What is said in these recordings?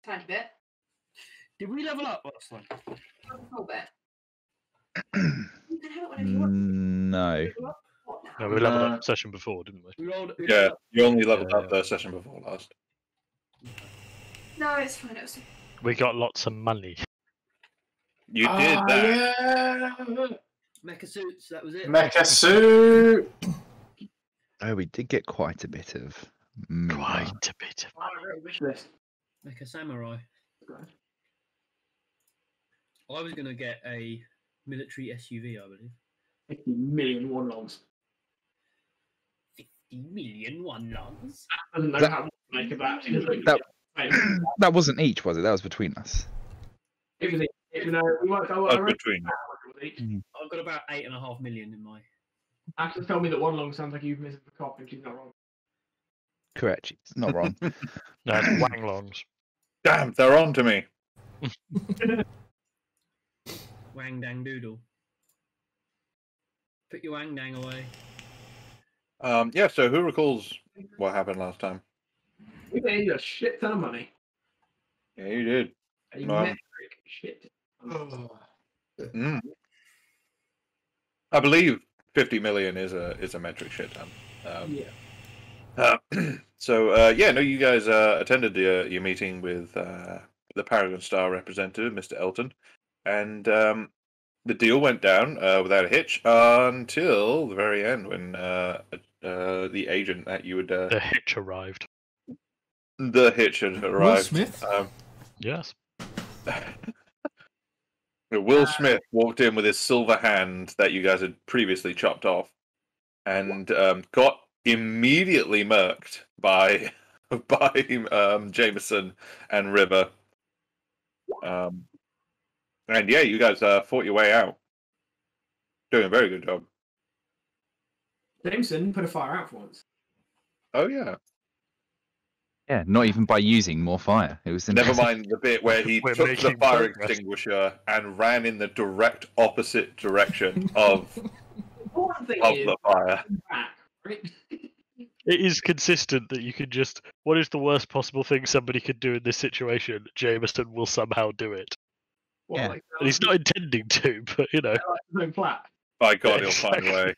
tiny bit. Did we level up last time? A little bit. You can have it whenever you want. No. What now? No, we leveled up the session before, didn't we? Yeah, you only leveled up the session before last. No, it's fine. It was... We got lots of money. You did that. Yeah. Mecha suits. That was it. Mecha suit. Oh, we did get quite a bit of. Quite a bit of money. Wish list. Mecha samurai. I was going to get a military SUV, I believe. 50 million one-longs. 50 million one-longs? I don't know how to make it back. That wasn't each, was it? That was between us. Everything. You know, we won't go between. I've got about 8.5 million in my. Actually, tell me that one-long sounds like you've missed the cop, and she's not wrong. Correct. It's not wrong. No, it's Wanglongs. Damn, they're on to me. Wang dang doodle. Put your wang dang away. Yeah, so who recalls what happened last time? We made a shit ton of money. Yeah, you did. A metric shit. I believe 50 million is a metric shit ton. Yeah, no, you guys attended your meeting with the Paragon Star representative, Mr. Elton, and the deal went down without a hitch until the very end when the agent that you would the hitch arrived. The hitch had arrived. Will Smith? Yes. Will Smith walked in with his silver hand that you guys had previously chopped off, and got immediately murked by Jameson and River. And yeah, you guys fought your way out. Doing a very good job. Jameson put a fire out for once. Oh yeah. Yeah, not even by using more fire. It was Never mind the bit where he We're took the making fire progress. extinguisher and ran in the direct opposite direction of the fire. It is consistent that you could just. What is the worst possible thing somebody could do in this situation? Jameson will somehow do it. What, Yeah. like, And he's not intending to, but you know, like flat. By God, he'll find a way.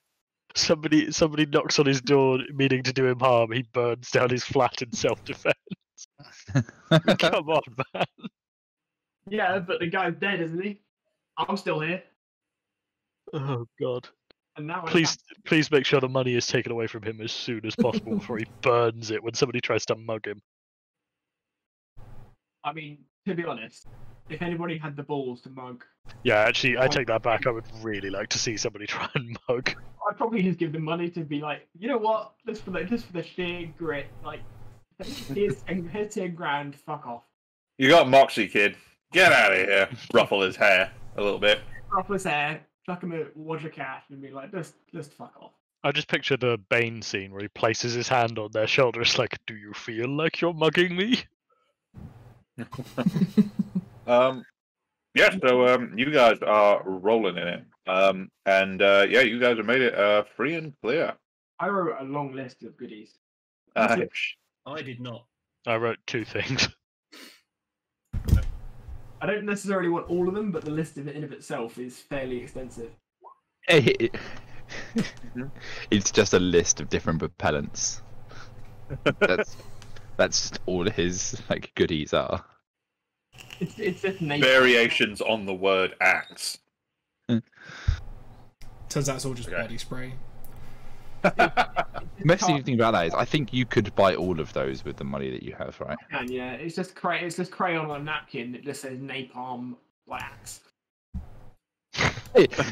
somebody knocks on his door meaning to do him harm. He burns down his flat in self-defense. Come on, man. Yeah, but the guy's dead, isn't he? I'm still here. Oh God. And now Please make sure the money is taken away from him as soon as possible before he burns it when somebody tries to mug him. I mean, to be honest, if anybody had the balls to mug, Yeah, actually, I take that back. I would really like to see somebody try and mug. I'd probably just give them money to be like, you know what, just for the sheer grit, like, here's 10 grand, fuck off. You got Moxie, kid. Get out of here. Ruffle his hair a little bit. Ruffle his hair, chuck him a wad of cash, and be like, just fuck off. I just picture the Bane scene where he places his hand on their shoulder. It's like, do you feel like you're mugging me? Yeah, so you guys are rolling in it. And yeah, you guys have made it free and clear. I wrote a long list of goodies. I did not. I wrote 2 things. I don't necessarily want all of them, but the list in and of itself is fairly extensive. It's just a list of different propellants. That's all his like goodies are. It's just nature. Variations on the word axe. Turns out it's all just body spray. Messy thing about that is, I think you could buy all of those with the money that you have, right? And yeah, it's just crayon on a napkin that just says napalm wax.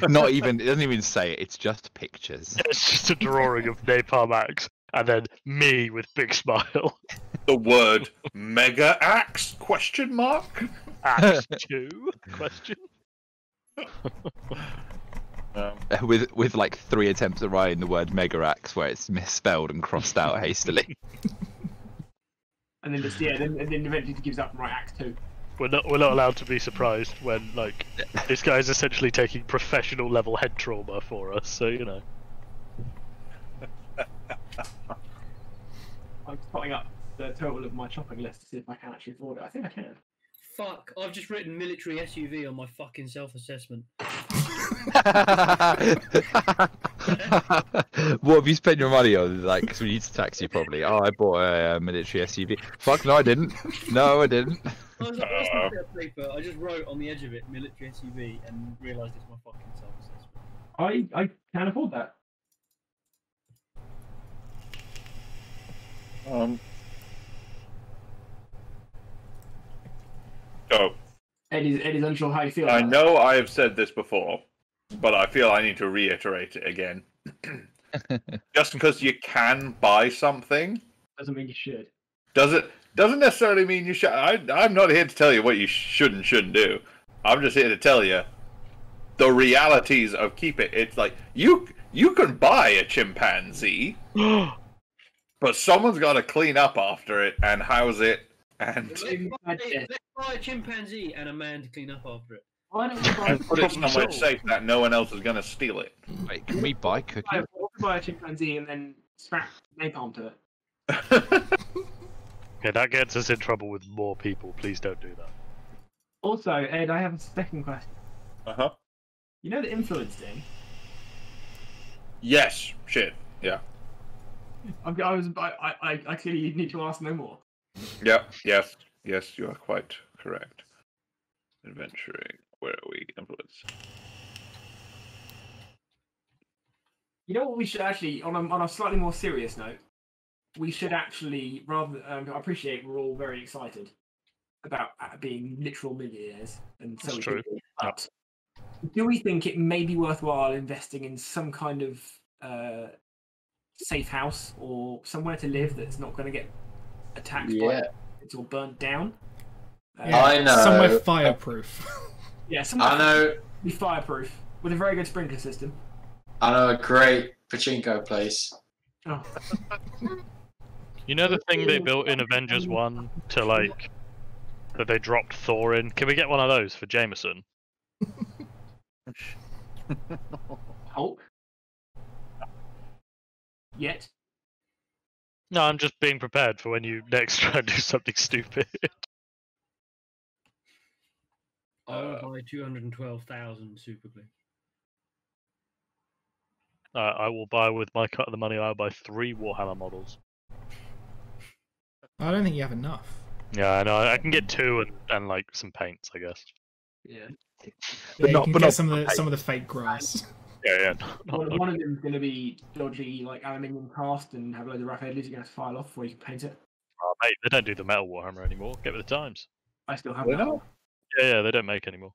Not even. It doesn't even say it. It's just pictures. It's just a drawing of Napalm Axe, and then me with big smile. The word mega axe? Question mark. Axe 2? Question. With like 3 attempts at writing the word Megarax where it's misspelled and crossed out hastily. And then just and then eventually he gives up and write Axe 2. We're not allowed to be surprised when like this guy is essentially taking professional level head trauma for us. So you know. I'm putting up the total of my shopping list to see if I can actually afford it. I think I can. fuck! I've just written military SUV on my fucking self-assessment. What have you spent your money on? Like, 'cause we need to tax you probably. Oh, I bought a military SUV. Fuck, no, I didn't. No, I didn't. I was like, what's this bit of paper? I just wrote on the edge of it military SUV and realised it's my fucking self-assessment. I can't afford that. So, Ed is unsure how you feel. I about know I have said this before, but I feel I need to reiterate it again. Just because you can buy something that. Doesn't mean you should. doesn't necessarily mean you should. I'm not here to tell you what you should and shouldn't do. I'm just here to tell you the realities of keep it. It's like you can buy a chimpanzee, but someone's got to clean up after it and house it. And Let's buy a chimpanzee and a man to clean up after it. Why don't we buy, and put it somewhere safe that no one else is going to steal it. Wait, can we buy Cookie? buy a chimpanzee and then strap napalm to it? Okay, that gets us in trouble with more people. Please don't do that. Also, Ed, I have a second question. Uh-huh. You know the influence thing? Yes. Shit. Yeah. I clearly need to ask no more. Yep. Yes. Yes, you are quite correct. Adventuring. Where are we? Influence. You know what we should actually, on a slightly more serious note, we should actually, rather, I appreciate we're all very excited about being literal millionaires, and so That's we true. should be, but do we think it may be worthwhile investing in some kind of safe house or somewhere to live that's not going to get attacked by it or burnt down? Yeah, I know. Somewhere fireproof. Yeah, somewhere I know. be fireproof with a very good sprinkler system. I know a great pachinko place. Oh. You know the thing they built in Avengers 1 to, like, that they dropped Thor in? Can we get one of those for Jameson? Hulk? Yet? No, I'm just being prepared for when you next try and do something stupid. I will buy 212,000 super glue. I will buy with my cut of the money. I'll buy 3 Warhammer models. I don't think you have enough. Yeah, I know. I can get 2 and like some paints, I guess. Yeah. Yeah, you not- can but get not some of the fake grass. Yeah. One of them is going to be dodgy, like aluminium cast, and have a load of rough edges you're going to have to file off before you can paint it. Oh, mate, they don't do the metal Warhammer anymore. Get with the times. I still have They that. don't? Yeah, they don't make anymore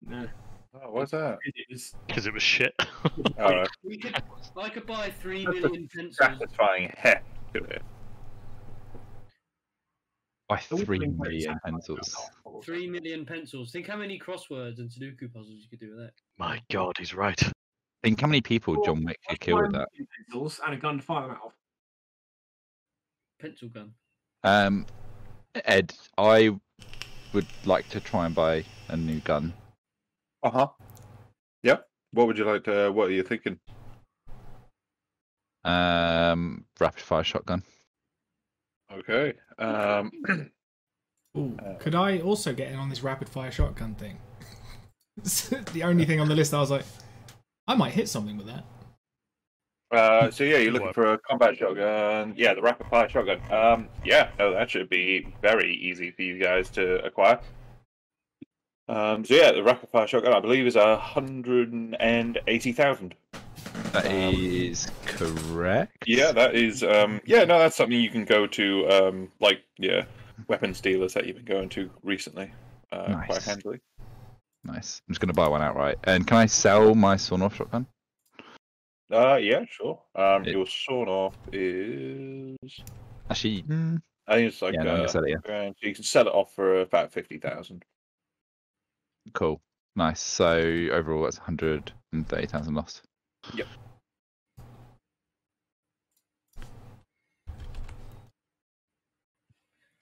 No. Oh, what's that? It is. because it was shit. Alright. I could buy 3 That's a million pencils. Satisfying heck to it. Buy 3 million pencils. 3 million pencils. Think how many crosswords and Sudoku puzzles you could do with that. My God, he's right. Think how many people John Wick could kill with that. Pencils and a gun to fire them out of. Pencil gun. Ed, I would like to try and buy a new gun. Uh-huh. Yep. What would you like to... What are you thinking? Rapid fire shotgun. Okay. Ooh, could I also get in on this rapid fire shotgun thing? It's the only thing on the list I was like, I might hit something with that. So yeah, you're looking for a combat shotgun. Yeah, the rapid fire shotgun. Yeah, no, that should be very easy for you guys to acquire. So yeah, the rapid fire shotgun, I believe, is 180,000. That is correct. Yeah, that is. Yeah, no, that's something you can go to. Like, yeah, weapons dealers that you've been going to recently. Quite Nice. handily. Nice. I'm just going to buy one outright. And can I sell my sawn-off shotgun? Yeah, sure. It- Your sawn-off is. Actually, I think it's like. yeah, no, I'm gonna sell it, yeah. grand. So you can sell it off for about 50,000. Cool. Nice. So overall, that's 130,000 lost. Yep.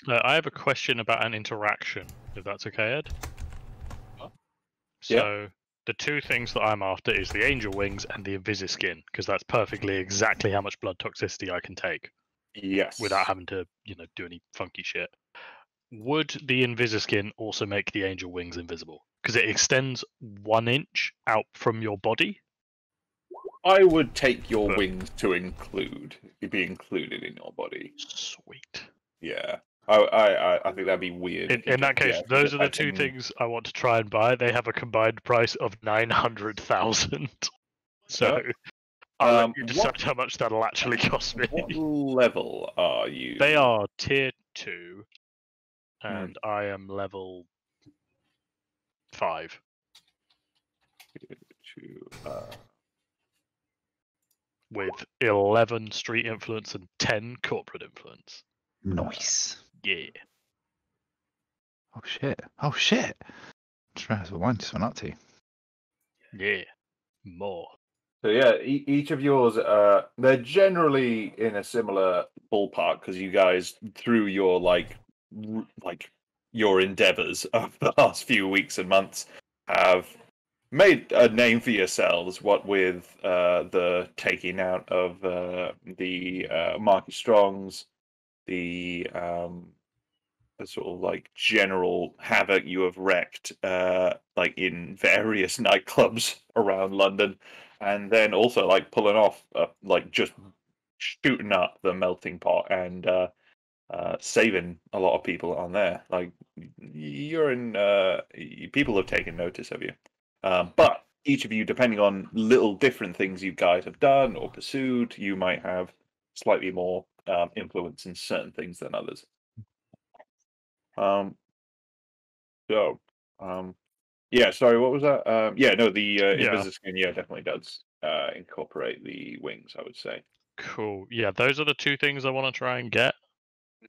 I have a question about an interaction, if that's okay, Ed. Yeah. So the 2 things that I'm after is the angel wings and the Invisiskin, because that's perfectly exactly how much blood toxicity I can take Yes. without having to, do any funky shit. would the Invisiskin also make the angel wings invisible? Because it extends 1 inch out from your body. I would take your But- wings to be included in your body. Sweet. Yeah. I think that'd be weird. In that case, Yeah, those are the I two can- things I want to try and buy. They have a combined price of 900,000. So I'll let you decide how much that'll actually cost me. What level are you? They are tier 2, and I am level 5. With 11 street influence and 10 corporate influence. Nice. Yeah. Oh shit. Oh shit. Just realised what mine just went up to. Yeah. More. So yeah, each of yours, they're generally in a similar ballpark because you guys, through your like your endeavors of the last few weeks and months, have made a name for yourselves. What with the taking out of the Marky Strongs, the sort of like general havoc you have wrecked like in various nightclubs around London, and then also like pulling off like just shooting up the melting pot and saving a lot of people on there. Like you're in people have taken notice of you, but each of you, depending on little different things you guys have done or pursued, you might have slightly more influence in certain things than others. Yeah, sorry, what was that? The Invisiskin, definitely does incorporate the wings, I would say. Cool. Yeah, those are the two things I want to try and get.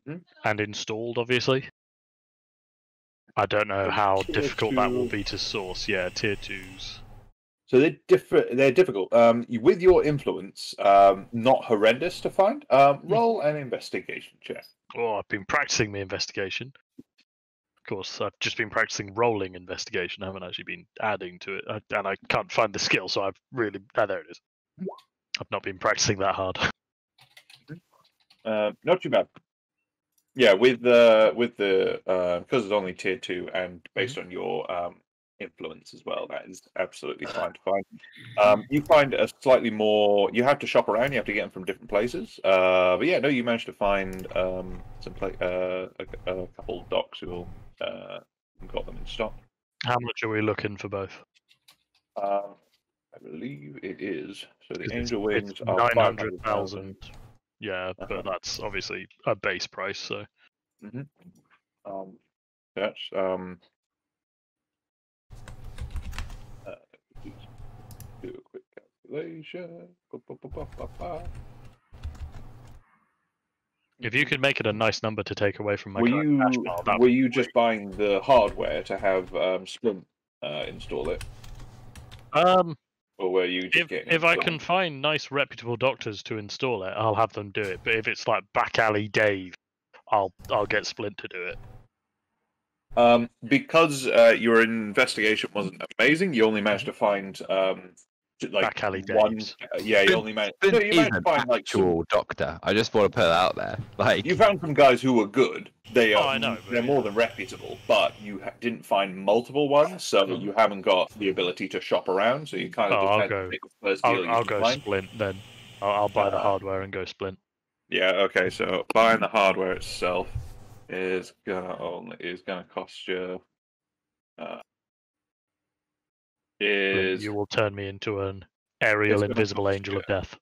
Mhm. And installed, obviously. I don't know So how tier difficult that will 2 be to source. Yeah, tier 2s. So they're difficult. With your influence, not horrendous to find. Roll an investigation check. Oh, I've been practicing my investigation. Of course, I've just been practicing rolling investigation. I haven't actually been adding to it. And I can't find the skill, so I've really... Ah, there it is. I've not been practicing that hard. Not too bad. Yeah, with the because it's only tier 2 and based on your influence as well, that is absolutely fine to find. You find a slightly more. You have to shop around. You have to get them from different places. But yeah, no, you managed to find a couple of docs who got them in stock. How much are we looking for both? I believe it is. So the It's angel wings are 900,000. Yeah, but that's obviously a base price, so... That's do a quick calculation. If you could make it a nice number to take away from my Were current cash pile, that were would you be just buying the hardware to have Splint install it, or were you just getting if I it can installed? find nice reputable doctors to install it, I'll have them do it. But if it's like back alley Dave, I'll get Splint to do it. Because your investigation wasn't amazing, you only managed to find like Back alley one. Daves. You only managed. But No, you he's managed to an find like some. actual doctor. I just want to put that out there. Like, You found some guys who were good. They are. I know, but They're more than reputable, but you didn't find multiple ones, so you haven't got the ability to shop around. So you kind of Oh, just I'll had go- to pick the first deal I'll you go could find. Splint then. I'll buy the hardware and go Splint. Yeah. Okay. So buying the hardware itself is gonna cost you. Splint, you will turn me into an aerial It's gonna invisible cost angel you- of death.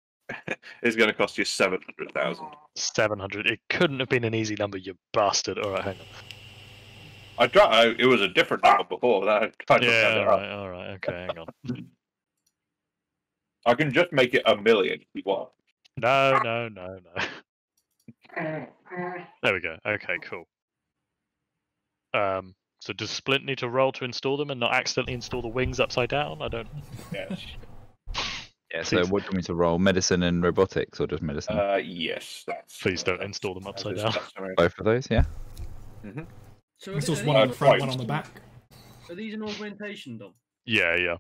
is going to cost you 700,000. 700. It couldn't have been an easy number, you bastard. All right, hang on. It was a different number before that. I tried to Yeah, set it up. all right. Okay, hang on. I can just make it 1 million if you want. No. There we go. Okay, cool. So does Splint need to roll to install them and not accidentally install the wings upside down? I don't. Yeah. yeah. So what do you want me to roll? Medicine and robotics, or just medicine? Yes. Please don't install them upside down. Both of those, yeah. So It's just are one on the these- front, one on the back. Are these an augmentation, Dom? Yeah.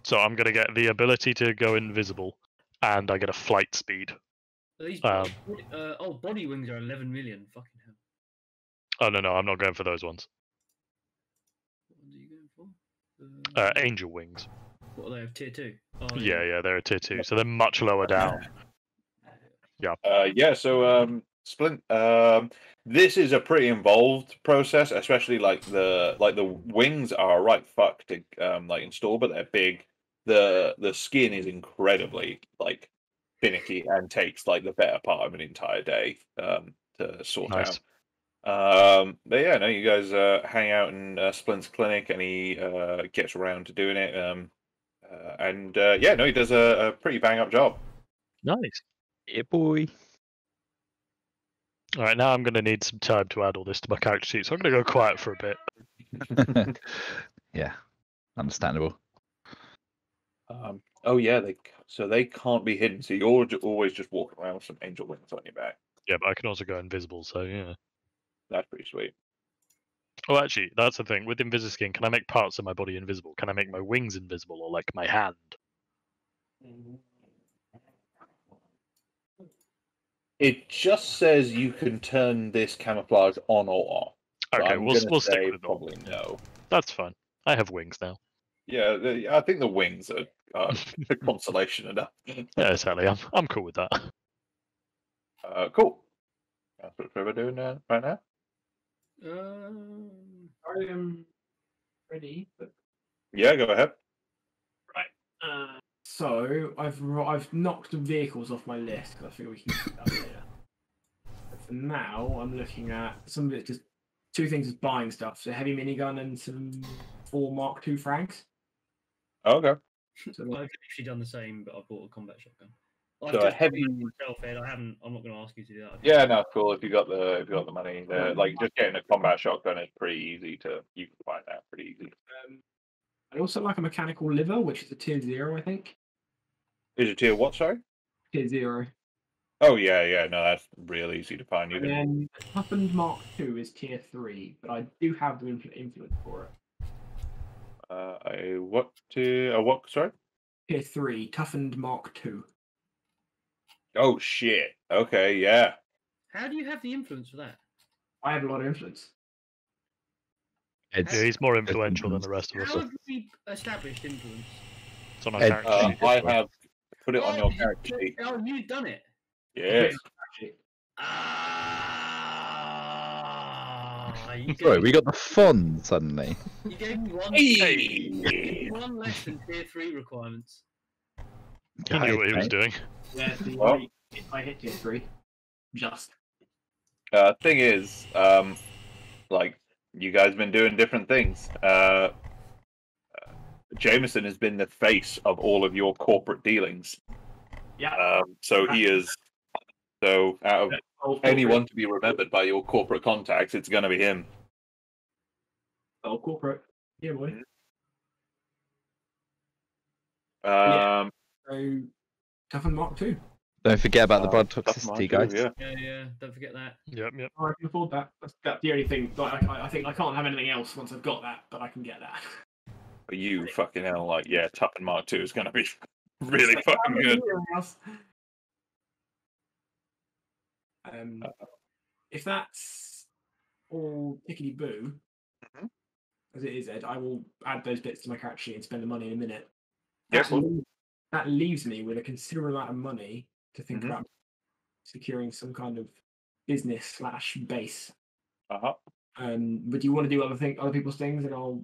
So I'm gonna get the ability to go invisible, and I get a flight speed. Are these Um, body wings are 11 million. Fucking hell. Oh no, I'm not going for those ones. What are you going for? Angel wings. What are they of tier 2? Oh, Yeah, they're a tier 2, so they're much lower down. Yeah. So, Splint. This is a pretty involved process, especially like the wings are right fuck to like install, but they're big. The skin is incredibly like finicky and takes like the better part of an entire day to sort Nice. out. But yeah, no, you guys hang out in Splint's clinic, and he gets around to doing it. And yeah, no, he does a pretty bang up job. Nice. Yeah, boy. All right, now I'm going to need some time to add all this to my character sheet, so I'm going to go quiet for a bit. Yeah, understandable. Oh yeah, they can't be hidden. So you're always just walking around with some angel wings on your back. Yeah, but I can also go invisible, so yeah. That's pretty sweet. Oh, actually, that's the thing. With Invisiskin, can I make parts of my body invisible? Can I make my wings invisible, or like my hand? It just says you can turn this camouflage on or off. So Okay, I'm we'll gonna stick say with it. probably no. That's fine. I have wings now. Yeah, I think the wings are a consolation enough. Yeah, exactly. I'm cool with that. Cool. That's what we're doing right now. I am ready. But... Yeah, go ahead. So I've knocked the vehicles off my list because I figure we can get that later. But for now, I'm looking at some of it. Just two things is buying stuff: so heavy minigun and some 4 Mark II frags. Okay. So I've actually done the same, but I bought a combat shotgun. So I've a just heavy. myself, Ed. I'm not going to ask you to do that. Yeah, no, cool. If you got the money, like just getting a combat shotgun is pretty easy you can find that pretty easy. I also like a mechanical liver, which is a tier 0, I think. Is it tier what? Sorry. Tier 0. Oh yeah. No, that's real easy to find. You And can. then Toughened Mark II is tier 3, but I do have the influence for it. What? Sorry. Tier 3, Toughened Mark II. Oh shit. Okay, yeah. How do you have the influence for that? I have a lot of influence. Yeah, he's more influential than the rest of How us. have we established influence? It's on our Ed, character sheet. I have put it on your you- character sheet. Oh, you've done it. Yes. You Sorry, gave, we got the fun suddenly. you gave me Hey. one less than tier 3 requirements. He knew what he was doing. Yeah, so Well. I hit tier 3. Just. Thing is, like you guys have been doing different things. Jameson has been the face of all of your corporate dealings. Yeah. So he is. So out of anyone to be remembered by your corporate contacts, it's going to be him. Oh, corporate. Yeah, boy. So, Toughened Mark II. Don't forget about the blood Tough toxicity, Mark guys. II, yeah. Yeah, don't forget that. Yep. Oh, I can afford that. That's the only thing. Like, I think I can't have anything else once I've got that, but I can get that. But you fucking hell, like yeah, Toughen Mark II is going to be really fucking good. If that's all tickety boo, Mhm. as it is, Ed, I will add those bits to my character sheet and spend the money in a minute. Yes. That leaves me with a considerable amount of money to think Mhm. about securing some kind of business / base. Uh-huh. But do you want to do other people's things, and I'll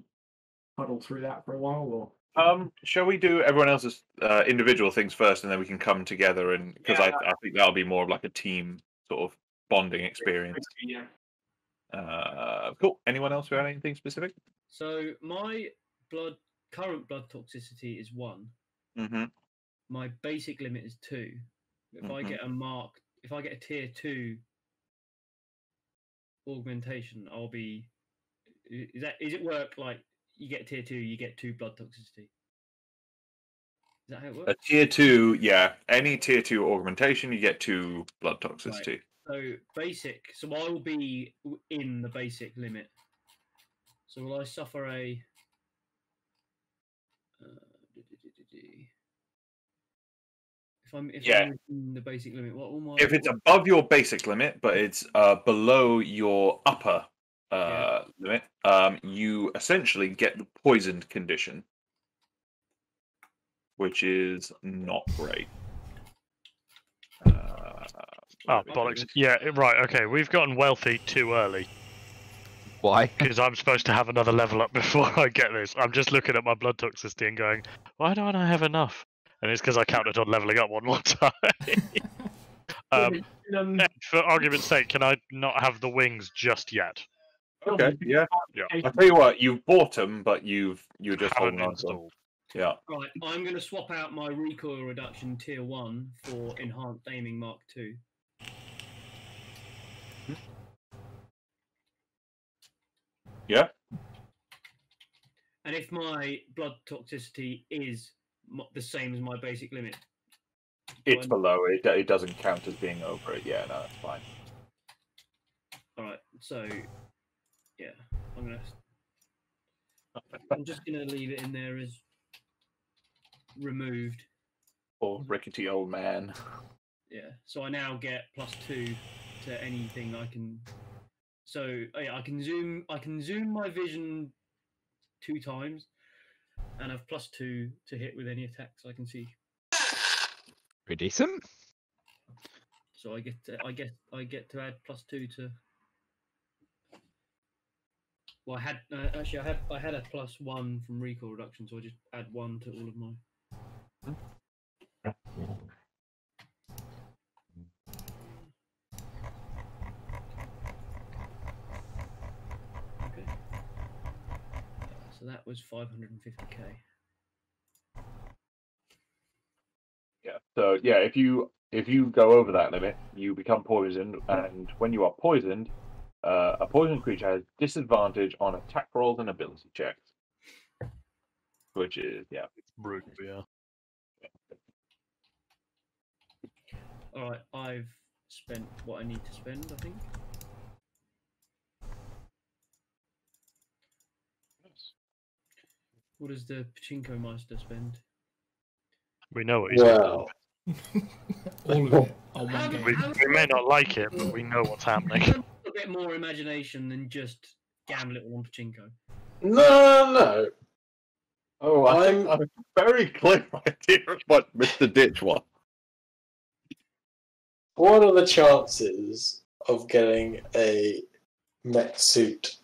puddle through that for a while, or? Shall we do everyone else's individual things first, and then we can come together and because I think that'll be more of like a team sort of bonding experience. Yeah. Cool. Anyone else who had anything specific? So my current blood toxicity is 1. Mm-hmm. My basic limit is 2. If I get a tier 2 augmentation, I'll be. Is it work like you get tier 2, you get 2 blood toxicity? Is that how it works? A tier 2, yeah. Any tier 2 augmentation, you get 2 blood toxicity. So basic. So I will be in the basic limit. So will I suffer a? If I'm in the basic limit, what will my? If it's above your basic limit, but it's below your upper limit, you essentially get the poisoned condition, which is not great. Oh, bollocks. Yeah, right, okay. We've gotten wealthy too early. Why? Because I'm supposed to have another level up before I get this. I'm just looking at my blood toxicity and going, why don't I have enough? And it's because I counted on leveling up one more time. For argument's sake, can I not have the wings just yet? Okay, yeah. Yeah. I'll tell you what, you've bought them, but you're just Haven't holding on to them. installed. Yeah. Right, I'm going to swap out my recoil reduction tier 1 for enhanced aiming Mark 2. Yeah. And if my blood toxicity is the same as my basic limit, It's below it. It doesn't count as being over it. Yeah, no, that's fine. all right. So, yeah, I'm just gonna leave it in there as removed. Poor rickety old man. Yeah. So I now get +2 to anything I can. So yeah, I can zoom my vision 2 times, and have +2 to hit with any attacks I can see. Pretty decent. So I get to add +2 to. Well, I had actually I had a +1 from recoil reduction, so I just add 1 to all of mine. Okay. So that was 550k. Yeah. So yeah, if you go over that limit, you become poisoned, and when you are poisoned, a poisoned creature has disadvantage on attack rolls and ability checks, which is Rude, yeah. All right, I've spent what I need to spend, I think. What does the Pachinko Meister spend? We know what he's Well, All of it on one game. We may not like it, but we know what's happening. A bit more imagination than just gamble it on Pachinko. no. Oh, I think I'm very clear idea of what Mr. Ditch wants. What are the chances of getting a mech suit?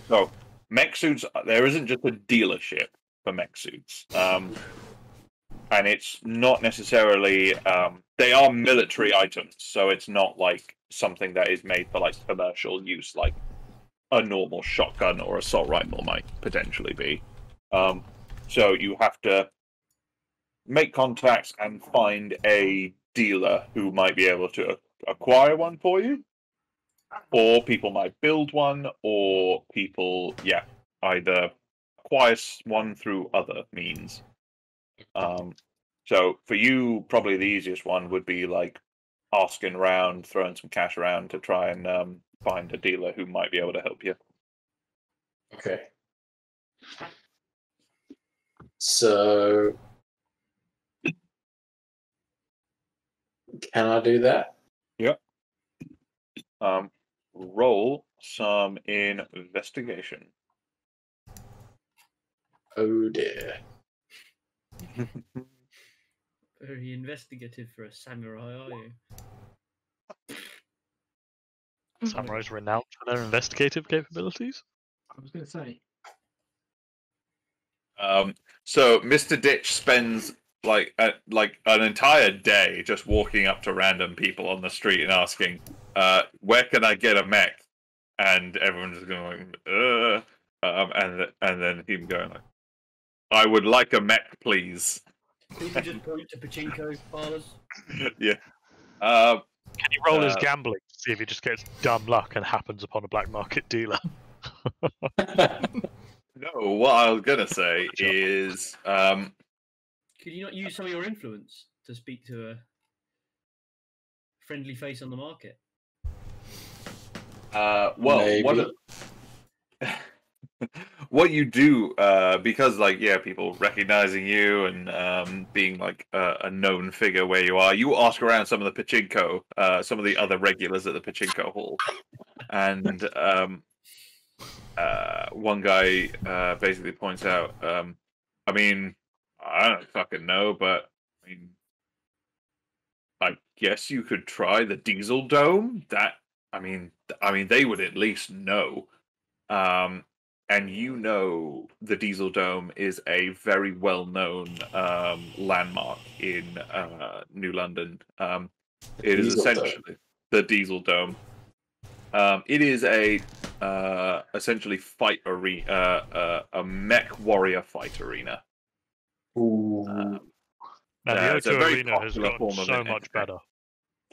So mech suits. There isn't just a dealership for mech suits, and it's not necessarily. They are military items, so it's not like something that is made for like commercial use, like a normal shotgun or assault rifle might potentially be. So you have to make contacts and find a dealer who might be able to acquire one for you, or people might build one, or people, either acquire one through other means. So for you, probably the easiest one would be like asking around, throwing some cash around to try and find a dealer who might be able to help you. Okay. So, can I do that? Roll some investigation. Oh dear. Very investigative for a samurai, are you? Samurais renowned for their investigative capabilities. I was going to say. So Mr. Ditch spends like an entire day just walking up to random people on the street and asking, "Where can I get a mech?" And everyone's just going, and then him going like, "I would like a mech, please." People just point to Pachinko parlors. Yeah. Can you roll his gambling to see if he just gets dumb luck and happens upon a black market dealer? No, what I was gonna say is, Could you not use some of your influence to speak to a friendly face on the market? well, Maybe. what you do, because like people recognizing you and being like a known figure where you are, you ask around some of the pachinko, some of the other regulars at the pachinko hall, and one guy basically points out, I mean, I don't fucking know, but I mean, I guess you could try the Diesel Dome. That I mean, they would at least know. And you know, the Diesel Dome is a very well-known landmark in New London. It is essentially the Diesel Dome. It is a essentially fight arena, a mech warrior fight arena. Ooh. Now, the it's a O2 very Arena has popular gotten form of so much better.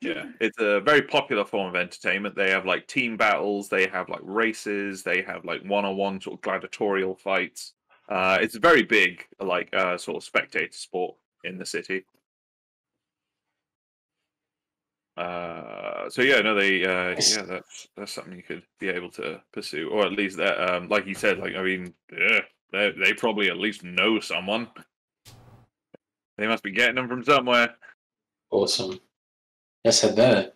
Yeah, it's a very popular form of entertainment. They have like team battles, they have like races, they have like one-on-one sort of gladiatorial fights. It's a very big, like sort of spectator sport in the city. So yeah, no, that's something you could be able to pursue, or at least that, like you said, like I mean, they probably at least know someone. They must be getting them from somewhere. Awesome. Yes, head there.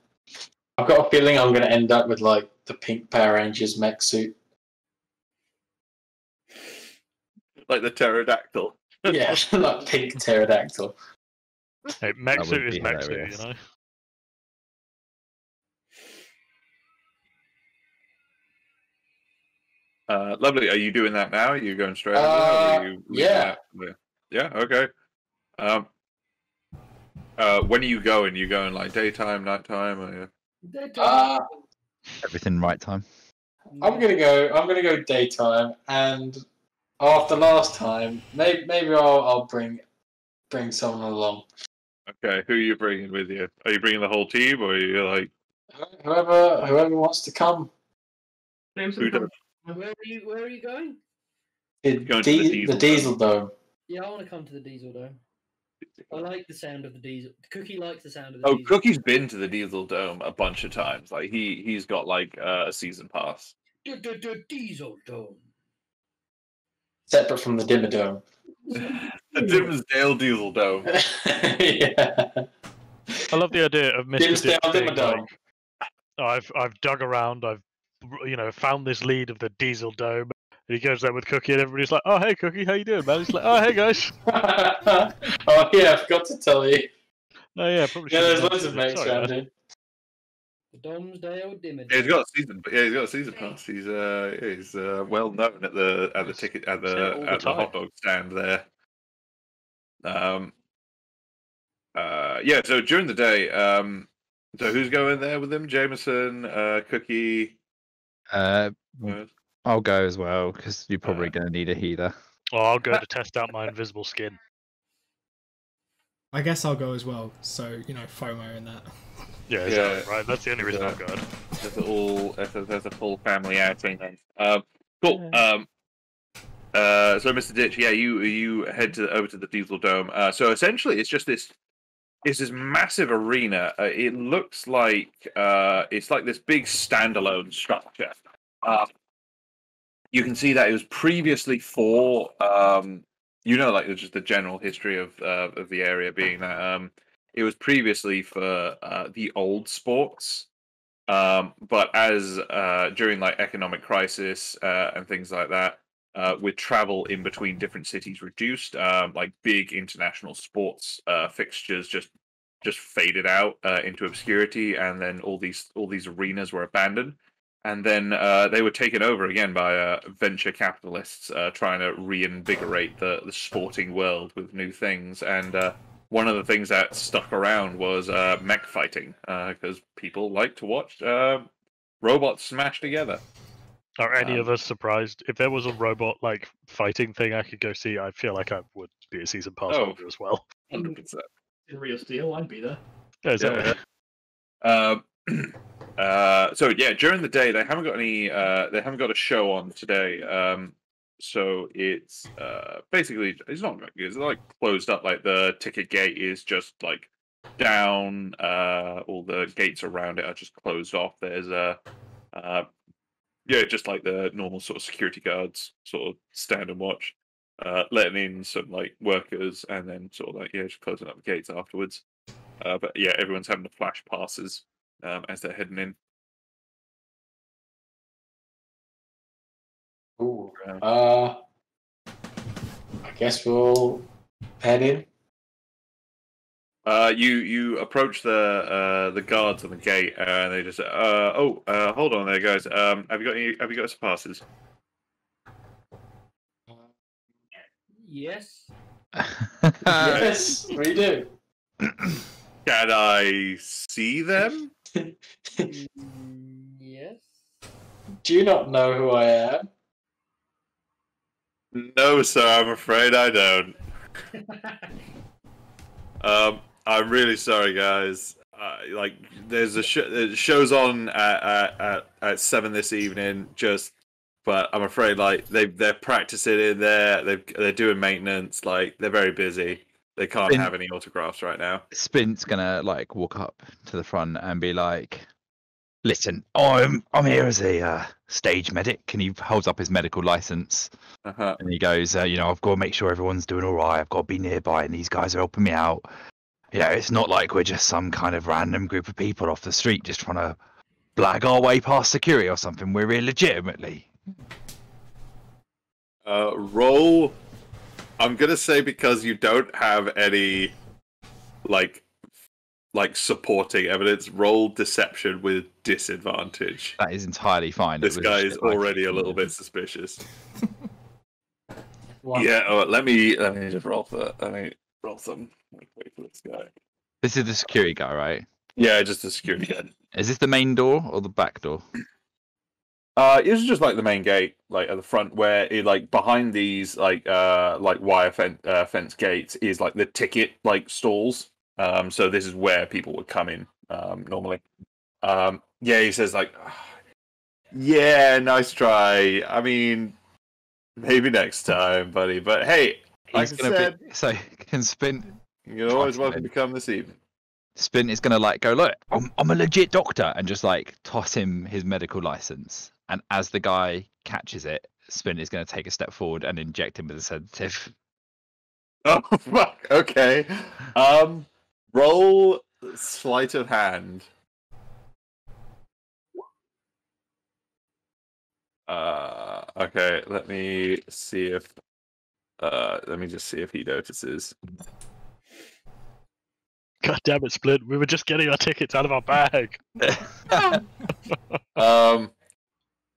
I've got a feeling I'm going to end up with like the pink Power Rangers mech suit. Like the pterodactyl. Yeah, like pink pterodactyl. Hey, mech That suit would is be mech suit, hilarious. you know. Lovely. Are you doing that now? Are you going straight over there? Or are you yeah. Yeah. Okay. When are you going? You going like daytime, nighttime? Or... Everything right time. I'm gonna go daytime, and after last time, maybe I'll bring someone along. Okay, who are you bringing with you? Are you bringing the whole team, or are you like whoever wants to come? who does? Where are you going? The Diesel Dome. Yeah, I want to come to the Diesel Dome. I like the sound of the Diesel. Cookie likes the sound of the Oh, Diesel. Cookie's been to the Diesel Dome a bunch of times. Like he's got like a season pass. The Diesel Dome. Separate from the Dimmer Dome. The Dimsdale Diesel Dome. Yeah. I love the idea of Mr. Dimsdale Ditch being Dimmer Dome. like, I've dug around, I've found this lead of the Diesel Dome. And he goes there with Cookie, and everybody's like, "Oh, hey, Cookie, how you doing, man?" He's like, "Oh, hey, guys." Oh yeah, I forgot to tell you. Oh yeah, probably. Yeah, there's should've loads of mentioned mates it. Sorry, around man. here. The Domsdale Dimmer. Yeah, he's got a season. Yeah, he's got a season pass. He's well known at the ticket at Say it all the the time. hot dog stand there. Yeah. So during the day, so who's going there with him? Jameson, Cookie. I'll go as well because you're probably going to need a healer. Oh, I'll go to test out my invisible skin. I guess I'll go as well. So FOMO in that. Yeah, exactly, right. That's the only reason I'm going. There's a full family outing then. Cool. So Mr. Ditch, yeah, you head over to the Diesel Dome. So essentially, it's just this massive arena. It looks like it's like this big standalone structure. You can see that it was previously for like just the general history of the area being that it was previously for the old sports, but as during like economic crisis and things like that, with travel in between different cities reduced, like big international sports fixtures just faded out into obscurity, and then all these arenas were abandoned. And then they were taken over again by venture capitalists trying to reinvigorate the sporting world with new things. And one of the things that stuck around was mech fighting, because people like to watch robots smash together. Are any of us surprised if there was a robot like fighting thing I could go see? I feel like I would be a season pass holder as well. 100%. In real steel, I'd be there. Yeah, exactly. So yeah, during the day they haven't got any. They haven't got a show on today. So it's basically it's not it's like closed up. Like the ticket gate is just like down. All the gates around it are just closed off. There's Yeah, just like the normal sort of security guards, sort of stand and watch, letting in some like workers, and then sort of like just closing up the gates afterwards. But yeah, everyone's having to flash passes as they're heading in. Ooh. I guess we'll head in. You approach the guards on the gate, and they just hold on there, guys. Have you got some passes? Yes. Yes, we do. Can I see them? Yes. Do you not know who I am? No, sir. I'm afraid I don't. I'm really sorry, guys. Like, there's a show's on at 7 this evening. But I'm afraid like they're practicing in there. They're doing maintenance. Like, they're very busy. They can't have any autographs right now. Spint's gonna like walk up to the front and be like, "Listen, I'm here as a stage medic." And he holds up his medical license, and he goes, "I've got to make sure everyone's doing all right. I've got to be nearby, and these guys are helping me out. It's not like we're just some kind of random group of people off the street just trying to blag our way past security or something. We're here legitimately." Roll. I'm gonna say, because you don't have any like supporting evidence, roll deception with disadvantage. That is entirely fine. This guy is already a little bit suspicious. Yeah. Let me just roll for. Let me roll some. Wait for this guy. This is the security guy, right? Yeah, just the security guy. Is this the main door or the back door? This is just like the main gate, like at the front, where it like behind these like wire fence gates is like the ticket like stalls. So this is where people would come in normally. Yeah, he says like, yeah, nice try. I mean, maybe next time, buddy. But hey, like I said, so can Spin? You're always welcome to come this evening. Spin is gonna like go, look, I'm a legit doctor, and just like toss him his medical license. And as the guy catches it, Spin is going to take a step forward and inject him with a sedative. Oh fuck! Okay. Roll sleight of hand. Okay. Let me see if. Let me just see if he notices. God damn it, Splint! We were just getting our tickets out of our bag.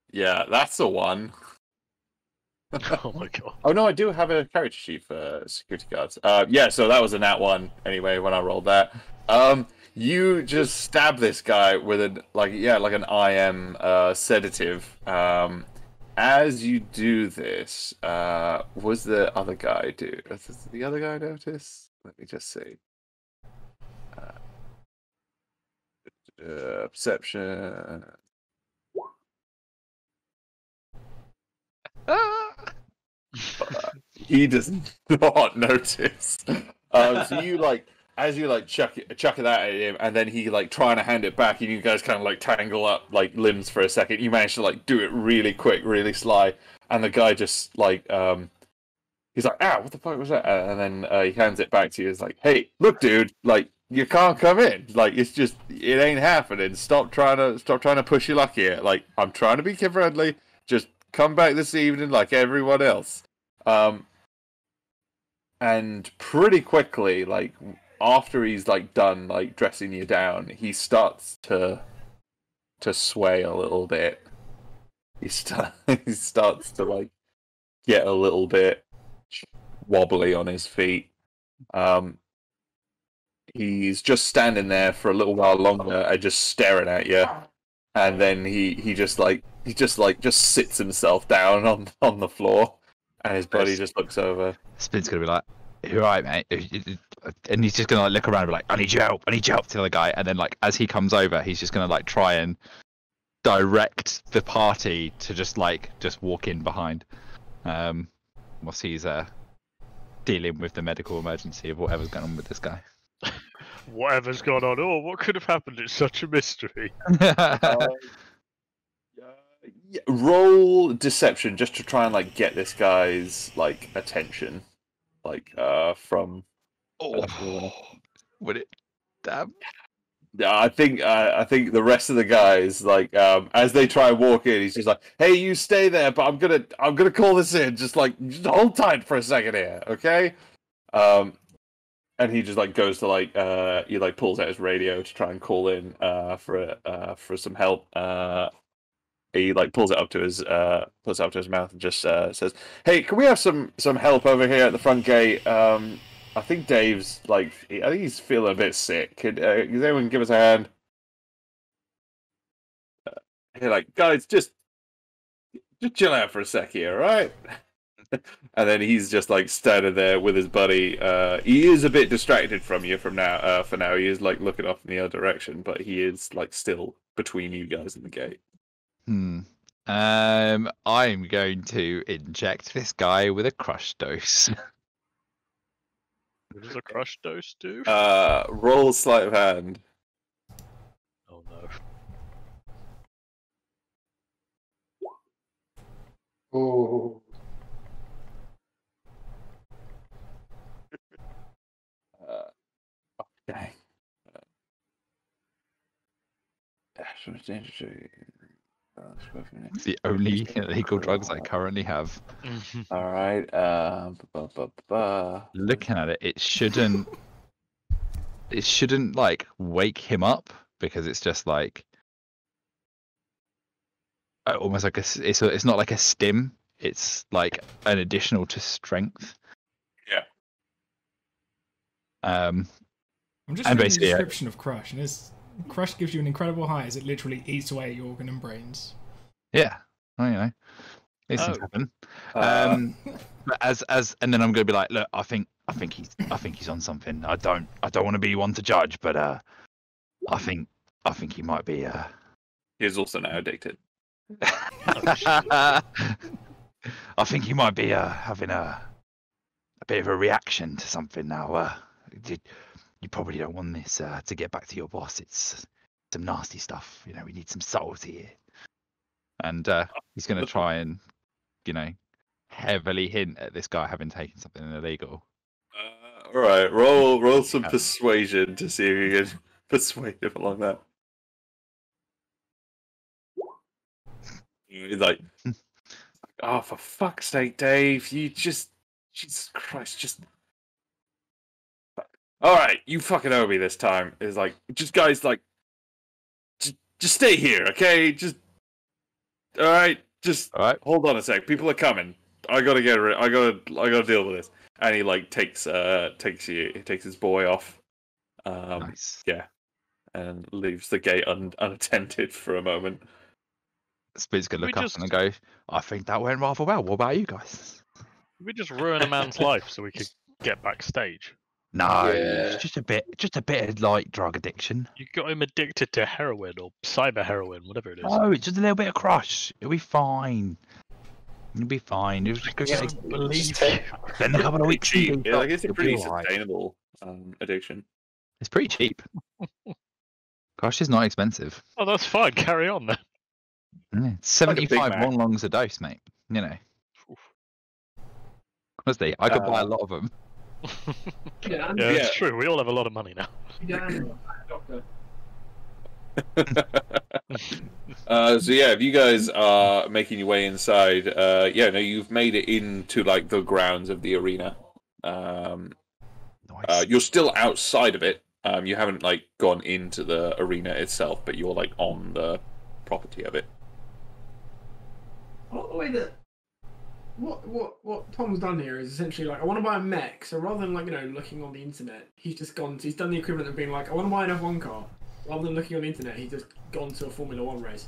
Yeah, that's the one. Oh my god. Oh no, I do have a character sheet for security guards. Yeah, so that was a nat 1 anyway when I rolled that. You just stab this guy with an an IM sedative. As you do this, was the other guy do? Does the other guy notice? Let me just see. Perception. He does not notice. So you as you chuck it that at him, and then he trying to hand it back, and you guys kind of tangle up limbs for a second. You manage to do it really quick, really sly, and the guy just he's like, "Ah, what the fuck was that?" And then he hands it back to you. It's like, "Hey, look, dude, you can't come in. It ain't happening. Stop trying to push your luck here. I'm trying to be kid-friendly. Just come back this evening like everyone else." And pretty quickly, after he's done dressing you down, he starts to sway a little bit. He starts to get a little bit wobbly on his feet. He's just standing there for a little while longer and just staring at you, and then he just sits himself down on the floor, and his buddy just looks over. Spin's gonna be like, "You're right, mate," and he's just gonna look around and be like, "I need your help to the other guy." And then as he comes over, he's just gonna try and direct the party to just walk in behind, whilst he's dealing with the medical emergency of whatever's going on with this guy. Whatever's gone on. Oh, what could have happened? It's such a mystery. roll deception just to try and like get this guy's like attention, like from. Oh, would it? Damn. Yeah, I think the rest of the guys like as they try and walk in, he's just like, "Hey, you stay there, but I'm gonna call this in. Just hold tight for a second here, okay?" And he just like goes to like he like pulls out his radio to try and call in for some help. He like pulls it up to his mouth and just says, "Hey, can we have some help over here at the front gate? I think Dave's like, I think he's feeling a bit sick. Could anyone give us a hand?" You're like, "Guys, just chill out for a sec here, all right?" And then he's just like standing there with his buddy. He is a bit distracted from you for now. He is like looking off in the other direction, but he is like still between you guys and the gate. I'm going to inject this guy with a crush dose. What does a crush dose do? Roll sleight of hand. Oh no. Oh. Okay. It's the only illegal drugs I currently have. All right. Looking at it, it shouldn't like wake him up because it's just like almost like it's not like a stim. It's like an additional to strength. Yeah. I'm just and reading the basically, description of Crush, and Crush gives you an incredible high as it literally eats away your organ and brains. Yeah. Well, you know, these things happen. But and then I'm gonna be like, look, I think he's on something. I don't want to be one to judge, but I think he might be. He's also now addicted. I think he might be having a bit of a reaction to something now. You probably don't want this to get back to your boss. It's some nasty stuff. You know, we need some subtlety here. And he's going to try and, you know, heavily hint at this guy having taken something illegal. All right, roll some persuasion to see if you can persuade him along that. He's like, "Oh, for fuck's sake, Dave! You just, Jesus Christ, just." All right, you fucking owe me this time. It's like, just guys, like, just stay here, okay? Just, all right, just hold on a sec. People are coming. I gotta get rid. I gotta deal with this. And he like takes his boy off. Nice. Yeah, and leaves the gate unattended for a moment. Speed's gonna look up and go, "I think that went rather well. What about you guys?" We just ruin a man's life so we could get backstage. No, it's just a bit of light drug addiction. You got him addicted to heroin or cyber heroin, whatever it is. Oh, it's just a little bit of crush. It'll be fine. It'll be fine. It'll just go get spend a couple of weeks. Yeah, like it's a pretty sustainable addiction. It's pretty cheap. Crush is not expensive. Oh, that's fine. Carry on then. Yeah, 75 longs a dose, mate. You know. Honestly, I could buy a lot of them. Yeah, it's true. We all have a lot of money now. So yeah, if you guys are making your way inside, you've made it into like the grounds of the arena. Nice. You're still outside of it. You haven't like gone into the arena itself, but you're like on the property of it. What Tom's done here is essentially like, I want to buy a mech, so rather than like, you know, looking on the internet, he's done the equivalent of being like, I want to buy an F1 car. Rather than looking on the internet, he's just gone to a Formula 1 race.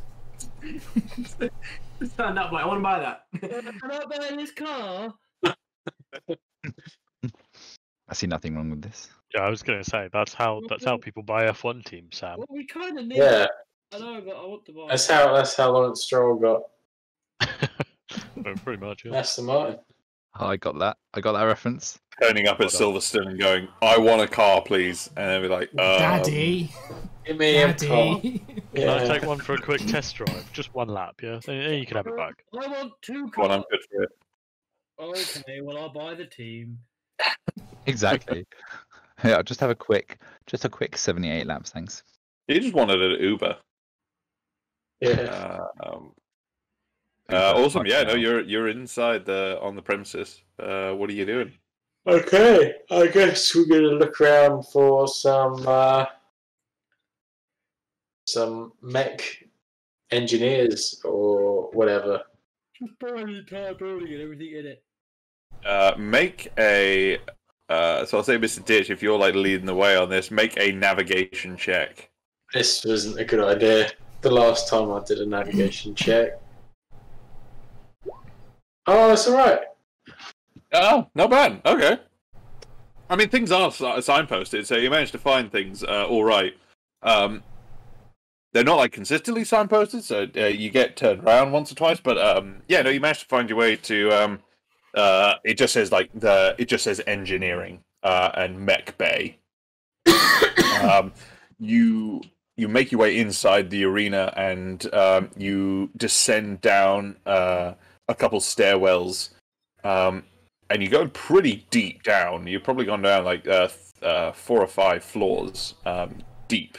Stand up like, I want to buy that. Can I buy this car? I see nothing wrong with this. Yeah, I was going to say that's how people buy F1 teams, Sam. Well, we kind of need. Yeah. I know, but I want to buy. That's how Lawrence Stroll got Pretty much. Yeah. Aston Martin. I got that. I got that reference. Turning up at Silverstone and going, "I want a car, please," and they'll be like, Daddy. Give me a car. Daddy. Can I take one for a quick test drive? Just one lap, yeah? Then you can have it back. I want 2 "Well, cars. I'm good for it." Okay, well I'll buy the team. Exactly. Yeah, I'll just have a quick 78 laps, thanks. You just wanted an Uber. Yeah. Awesome. Yeah, no, you're inside on the premises. What are you doing? Okay, I guess we're gonna look around for some mech engineers or whatever. Just buy the entire building and everything in it. Make a. So I'll say, Mr. Ditch, if you're like leading the way on this, make a navigation check. This wasn't a good idea. The last time I did a navigation check. Oh, it's alright. Oh, not bad. Okay. I mean, things are signposted, so you managed to find things all right. They're not like consistently signposted, so you get turned around once or twice. But yeah, no, you managed to find your way to. It just says engineering and mech bay. You make your way inside the arena and you descend down a couple stairwells, and you go pretty deep down. You've probably gone down like 4 or 5 floors deep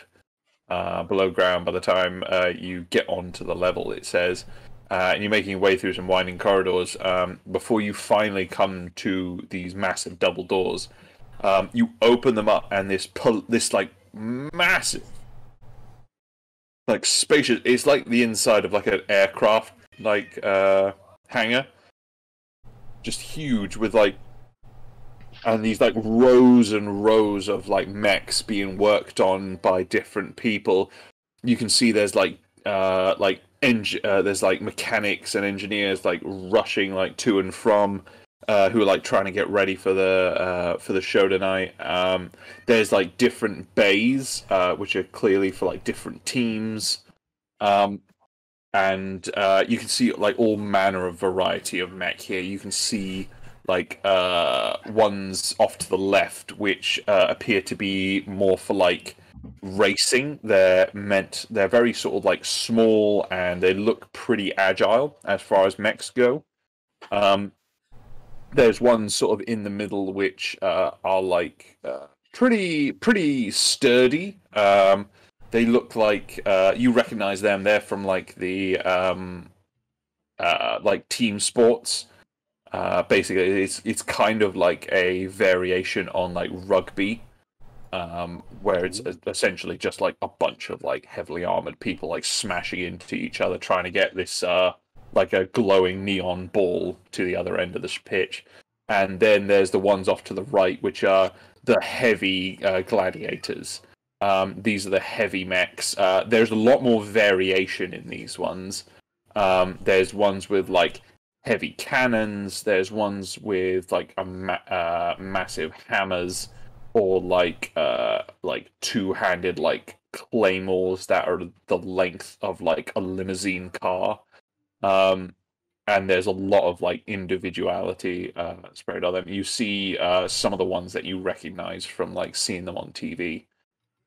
below ground by the time you get onto the level, it says. And you're making your way through some winding corridors before you finally come to these massive double doors. You open them up, and this like massive, like spacious. It's like the inside of like an aircraft like hangar, just huge with like, and these like rows and rows of like mechs being worked on by different people. You can see there's like there's like mechanics and engineers like rushing like to and from, who are like trying to get ready for the show tonight. There's like different bays, which are clearly for like different teams, and you can see like all manner of variety of mech here. You can see like ones off to the left, which appear to be more for like racing. They're very sort of like small, and they look pretty agile as far as mechs go. There's ones sort of in the middle which are like pretty sturdy. They look like you recognize them. They're from like the like team sports. Basically, it's kind of like a variation on like rugby. Where it's essentially just like a bunch of like heavily armored people like smashing into each other, trying to get this like a glowing neon ball to the other end of the pitch. And then there's the ones off to the right, which are the heavy gladiators. These are the heavy mechs. There's a lot more variation in these ones. There's ones with like heavy cannons. There's ones with like massive hammers, or like two-handed like claymores that are the length of like a limousine car. And there's a lot of like individuality spread on them. You see some of the ones that you recognize from like seeing them on TV.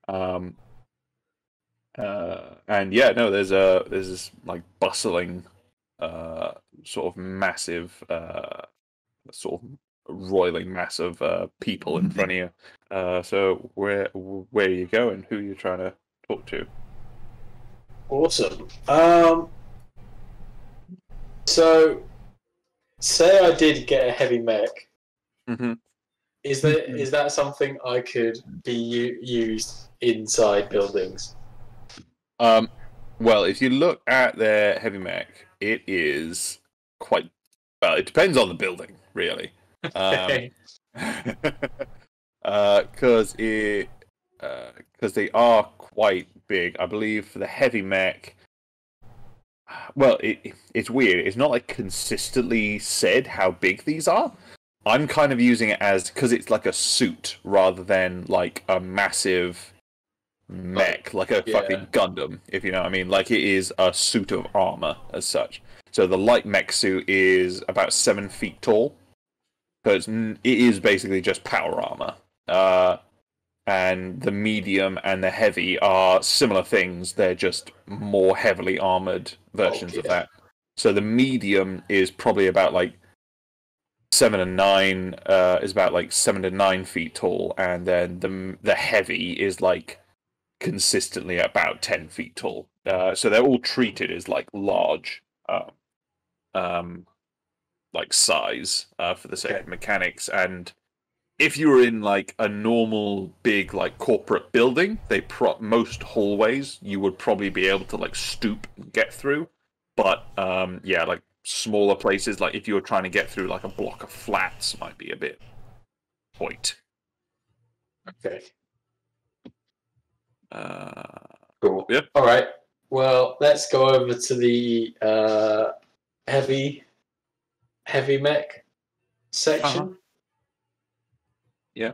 And yeah, no, there's this like bustling sort of massive sort of roiling mass of people in front of you. So where are you going? Who are you trying to talk to? Awesome. So, say I did get a heavy mech. Mm-hmm. Is that something I could be used inside buildings? Well, if you look at their heavy mech, it is quite well. It depends on the building, really. Because they are quite big. I believe for the heavy mech, well, it's weird. It's not like consistently said how big these are. I'm kind of using it as because it's like a suit rather than like a massive mech, like a fucking Gundam, if you know what I mean. Like it is a suit of armor as such. So the light mech suit is about 7 feet tall. because it is basically just power armor. And the medium and the heavy are similar things. They're just more heavily armored versions of that. So the medium is probably about like 7 and 9. Is about like 7 to 9 feet tall, and then the heavy is like consistently about 10 feet tall. So they're all treated as like large, like size for the sake of mechanics. And if you were in like a normal big like corporate building, most hallways you would probably be able to like stoop and get through. But yeah, like smaller places, like if you were trying to get through like a block of flats, might be a bit point. Okay. Cool. Yep. All right. Well, let's go over to the heavy mech section. Yeah.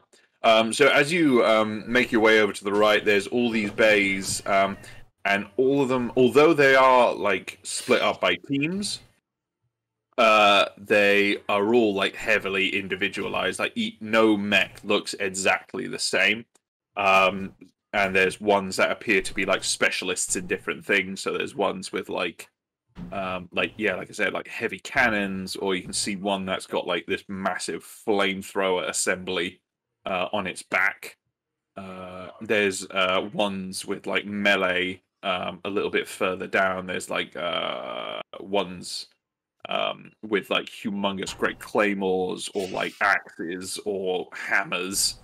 So as you make your way over to the right, there's all these bays, and all of them, although they are like split up by teams, they are all like heavily individualized. Like no mech looks exactly the same. And there's ones that appear to be like specialists in different things. So there's ones with like I said, like heavy cannons, or you can see one that's got like this massive flamethrower assembly on its back. There's ones with like melee a little bit further down. There's like ones with like humongous great claymores, or like axes or hammers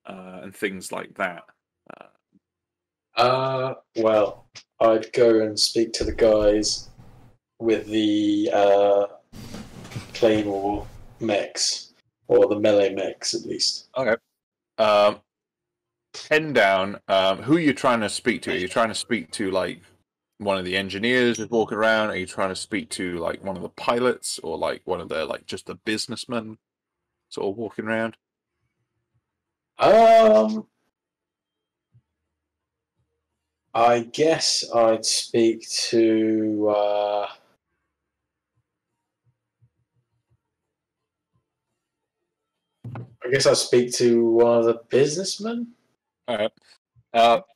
and things like that. Well, I'd go and speak to the guys with the claymore mechs, or the melee mechs at least. Okay. Pen down. Who are you trying to speak to? Are you trying to speak to like one of the engineers who's walking around? Are you trying to speak to like one of the pilots, or like one of the like just the businessmen sort of walking around? I guess I'd speak to one of the businessmen. All right.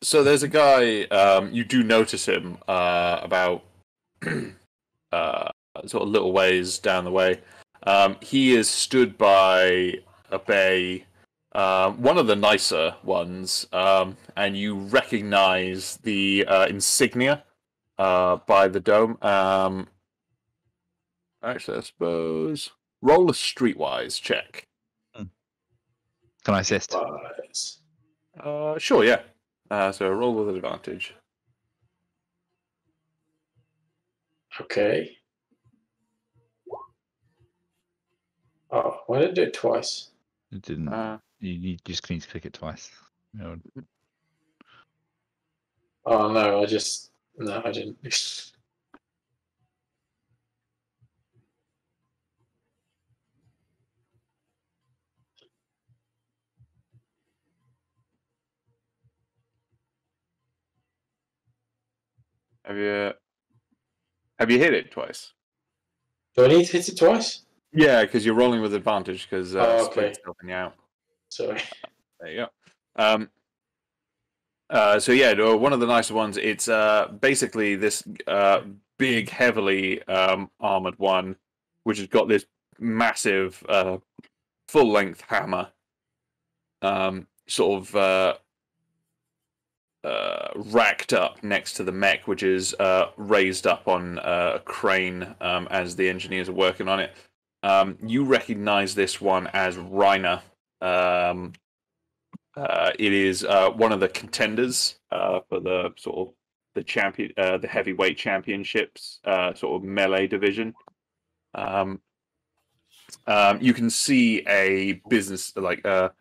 So there's a guy. You do notice him about sort of little ways down the way. He is stood by a bay, one of the nicer ones, and you recognize the insignia by the dome. Actually, I suppose roll a streetwise check. Can I assist? Sure, yeah. So roll with advantage. Okay. Oh, why did I do it twice? It didn't. You just need to click it twice. No. Oh no, I didn't. Have you hit it twice? Do I need to hit it twice? Yeah, because you're rolling with advantage, because okay. helping you out. Sorry. There you go. So yeah, one of the nicer ones. It's basically this big, heavily armored one, which has got this massive full-length hammer, sort of racked up next to the mech, which is raised up on a crane as the engineers are working on it. You recognize this one as Reiner. It is one of the contenders for the sort of the champion, the heavyweight championships, sort of melee division. You can see a business like a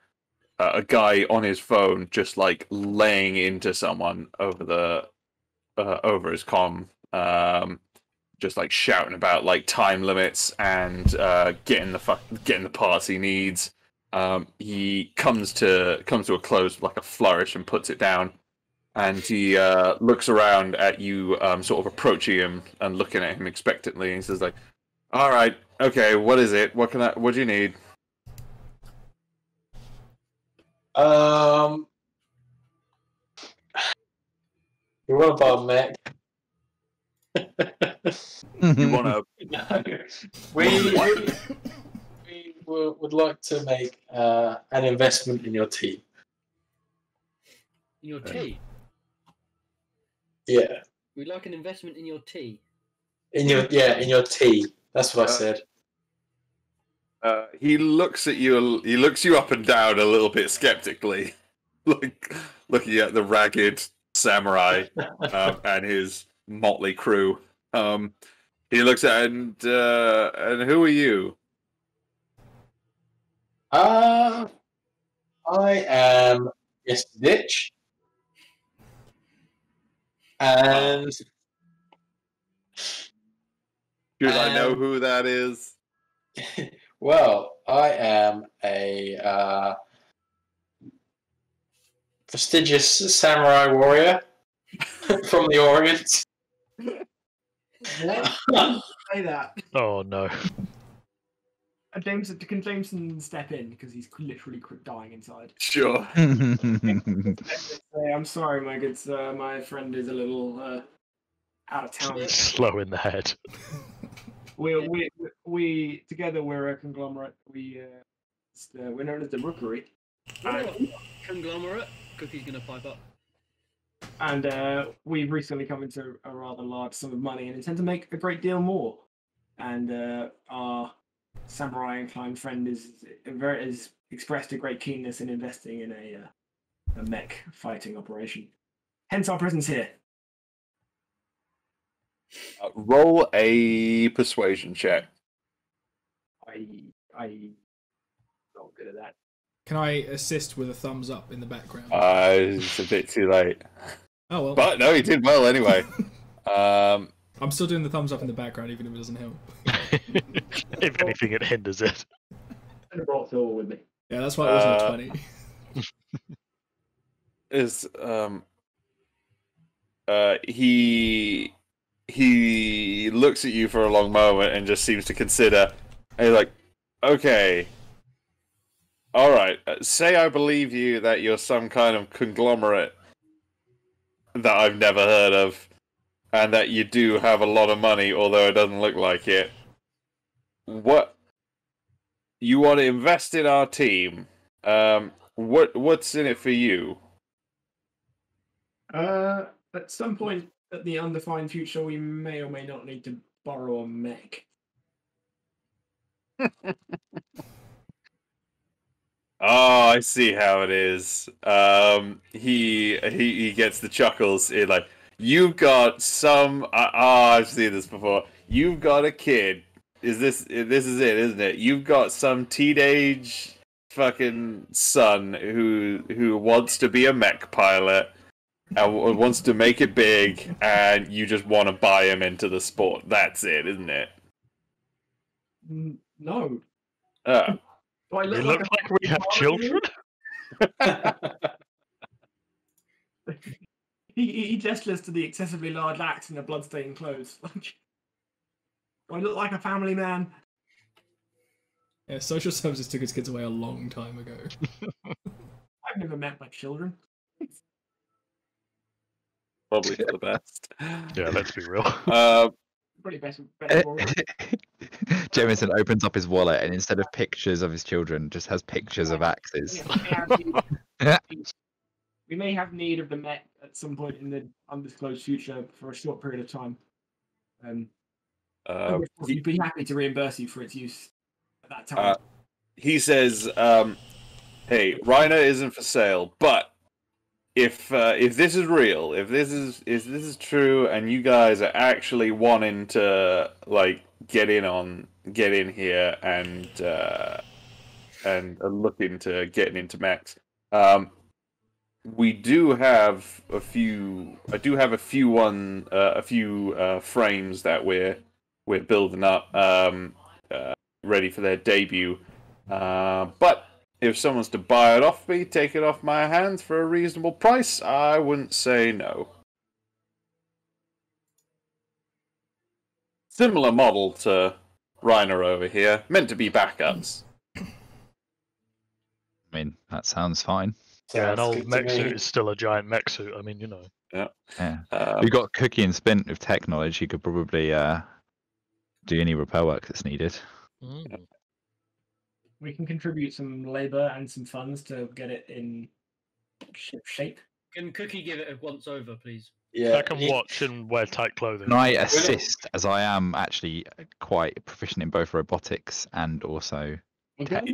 guy on his phone just like laying into someone over his comm, just like shouting about like time limits and getting the parts he needs. He comes to a close with like a flourish and puts it down, and he looks around at you, sort of approaching him and looking at him expectantly, and he says like, "All right, okay, what is it? What do you need?" You want to buy a mech? You want to? No. We would like to make an investment in your team. Your tea. Yeah. We'd like an investment in your tea. In your tea. That's what I said. He looks at you. He looks you up and down a little bit skeptically, like looking at the ragged samurai and his motley crew. He looks at and who are you? I am Mr. Ditch, and Should I know who that is? well, I am a prestigious samurai warrior from the Orient. Say that. Oh no. Can Jameson step in because he's literally dying inside? Sure. I'm sorry, my good sir. My friend is a little out of town. Slow in the head. We together we're a conglomerate. We're known as the Rookery. Conglomerate. Cookie's gonna pipe up. And we've recently come into a rather large sum of money and intend to make a great deal more. And our samurai inclined friend has expressed a great keenness in investing in a mech fighting operation. Hence our presence here. Roll a persuasion check. I'm not good at that. Can I assist with a thumbs up in the background? It's a bit too late. Oh well. But no, he did well anyway. I'm still doing the thumbs up in the background, even if it doesn't help. If anything, it hinders it. I brought Phil with me. Yeah, that's why it wasn't a 20. He looks at you for a long moment and just seems to consider. And he's like, okay, all right. Say I believe you that you're some kind of conglomerate that I've never heard of, and that you do have a lot of money, although it doesn't look like it. What you want to invest in our team? What's in it for you? At some point at the undefined future, we may or may not need to borrow a mech. Oh, I see how it is. He gets the chuckles. Like, you've got some. I've seen this before. You've got a kid. This is it, isn't it? You've got some teenage fucking son who wants to be a mech pilot and wants to make it big, and you just want to buy him into the sport. That's it, isn't it? No. Oh. Do I It look looks like we have children. He gestures to the excessively large axe in the bloodstained clothes. Do I look like a family man? Yeah, social services took his kids away a long time ago. I've never met my children. Probably for the best. Yeah, let's be real. Probably better. Jameson opens up his wallet and instead of pictures of his children, just has pictures of axes. We may have need of the mech at some point in the undisclosed future for a short period of time. We'd be happy to reimburse you for its use at that time. He says, "Hey, Reiner isn't for sale, but if this is real, if this is true, and you guys are actually wanting to like get in here and look into getting into mechs, we do have a few. I do have a few frames that we're building up, ready for their debut. But if someone's to buy it off me, take it off my hands for a reasonable price, I wouldn't say no. Similar model to Reiner over here, meant to be backups. I mean, that sounds fine. Yeah, an Sounds old good to mech suit me. is still a giant mech suit. I mean, you know. Yeah. Um, We've got Cookie and Spint with tech knowledge. He could probably do any repair work that's needed. Mm. We can contribute some labour and some funds to get it in shape. Can Cookie give it a once over, please? Yeah. I can watch and wear tight clothing. Can I assist, as I am actually quite proficient in both robotics and also tech?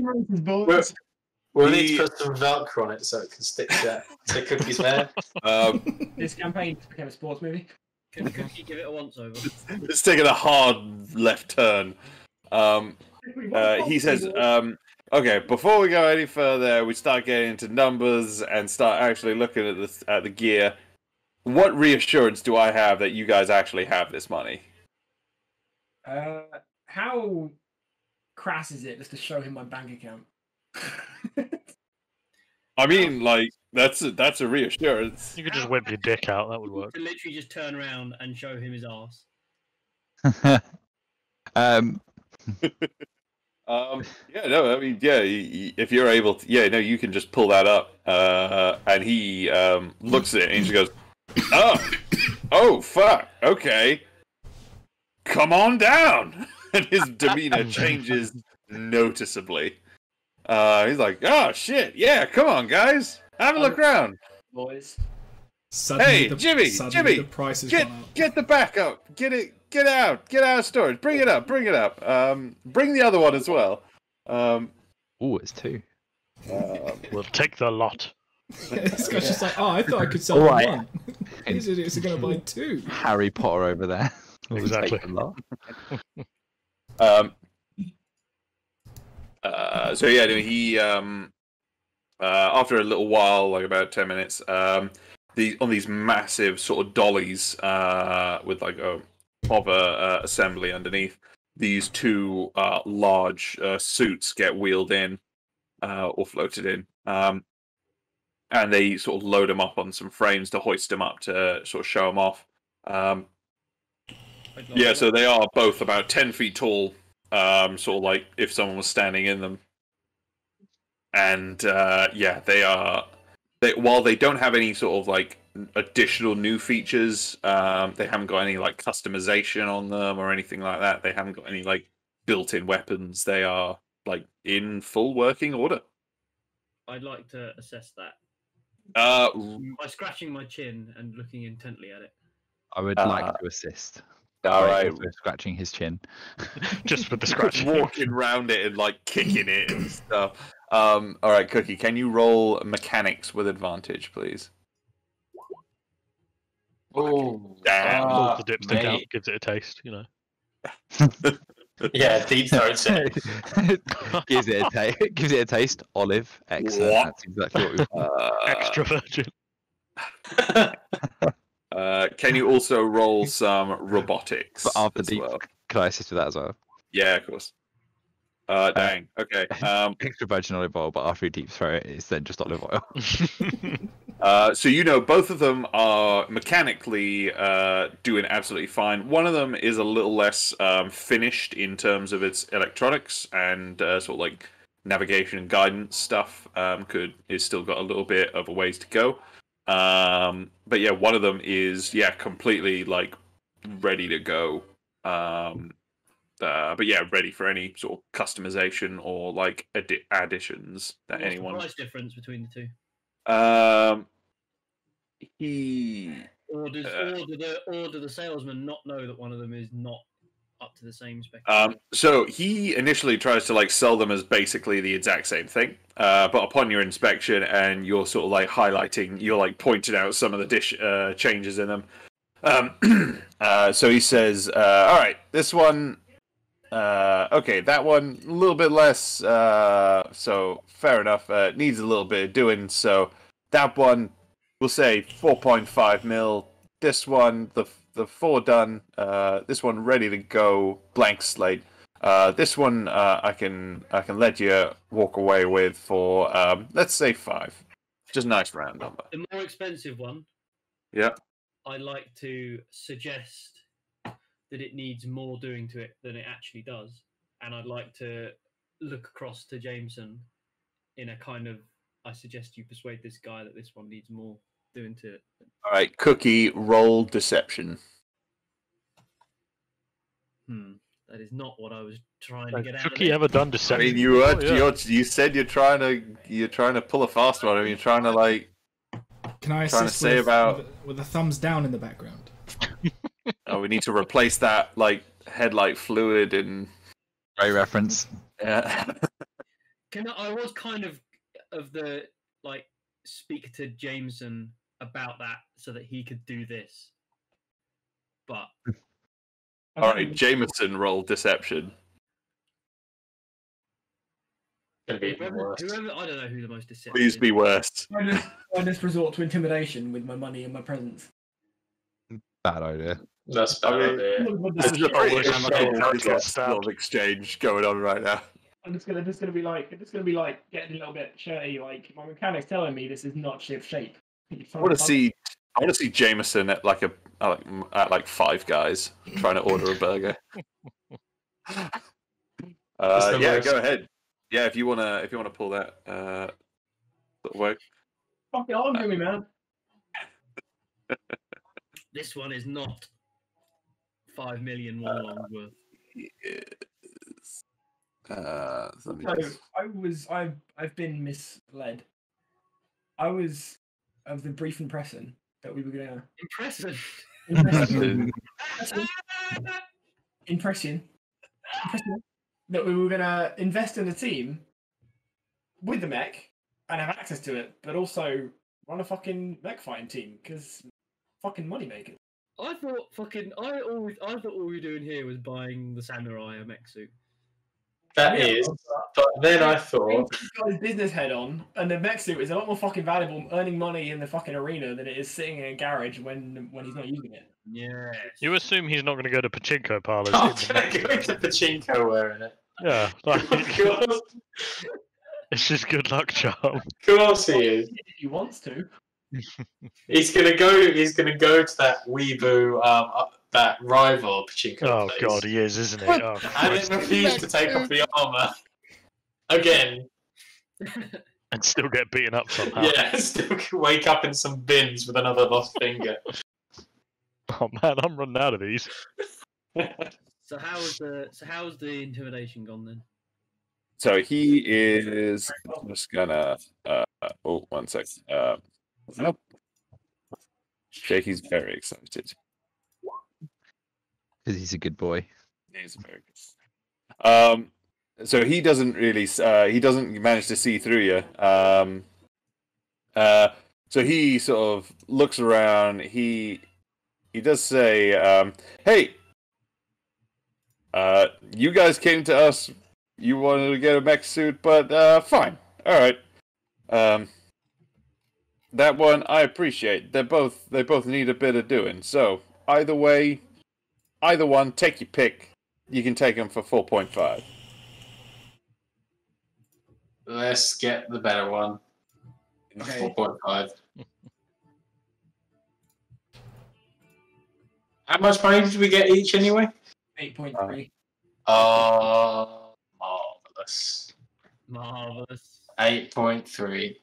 We'll need to put some Velcro on it so it can stick to Cookie's hair. This campaign became a sports movie. Can Cookie give it a once over? It's taking a hard left turn. He says, "Okay, before we go any further, we start getting into numbers and start actually looking at the gear. What reassurance do I have that you guys actually have this money?" How crass is it just to show him my bank account? I mean, like that's a reassurance. You could just whip your dick out. That would work. To literally just turn around and show him his ass. Yeah, no, I mean, yeah, if you're able to, yeah, no, you can just pull that up. And he looks at it and he just goes, oh, fuck, okay, come on down. And his demeanor changes noticeably. He's like, oh shit, yeah, come on, guys, have a look around, Boys. Hey, Jimmy, The price has gone up. get the back up, get out of storage, bring it up. Bring the other one as well. Oh, it's 2. We'll take the lot. This guy's just like, oh, I thought I could sell Alright. one. These idiots are going to buy 2. Harry Potter over there. Exactly. Take a lot. So yeah, he after a little while, like about 10 minutes, on these massive sort of dollies with like a proper assembly underneath, these 2 large suits get wheeled in or floated in, and they sort of load them up on some frames to hoist them up to sort of show them off. Yeah, so they are both about 10 feet tall, sort of like if someone was standing in them. And yeah, while they don't have any sort of like additional new features, they haven't got any like customization on them or anything like that. They haven't got any like built-in weapons. They are like in full working order. I'd like to assess that by scratching my chin and looking intently at it. I would like to assist. All by right, also scratching his chin. Just with the scratch. walking around it and like kicking it and stuff. All right, Cookie, can you roll mechanics with advantage, please? Oh, Damn. Pulls the dipstick out, mate. gives it a taste, you know. Yeah, deep throats it. gives it a taste. Olive, excellent. What? That's exactly what we Extra virgin. Can you also roll some robotics? But after as deep, well? can I assist with that as well? Yeah, of course. Dang. Okay. Extra virgin olive oil, but after you deep throat it, it's then just olive oil. So both of them are mechanically doing absolutely fine. One of them is a little less finished in terms of its electronics and sort of like navigation and guidance stuff. Is still got a little bit of a ways to go. But yeah, one of them is completely like ready to go. But yeah, ready for any sort of customization or like additions that What's anyone. the price difference between the 2? Or do the salesman not know that one of them is not up to the same spec? So he initially tries to like sell them as basically the exact same thing, but upon your inspection and you're sort of like highlighting, you're like pointing out some of the changes in them. So he says, "All right, this one, okay, that one a little bit less. So fair enough. Needs a little bit of doing. So that one, we'll say 4.5 mil. This one, the 4 done. This one ready to go, blank slate. This one I can let you walk away with for let's say 5. Just a nice round number. The more expensive one, Yeah. I like to suggest that it needs more doing to it than it actually does, and I'd like to look across to Jameson in a kind of, I suggest you persuade this guy that this one needs more doing to it. All right, Cookie, roll deception. That is not what I was trying to get out of Cookie it. ever done I deception? mean, you before? you said you're trying to pull a fast one. I mean, you're trying to like. Can I Trying to assist say about- with a thumbs down in the background? Oh, we need to replace that like headlight fluid and. Great reference. Yeah. I was kind of the like speak to Jameson about that so that he could do this, but All right, Jameson, roll deception. Gonna be even whoever, worse. I don't know who the most deceptive. Please be worst. I just resort to intimidation with my money and my presents. Bad idea. That's bad. I mean, idea. This is a Oh, pretty it's so hard to get intense stabbed. sort of exchange going on right now. I'm just gonna be like getting a little bit shirty. Like my mechanic's telling me this is not ship shape. I want to see Jameson at like at like Five Guys trying to order a burger. the Yeah, worst. go ahead. Yeah, if you wanna pull that sort of work. Fucking argue me, man. This one is not 5 million one long worth. Let me So just- I've been misled. I was of the brief impression that we were gonna Impressive. impression that we were gonna invest in a team with the mech and have access to it, but also run a fucking mech fighting team because fucking moneymakers. I thought all we were doing here was buying the samurai a mech suit. That is. But then I thought, He's got his business head on, and the mech suit is a lot more fucking valuable earning money in the fucking arena than it is sitting in a garage when he's not using it. Yes. You assume he's not going to go to pachinko parlors. I'm in the gonna next- go into pachinko wearing it. Yeah, like, Of course, it's just good luck charm. of course he is. If he wants to. He's gonna go to that Weebu, that rival pachinko Oh place. god, he is, isn't he? Oh, And Christ. then refuse to take off the armor again. And still get beaten up somehow. Yeah, still can wake up in some bins with another lost finger. Oh man, I'm running out of these. So how's the intimidation gone then? So he is just gonna. Oh, 1 sec. Nope. Jakey's very excited. Because he's a good boy. He's very good. So he doesn't really. He doesn't manage to see through you. So he sort of looks around. He does say, "Hey, you guys came to us. You wanted to get a mech suit, but fine. All right. That one I appreciate. They both need a bit of doing. So either way, either one, take your pick. You can take them for 4.5. Let's get the better one. Okay. 4.5. How much money did we get each anyway? 8.3. Oh, marvelous. Marvelous. 8.3.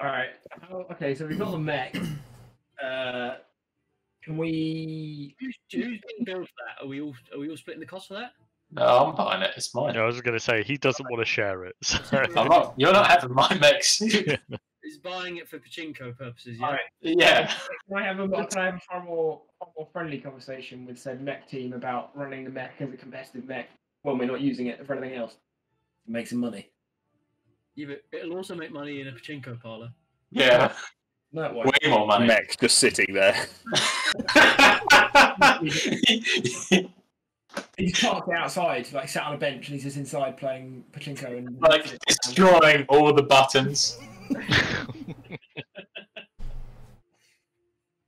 All right. Okay, so we've got the mech. Can we? Who's being billed for that? Are we all splitting the cost for that? No, I'm buying it. It's mine. I was going to say he doesn't want to share it. So. I'm not. You're not having my mech suit. He's buying it for pachinko purposes, All yeah. right. Yeah. Can I have a far more friendly conversation with said mech team about running the mech as a competitive mech when we're not using it for anything else? Make some money. Yeah, but it'll also make money in a pachinko parlor. Yeah. No, it Way won't. more money. Mech just sitting there. He's parked outside, like sat on a bench, and he's just inside playing pachinko and like destroying all the buttons.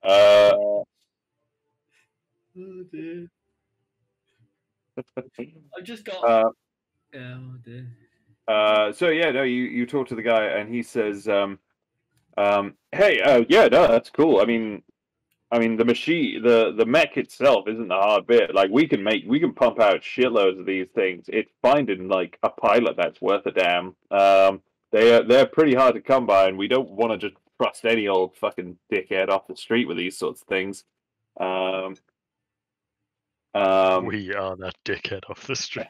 Oh dear. I've just got. Oh dear. So yeah, no, you talk to the guy and he says, "Hey, yeah, no, that's cool. I mean, the machine, the mech itself isn't the hard bit. Like we can pump out shitloads of these things. It's finding like a pilot that's worth a damn. they're pretty hard to come by, and we don't want to just trust any old fucking dickhead off the street with these sorts of things. We are that dickhead off the street.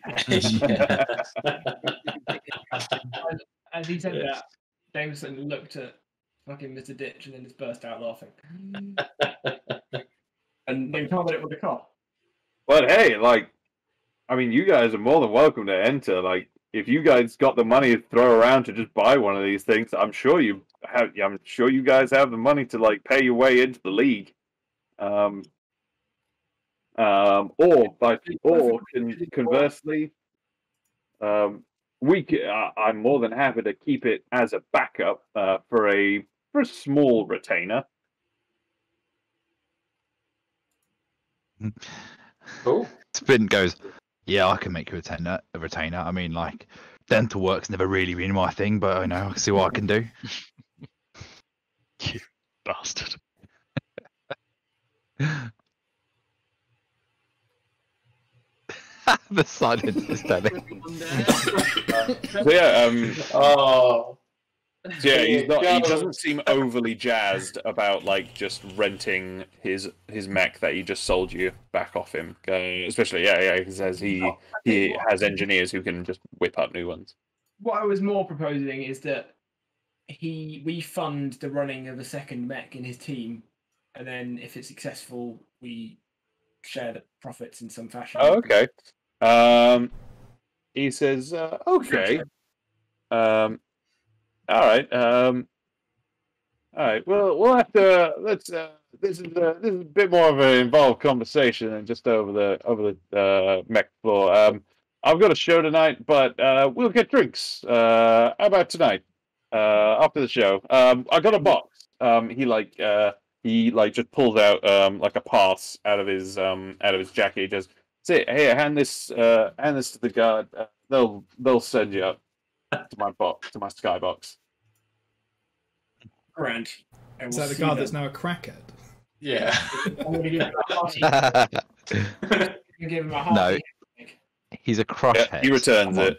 As he said that, Jameson looked at fucking Mr. Ditch and then just burst out laughing. And they covered it with a cop. But hey, like, I mean, you guys are more than welcome to enter. Like, if you guys got the money to throw around to just buy one of these things, I'm sure you guys have the money to like pay your way into the league. Conversely, I'm more than happy to keep it as a backup for a small retainer. Cool. Spin goes, yeah, I can make you a retainer. I mean, like, dental work's never really been my thing, but I know I can see what I can do. You bastard. The silence is telling. So yeah, Oh. so yeah, he doesn't seem overly jazzed about like just renting his mech that he just sold you back off him. Especially, he says he has engineers who can just whip up new ones. What I was more proposing is that we fund the running of a second mech in his team, and then if it's successful, we share the profits in some fashion. Oh, okay. He says, okay. All right. All right. Well, we'll have to. Let's. This is a bit more of an involved conversation than just over the mech floor. I've got a show tonight, but we'll get drinks. How about tonight? After the show. I got a box. He just pulls out like a pass out of his jacket. He just say, hey, hand this to the guard. They'll send you up to my skybox. Grand. Is that the guard that's now a crackhead? Yeah. I'm gonna give him a heart. No. He's a crush Yeah, head. he returns Come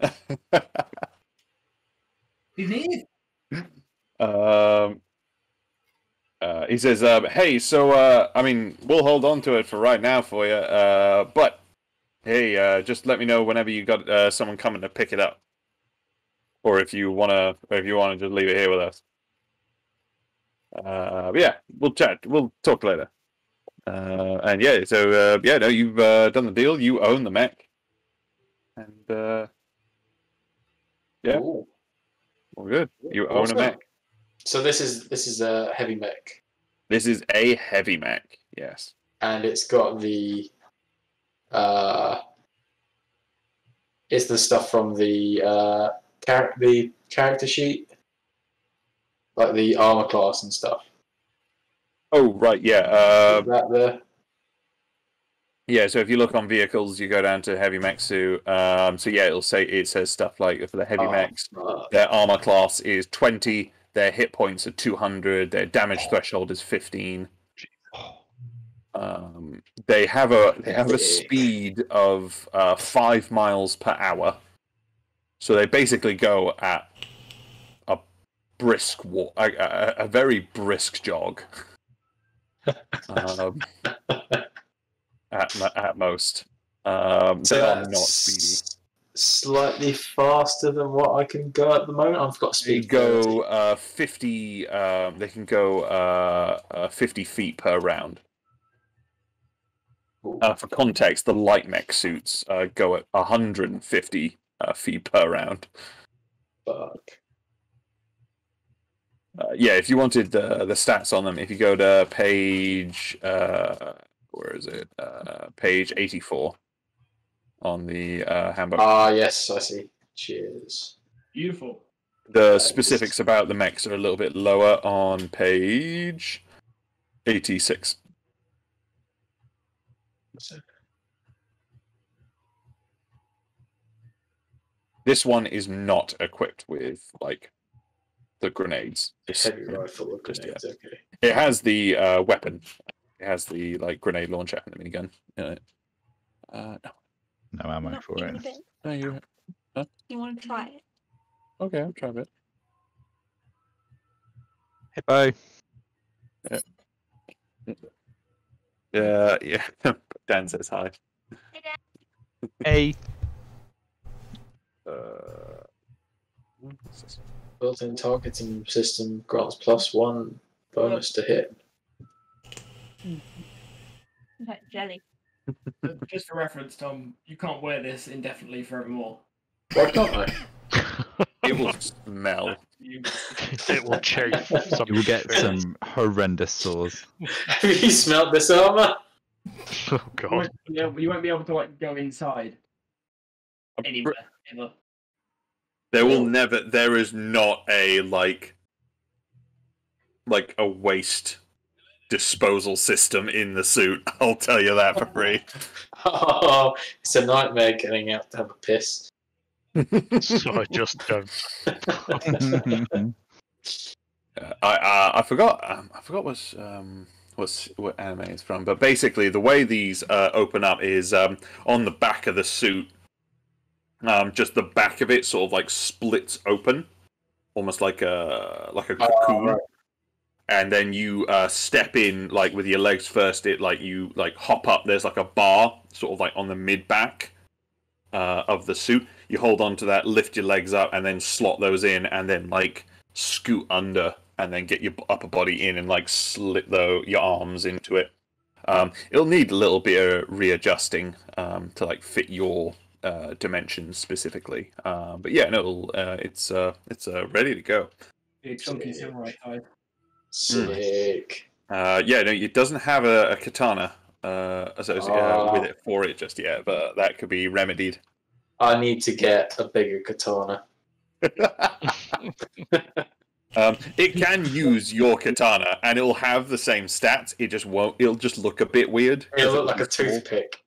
it. He's here. He says, hey, so, I mean, we'll hold on to it for right now for you, but, hey, just let me know whenever you got someone coming to pick it up. Or if you wanna just leave it here with us. Yeah, we'll chat. We'll talk later. And yeah, so, no, you've done the deal. You own the mech. And, yeah, Ooh. all good. You own a mech. So this is a heavy mech, This is a heavy mech, yes. and it's got the it's the stuff from the character sheet, like the armor class and stuff. Oh, right, yeah. Is that there? Yeah, so if you look on vehicles, you go down to heavy mech suit. So yeah, it says stuff like for the heavy mechs, their armor class is 20, their hit points are 200, their damage threshold is 15. They have a speed of 5 miles per hour. So they basically go at a brisk walk, a very brisk jog. At most. So they are not that's speedy. Slightly faster than what I can go at the moment. I've got They speed. go 50. They can go 50 feet per round. For context, the light mech suits go at 150 feet per round. Fuck. Yeah, if you wanted the stats on them, if you go to page where is it? Page 84 on the handbook. Ah, yes, I see. Cheers. Beautiful. The specifics about the mechs are a little bit lower on page 86. This one is not equipped with like the grenades. Heavy rifle of grenades. Okay. It has the weapon. It has the like grenade launcher and the minigun in it. No. No ammo Not for even it. a bit. No, you. You want to try it? Okay, I'll try a bit. Hippo. Yeah. Dan says hi. Hey. What's this? Built-in targeting system grants +1 bonus to hit. Like jelly. Just for reference, Tom, you can't wear this indefinitely forevermore. Why can't I? It will smell. It will chafe. You will get some horrendous sores. Have you smelt this armor? Oh god. You won't be able to like go inside anywhere ever. There will never. There is not a like a waste disposal system in the suit. I'll tell you that for free. Oh, it's a nightmare getting out to have a piss. So I just don't. I forgot. I forgot what anime it's from. But basically, the way these open up is on the back of the suit. Just the back of it sort of like splits open, almost like a cocoon. Right. And then you step in like with your legs first. It like you like hop up. There's like a bar sort of like on the mid back of the suit. You hold on to that, lift your legs up, and then slot those in, and then like scoot under, and then get your upper body in, and like slip your arms into it. It'll need a little bit of readjusting to like fit your dimensions specifically. But yeah, no, it's ready to go. Big chunky samurai type. Sick. Yeah, no, it doesn't have a katana associated with it for it just yet, but that could be remedied. I need to get a bigger katana. It can use your katana, and it'll have the same stats. It just won't. It'll just look a bit weird. It'll look like a toothpick.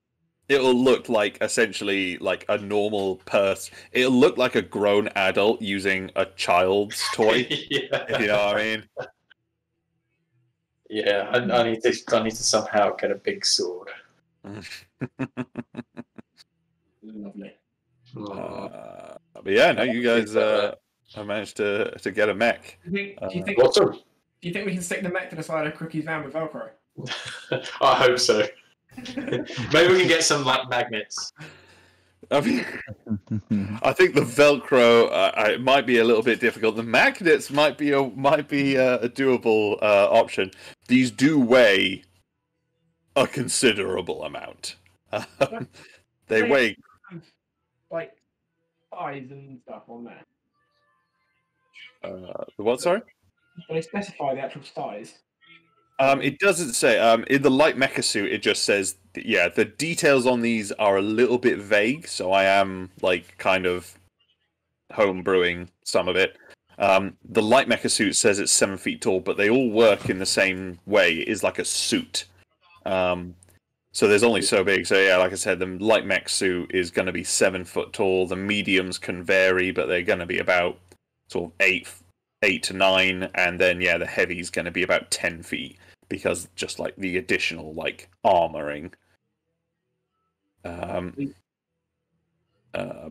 It'll look like essentially like a normal purse. It'll look like a grown adult using a child's toy. Yeah. If you know what I mean. Yeah, I need to somehow get a big sword. Lovely. But yeah, no, you guys have managed to get a mech. Do you think Awesome. do you think we can stick the mech to the side of Crookie's van with Velcro? I hope so. Maybe we can get some like magnets. I mean, I think the Velcro it might be a little bit difficult. The magnets might be a doable option. These do weigh a considerable amount. They weigh Like thighs and stuff on there. the what? Sorry. But they specify the actual size. It doesn't say. In the light mecha suit, it just says, yeah, the details on these are a little bit vague, so I am, like, kind of homebrewing some of it. The light mecha suit says it's 7 feet tall, but they all work in the same way. It is like a suit. So there's only so big. So yeah, like I said, the light mech suit is going to be 7 foot tall. The mediums can vary, but they're going to be about sort of 8 to 9, and then yeah, the heavy's going to be about 10 feet. Because just like the additional like armoring, but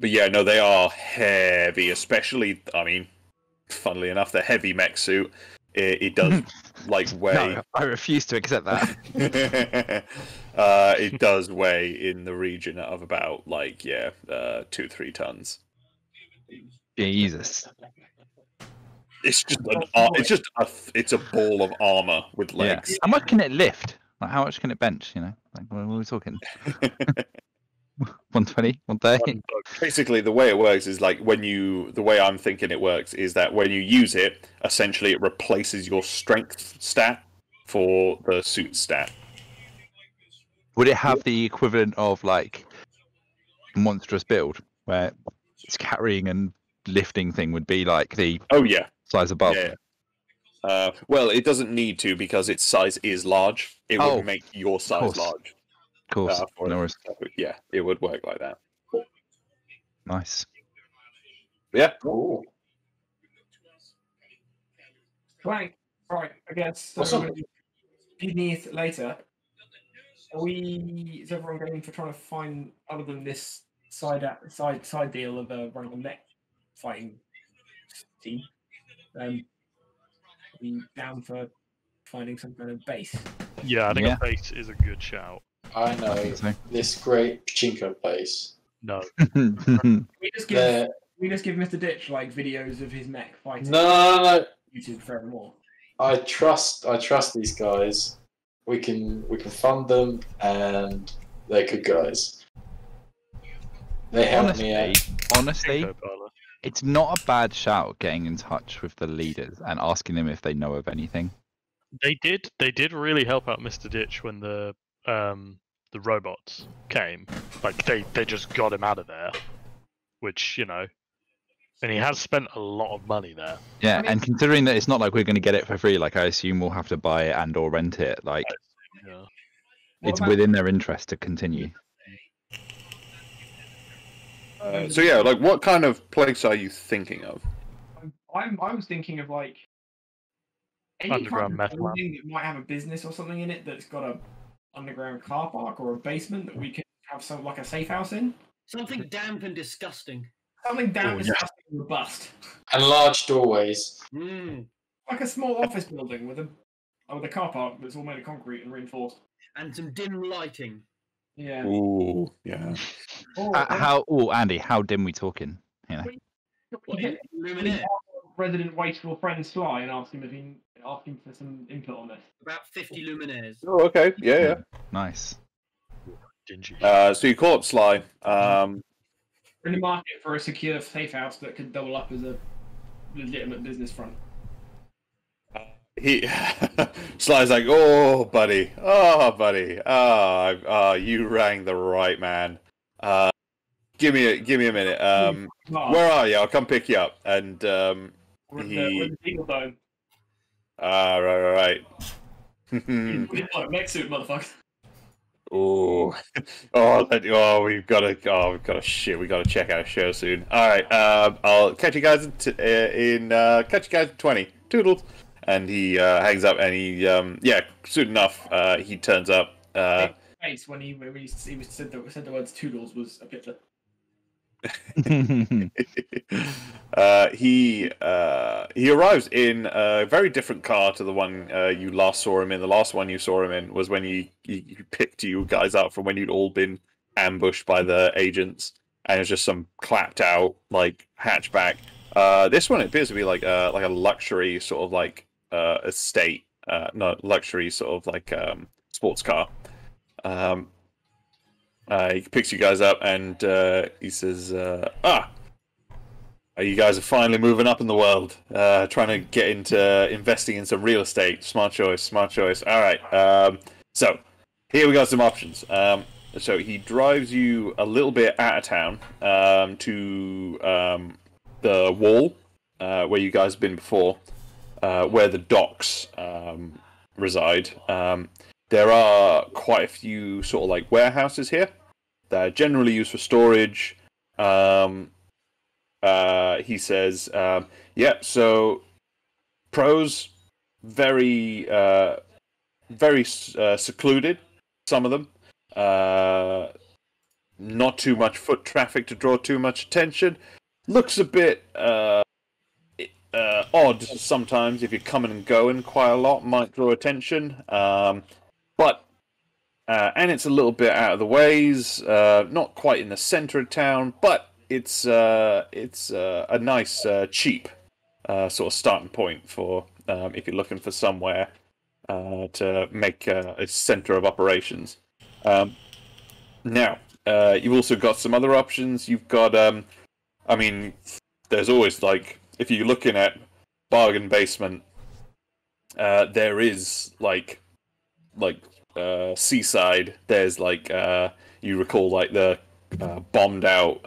yeah, no, they are heavy. Especially, I mean, funnily enough, the heavy mech suit it does like weigh. No, I refuse to accept that. It does weigh in the region of about like 2-3 tons. Jesus. It's just a ball of armor with legs. Yeah. How much can it lift? Like, how much can it bench? You know, like what are we talking? 120, 130. Basically, the way it works is like the way I'm thinking it works is that when you use it, essentially it replaces your strength stat for the suit stat. Would it have the equivalent of like monstrous build, where its carrying and lifting thing would be like the size above? Yeah. Well, it doesn't need to because its size is large. It would make your size large. Of course. No worries. Yeah, it would work like that. Nice. Yeah. Cool. Right. Right. I guess beneath later. Is everyone going for trying to find, other than this side deal of running a mech fighting team, be down for finding some kind of base. Yeah, I think Yeah. a base is a good shout. I know So. this great pachinko place. No. We just give They're- Mr. Ditch like videos of his mech fighting. No. YouTube forevermore. I trust these guys. We can fund them, and they're good guys. They help me out. honestly, Copilot. it's not a bad shout getting in touch with the leaders and asking them if they know of anything. They did really help out Mr. Ditch when the robots came. Like they just got him out of there, which, you know, and he has spent a lot of money there. Yeah, I mean- and considering that it's not like we're going to get it for free, like I assume we'll have to buy it and or rent it. Like Yeah. What it's about- within their interest to continue. So yeah, like what kind of place are you thinking of? I was thinking of like any Underground kind of meth lab. building that might have a business or something in it that's got a underground car park or a basement that we can have some like a safe house in. Something damp and disgusting. Something down Oh, to yeah. something robust, And large doorways. Mm. like a small office building with a car park that's all made of concrete and reinforced. And some dim lighting. Yeah. Ooh, yeah. Andy, how dim we talking? You know, What, Yeah. Luminaire? Resident wasteful friend Sly and ask him for some input on this. About 50 luminaires. Oh, okay. Yeah, nice. Dingy. yeah. So you call up Sly. We're in the market for a secure safe house that could double up as a legitimate business front. He Sly's like, oh buddy, you rang the right man. Give me a minute. Where are you? I'll come pick you up. And We're in the Eagle Dome. right. Like mech suit, motherfucker. We've got to check out a show soon. All right, I'll catch you guys in 20. Toodles. And he hangs up, and he soon enough he turns up. Face when he said the words "toodles" was a bit. He arrives in a very different car to the one you last saw him in. The last one you saw him in was when he picked you guys up from when you'd all been ambushed by the agents, and it's just some clapped out like hatchback. This one appears to be like a luxury sort of like estate, not luxury sort of like sports car. He picks you guys up and he says, you guys are finally moving up in the world, trying to get into investing in some real estate. Smart choice. All right. So here we got some options. So he drives you a little bit out of town to the wall where you guys have been before, where the docks reside. There are quite a few sort of like warehouses here that are generally used for storage. He says, so pros, very secluded, some of them. Not too much foot traffic to draw too much attention. Looks a bit odd sometimes if you're coming and going quite a lot, might draw attention. And it's a little bit out of the ways, not quite in the center of town, but it's a nice, cheap sort of starting point for if you're looking for somewhere to make a center of operations. Now, you've also got some other options. You've got, there's always like, if you're looking at bargain basement, there is like seaside. There's like you recall like the bombed out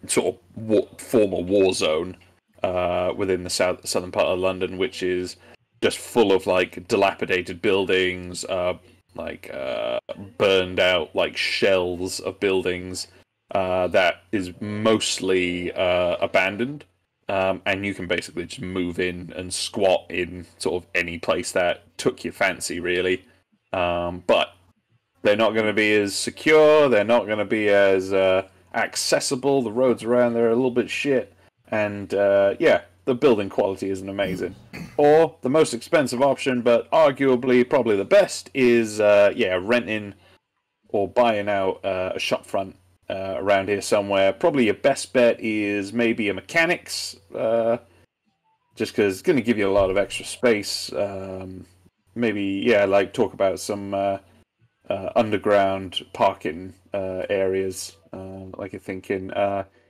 sort of former war zone within the southern part of London, which is just full of like dilapidated buildings, burned out like shells of buildings that is mostly abandoned. And you can basically just move in and squat in sort of any place that took your fancy, really. But they're not going to be as secure. They're not going to be as accessible. The roads around there are a little bit shit. And yeah, the building quality isn't amazing. Or the most expensive option, but arguably probably the best, is yeah, renting or buying out a shopfront around here somewhere. Probably your best bet is maybe a mechanics, just because it's going to give you a lot of extra space. Maybe, yeah, like talk about some underground parking areas, like you're thinking.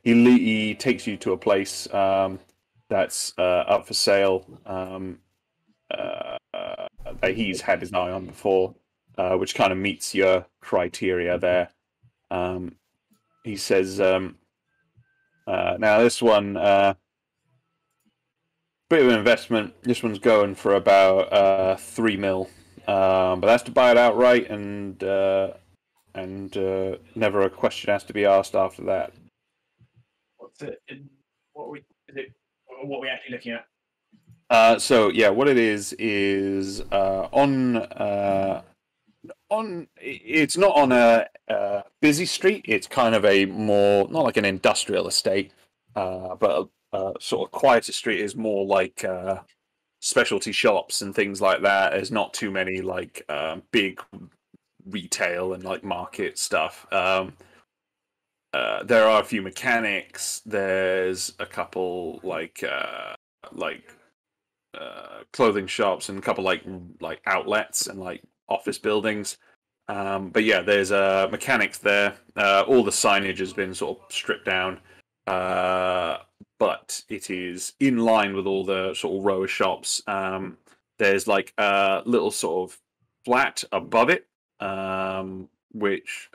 He takes you to a place that's up for sale, that he's had his eye on before, which kind of meets your criteria there. He says, now this one, bit of an investment. This one's going for about 3 mil, but that's to buy it outright, and never a question has to be asked after that. What's it? What we is it? What are we actually looking at? So yeah, what it is on. It's not on a busy street. It's kind of a more, not like an industrial estate, but a sort of quieter street. Is more like specialty shops and things like that. There's not too many like big retail and like market stuff. There are a few mechanics. There's a couple like clothing shops and a couple like outlets and like office buildings. But yeah, there's mechanics there. All the signage has been sort of stripped down, but it is in line with all the sort of row of shops. There's like a little sort of flat above it, which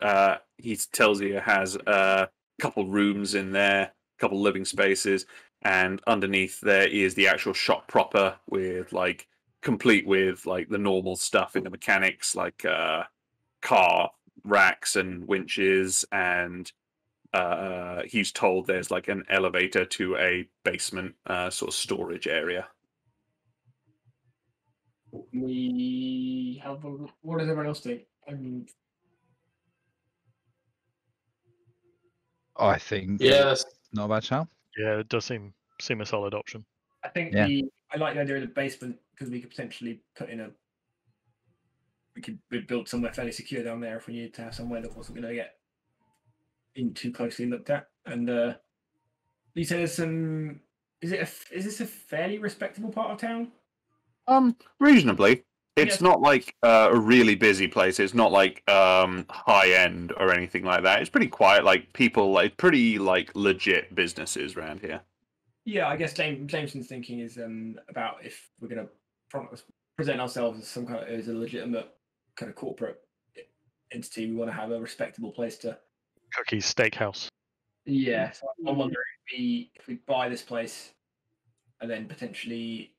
he tells you has a couple rooms in there, a couple living spaces, and underneath there is the actual shop proper with like complete with like the normal stuff in the mechanics, like car racks and winches, and he's told there's like an elevator to a basement sort of storage area. We have. What does everyone else think? I mean, I think Yes. not a bad shout. Yeah, it does seem a solid option. I think Yeah. I like the idea of the basement because we could potentially put in we'd build somewhere fairly secure down there if we needed to have somewhere that wasn't going to get in too closely looked at. And you said there's some. Is this a fairly respectable part of town? Reasonably. It's Yes. not like a really busy place. It's not like high end or anything like that. It's pretty quiet. Like people, like pretty like legit businesses around here. Yeah, I guess Jameson's thinking is about if we're going to present ourselves as some kind of as a legitimate kind of corporate entity, we want to have a respectable place to. Cookie's Steakhouse. Yeah, so I'm wondering if we buy this place and then potentially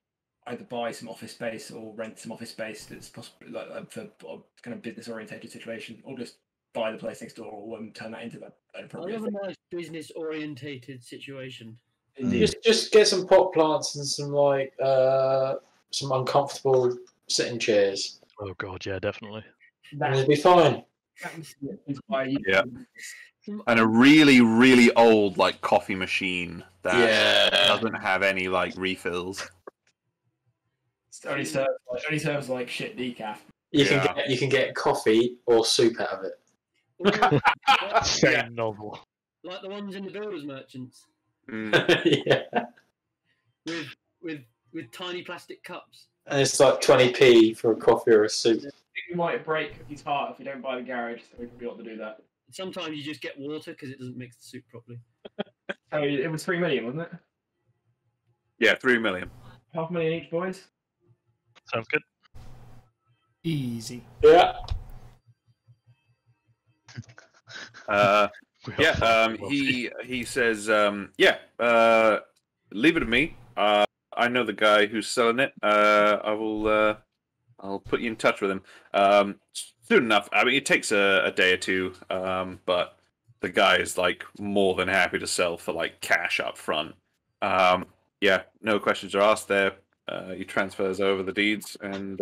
either buy some office space or rent some office space that's possibly like for a kind of business oriented situation, or just buy the place next door or turn that into an I appropriate love a thing. nice business orientated situation. Indeed. Just get some pot plants and some like some uncomfortable sitting chairs, Oh god, yeah, definitely. and it'll be fine. Is why you- Yeah. And a really, really old like coffee machine that Yeah. doesn't have any like refills. It only serves like shit decaf. You Yeah. can get coffee or soup out of it. Same novel. Like the ones in the builders merchants Yeah. with tiny plastic cups. And it's like 20p for a coffee or a soup. You might break his heart if you don't buy the garage, so we can be able to do that. Sometimes you just get water because it doesn't mix the soup properly. So it was 3 million, wasn't it? Yeah, 3 million. 500,000 each, boys. Sounds good. Easy. Yeah. Yeah, he says, yeah, leave it to me. I know the guy who's selling it. I'll put you in touch with him. Soon enough. I mean, it takes a day or two, but the guy is like more than happy to sell for like cash up front. Yeah, no questions are asked there. He transfers over the deeds, and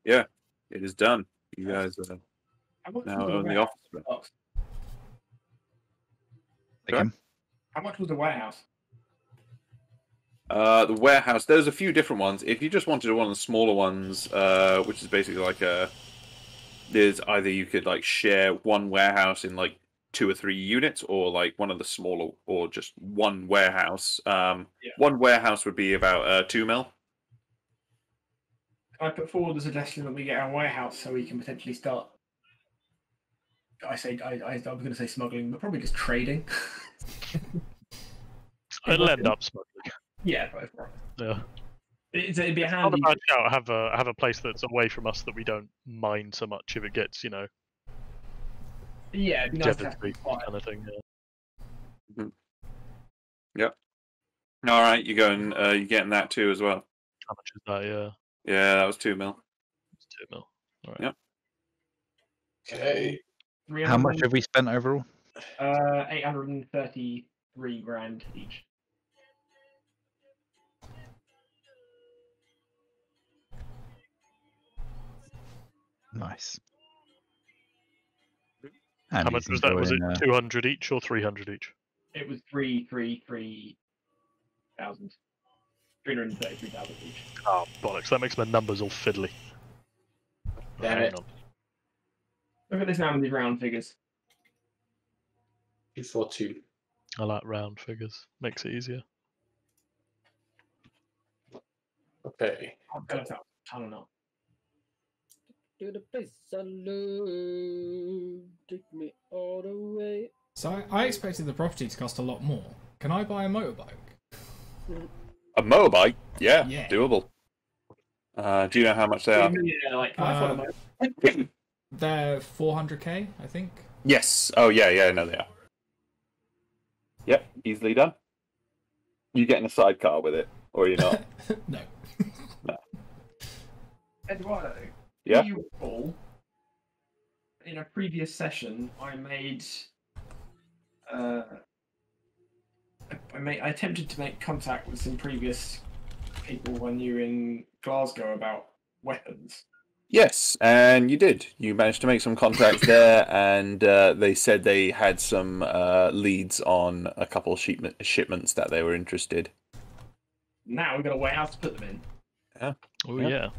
yeah, it is done. You guys now own the office. Again. How much was the warehouse? The warehouse. There's a few different ones. If you just wanted one of the smaller ones, which is basically like there's either you could like share one warehouse in like 2 or 3 units, or like one of the smaller, or just one warehouse. One warehouse would be about 2 mil. I put forward the suggestion that we get our warehouse so we can potentially start. I was going to say smuggling, but probably just trading. It'll end up smuggling. Yeah, both. Yeah. It'd be a Not a handy. bad shout. Have a place that's away from us that we don't mind so much if it gets, you know, Yeah, it'd be nice to have deadly quiet. kind of thing. Yeah. Yep. All right, you're going. You're getting that too as well. How much is that? Yeah, Yeah, that was 2 mil. it's 2 mil. All right. Yep. Okay. How much have we spent overall? 833 grand each. Nice. How much was that? Was it 200 each or 300 each? It was 333,000. 333,000 each. Oh bollocks! That makes my numbers all fiddly. Damn Hang it. on. Look at this now with these round figures. 242. I like round figures. Makes it easier. Okay. I'm going to tunnel now. To the place I love, take me all the way. So I expected the property to cost a lot more. Can I buy a motorbike? A motorbike? Yeah, Yeah. doable. Do you know how much they are? Yeah, like, can I follow my... They're 400k, I think. Yes. Oh, yeah, no, they are. Yep, easily done. You getting a sidecar with it, or are you not? No. Eduardo, Yeah? do you recall, in a previous session, I attempted to make contact with some previous people I knew in Glasgow about weapons. Yes, and you did. You managed to make some contacts there, and they said they had some leads on a couple of shipments that they were interested. Now we've got a warehouse to put them in. Oh Yeah. yeah.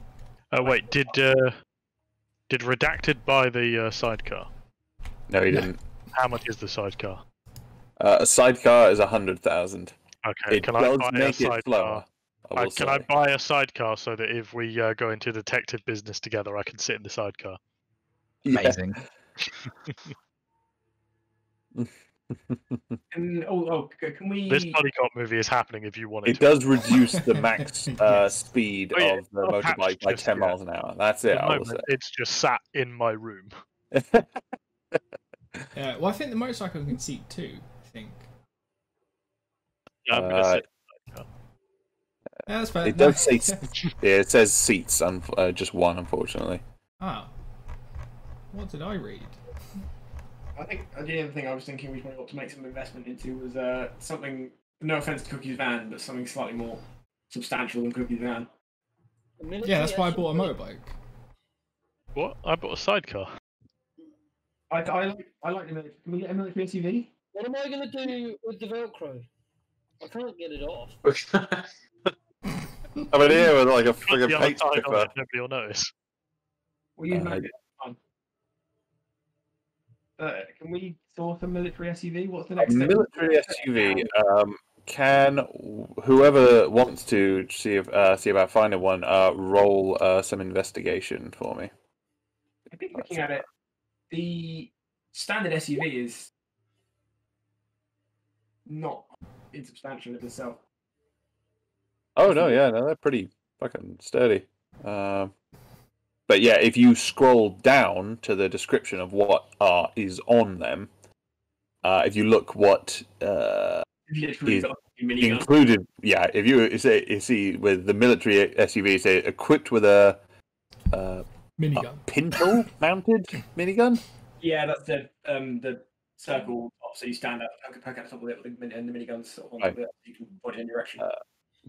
Oh wait, did Redacted buy the sidecar? No, he didn't. How much is the sidecar? A sidecar is 100,000. Okay, It can I does buy a make it sidecar? slower. I will Can I say. buy a sidecar so that if we go into detective business together, I can sit in the sidecar? Yeah. Amazing. And can we? This Buddy Cop movie is happening if you want it. It does reduce the max speed Oh, yeah, of the not patched motorbike by just 10 yet. miles an hour. That's At it, the I will moment, say. it's just sat in my room. Well, I think the motorcycle can seat 2, I think. Yeah, I'm gonna sit. Yeah, that's fair. It does say, yeah, it says seats, just one, unfortunately. Ah. What did I read? I think the other thing I was thinking we probably ought to make some investment into was something. No offense to Cookie's van, but something slightly more substantial than Cookie's van. Yeah, that's why I bought a motorbike. What? I bought a sidecar. I like the military. Can we get a military SUV? What am I gonna do with the Velcro? I can't get it off. I'm in here with like a Put friggin' the other paint side on stripper. it, nobody will notice. We use magnet. Can we source a military SUV? What's the next step? Military SUV. Can whoever wants to see about finding one roll some investigation for me? I think looking at it, the standard SUV is not insubstantial in itself. Oh no, yeah, no, they're pretty fucking sturdy. But yeah, if you scroll down to the description of what is on them, if you look what Literally is got a minigun. included, yeah, if you see with the military SUV, say equipped with a Minigun. pintle mounted minigun. Yeah, that's the circle. So you stand up, poke out the top of it, and the minigun's sort of on Right. the you can point in direction.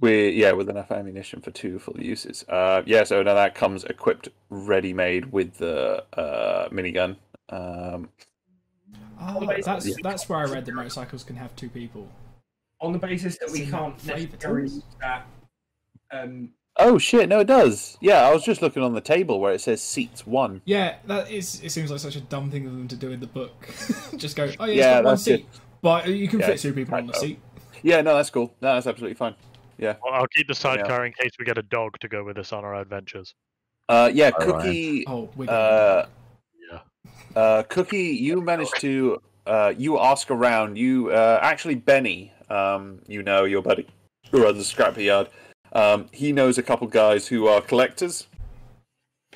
With enough ammunition for 2 full uses. Yeah, so now that comes equipped, ready-made with the minigun. That's where I read that motorcycles can have 2 people. On the basis that we Some can't flavour necessarily to use that. Oh shit! No, it does. Yeah, I was just looking on the table where it says seats 1. Yeah, that is. It seems like such a dumb thing for them to do in the book. Just go, oh yeah, Yeah, it's got one that's seat, but you can Yeah, fit 2 people on the typo. seat. Yeah, no, that's cool. No, that's absolutely fine. Yeah. Well, I'll keep the sidecar in case we get a dog to go with us on our adventures. Yeah, All Cookie. Oh, we're going Yeah. Cookie, you managed to you ask around. You actually Benny, you know your buddy who runs the scrapper yard. He knows a couple guys who are collectors,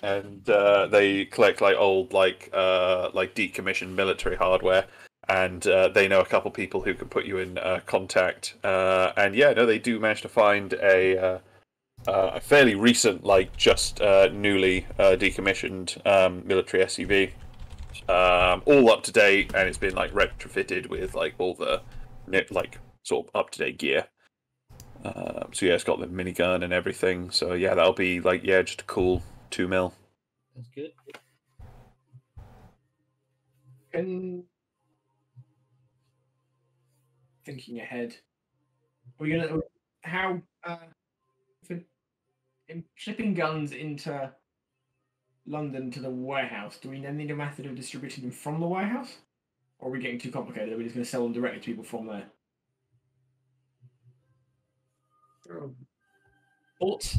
and they collect like old like decommissioned military hardware. And they know a couple people who can put you in contact. And yeah, no, they do manage to find a fairly recent, like just newly decommissioned military SUV. All up to date, and it's been like retrofitted with like all the like sort of up to date gear. So yeah, it's got the minigun and everything. So yeah, that'll be like just a cool 2 mil. That's good. And thinking ahead, we're gonna how in shipping guns into London to the warehouse. Do we then need a method of distributing them from the warehouse, or are we getting too complicated? Are we just going to sell them directly to people from there? Thoughts?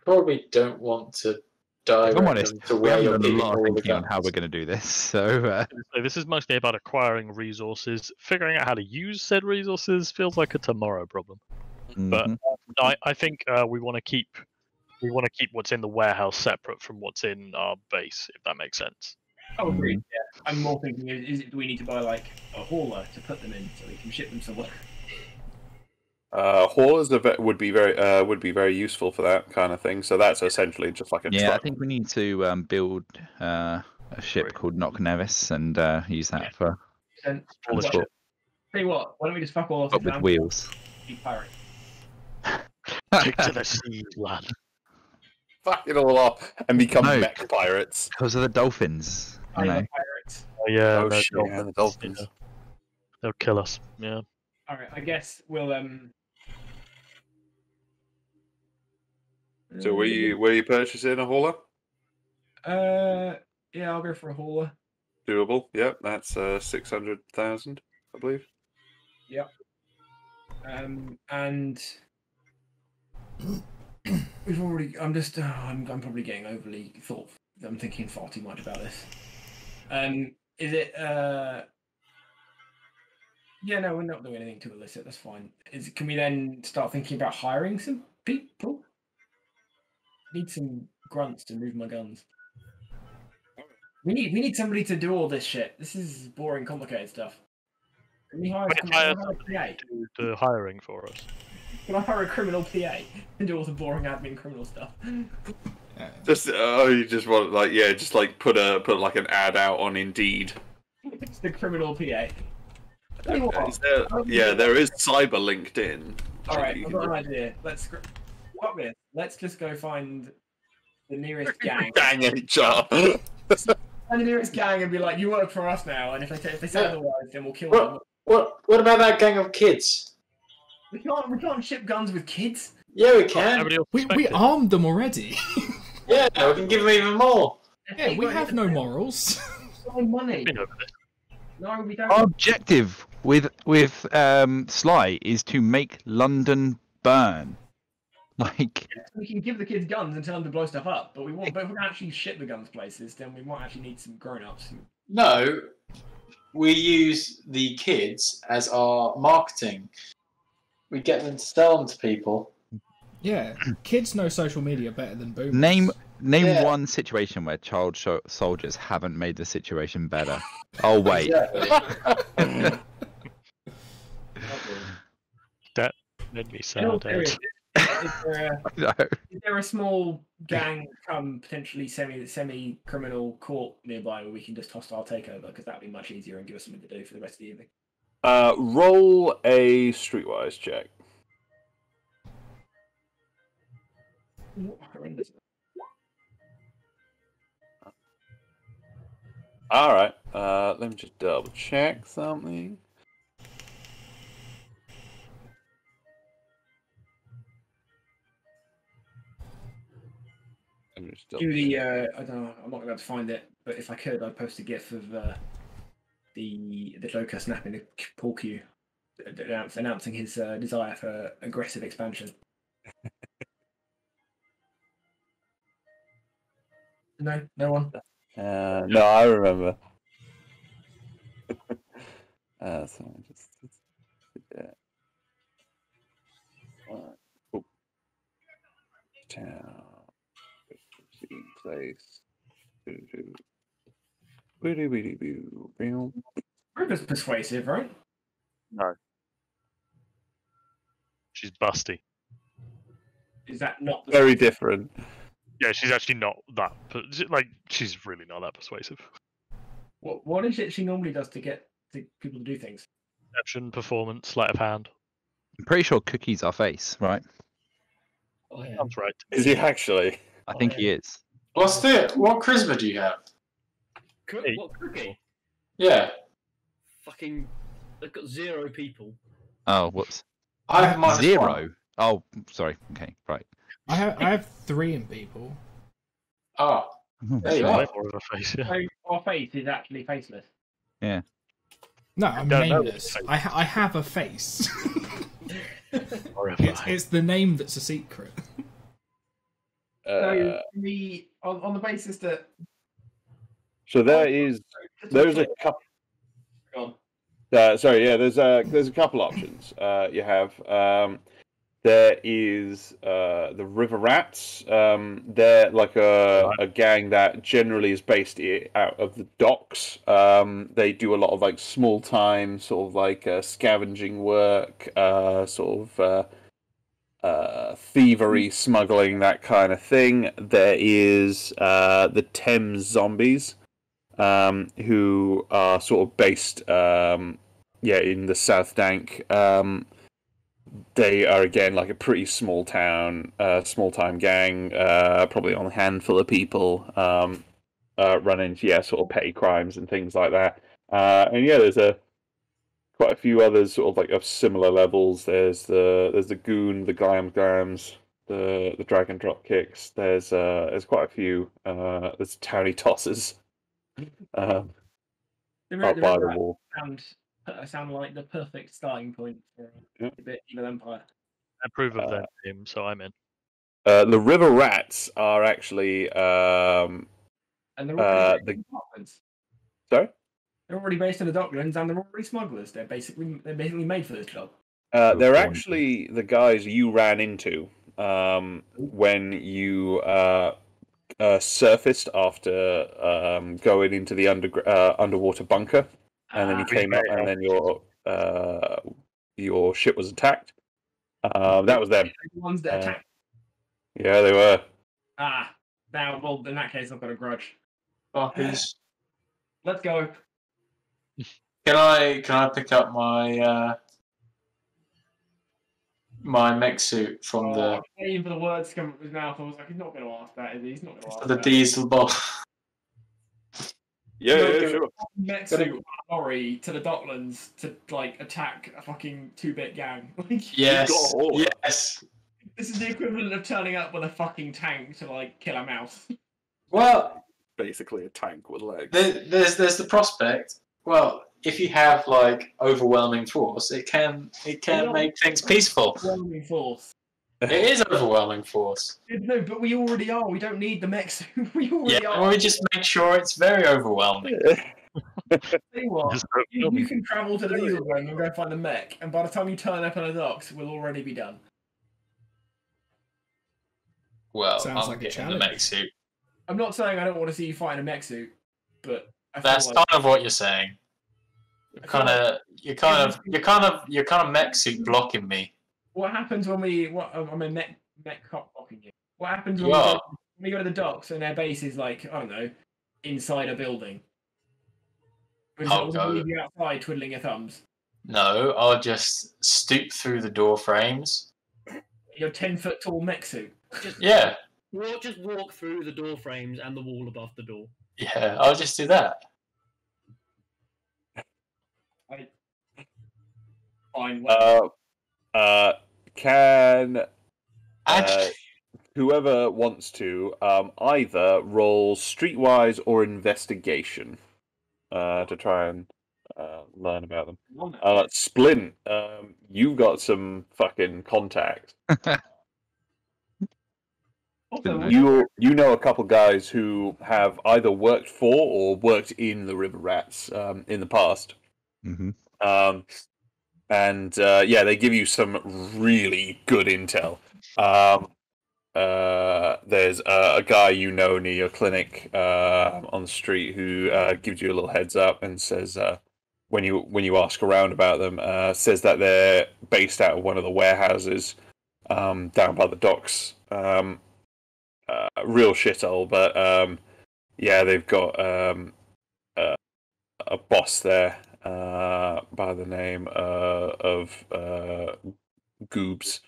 Probably don't want to direct If I'm honest, them to we where haven't you're done a getting lot of all the thinking on how guns. we're going to do this. So So this is mostly about acquiring resources. Figuring out how to use said resources feels like a tomorrow problem. But mhm. I think we want to keep what's in the warehouse separate from what's in our base, if that makes sense. Oh, agreed. Yeah, I'm more thinking: do we need to buy like a hauler to put them in so we can ship them somewhere? Haulers would be very useful for that kind of thing. So that's essentially just like a Yeah, I truck. think we need to build a ship called Knock Nevis and use that for And transport, tell you what, why don't we just fuck all off but this with wheels. pirate? Take to the sea, lad. Fuck it all off and become No. mech pirates. Because of the dolphins, you know. Pirates. Oh yeah, Oh no, shit, yeah, the dolphins. yeah. They'll kill us. Yeah. All right, I guess we'll So were you purchasing a hauler? Yeah, I'll go for a hauler. Doable. Yep, that's 600,000, I believe. Yep. And we've already. I'm probably getting overly thoughtful. I'm thinking far too much about this. Is it? Yeah, no, we're not doing anything to illicit. That's fine. Can we then start thinking about hiring some people? Need some grunts to move my guns. We need somebody to do all this shit. This is boring, complicated stuff. Can we hire, We hire a PA? Do the hiring for us. Can I hire a criminal PA and do all the boring admin criminal stuff? Just you just want just like put like an ad out on Indeed. It's the criminal PA. Tell you what, There is cyber LinkedIn. all right, I've got an idea. Let's just go find the nearest gang. Gang HR. And the nearest gang and be like, "You work for us now." And if they say otherwise, then we'll kill them. What about that gang of kids? We can't ship guns with kids. Yeah, we can. Nobody else We expected. armed them already. Yeah, we can give them even more. Yeah, we have no morals. No money. Been over this. No, we don't. Our objective with Sly is to make London burn. Like, We can give the kids guns and tell them to blow stuff up, but if we actually ship the guns places, then we might actually need some grown-ups. No, we use the kids as our marketing. We get them to sell them to people. Yeah, kids know social media better than boomers. name Yeah. one situation where child soldiers haven't made the situation better. Oh wait, Exactly. That made me In all sad. Ed. seriousness, no. is there a small gang come potentially semi-criminal court nearby where we can just hostile takeover? Because that'd be much easier and give us something to do for the rest of the evening. Roll a streetwise check. Horrendous. All right. Let me just double check something. Just double Do the check. I don't know. I'm not going to find it, but if I could, I'd post a GIF of the Joker snapping the pool cue, announcing his desire for aggressive expansion. No one. No, I remember. So I just yeah. Oh. Town. Place. River's persuasive, right? No. She's busty. Is that not the Very different. Yeah, she's actually not that. Like, she's really not that persuasive. What is it she normally does to get people to do things? Perception, performance, sleight of hand. I'm pretty sure Cookie's our face, right? Oh, yeah. Sounds right. Is he actually? I think he is. What charisma do you have? What cookie? Yeah. Fucking. They've got 0 people. Oh, whoops. I have -1. 0. Oh, sorry. Okay, right. I have 3 in people. Oh, there you are. More of a face, yeah. So our face is actually faceless. No, I'm don't know nameless. what I have a face. Horrifying. it's the name that's a secret. So on the basis that So there's a couple. Go There's a couple options. You have there is the River Rats. They're like a gang that generally is based out of the docks. They do a lot of like small time sort of like scavenging work, thievery, smuggling, that kind of thing. There is the Thames Zombies, who are sort of based in the South Dank. They are again like a pretty small time gang, probably on a handful of people, running sort of petty crimes and things like that. There's quite a few others sort of like of similar levels. There's the Goon, the Grams, the Dragon Drop Kicks. There's quite a few. There's Towny Tossers. Up by the wall. sound like the perfect starting point for a bit Evil Empire. I approve of that name, so I'm in. The River Rats are actually And they're already the based in the Docklands. sorry. They're already based in the Docklands, and they're already smugglers. They're basically made for this job. They're actually the guys you ran into when you surfaced after going into the underwater bunker, and then you came up, and then your ship was attacked. That was them. The ones that attacked. Yeah, they were. Now, well, in that case, I've got a grudge. Fuckers. Let's go. Can I pick up my my mech suit from the Waiting for the words to come from his mouth. I was like, he's not going to ask that, is he? He's not going to ask the that. diesel bomb? Yeah, sure. Mech suit on a lorry to the Docklands to like attack a fucking 2-bit gang. Yes, got yes. This is the equivalent of turning up with a fucking tank to like kill a mouse. Well, Basically a tank with legs. there's the prospect. Well, if you have like overwhelming force, it can make things peaceful. Overwhelming force. It is overwhelming force. No, but we already are. We don't need the mech suit. We already Yeah, are. well, we just make sure it's very overwhelming. Tell you what, Just you can travel to the diesel gang and go find the mech, and by the time you turn up on the docks, we'll already be done. Well, Sounds I'm like a getting the challenge. mech suit. I'm not saying I don't want to see you fight in a mech suit, but I That's feel like kind of what you're saying. You're kind of mech suit blocking me. what happens when I'm a mech cop blocking you. What happens when You are. we go to the docks and their base is like, I don't know, inside a building? I'll We'll go. leave you outside twiddling your thumbs. No, I'll just stoop through the door frames. Your 10-foot tall mech suit. Yeah, Just walk through the door frames and the wall above the door. yeah, I'll just do that. Fine. Can Actually, whoever wants to either roll streetwise or investigation to try and learn about them. Splint, you got some fucking contacts. You know a couple guys who have either worked for or worked in the River Rats in the past. Mm-hmm. And they give you some really good intel. There's a guy you know near your clinic on the street who gives you a little heads up and says when you ask around about them, says that they're based out of one of the warehouses down by the docks. Real shithole, but they've got a boss there by the name of Goobs.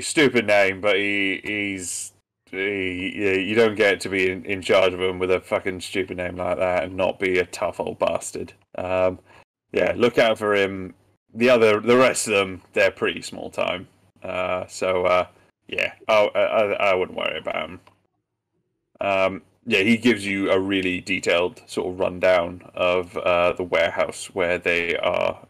Stupid name, but he's you don't get to be in charge of him with a fucking stupid name like that and not be a tough old bastard. Look out for him. The rest of them, they're pretty small time. I wouldn't worry about him. He gives you a really detailed sort of rundown of the warehouse where they are.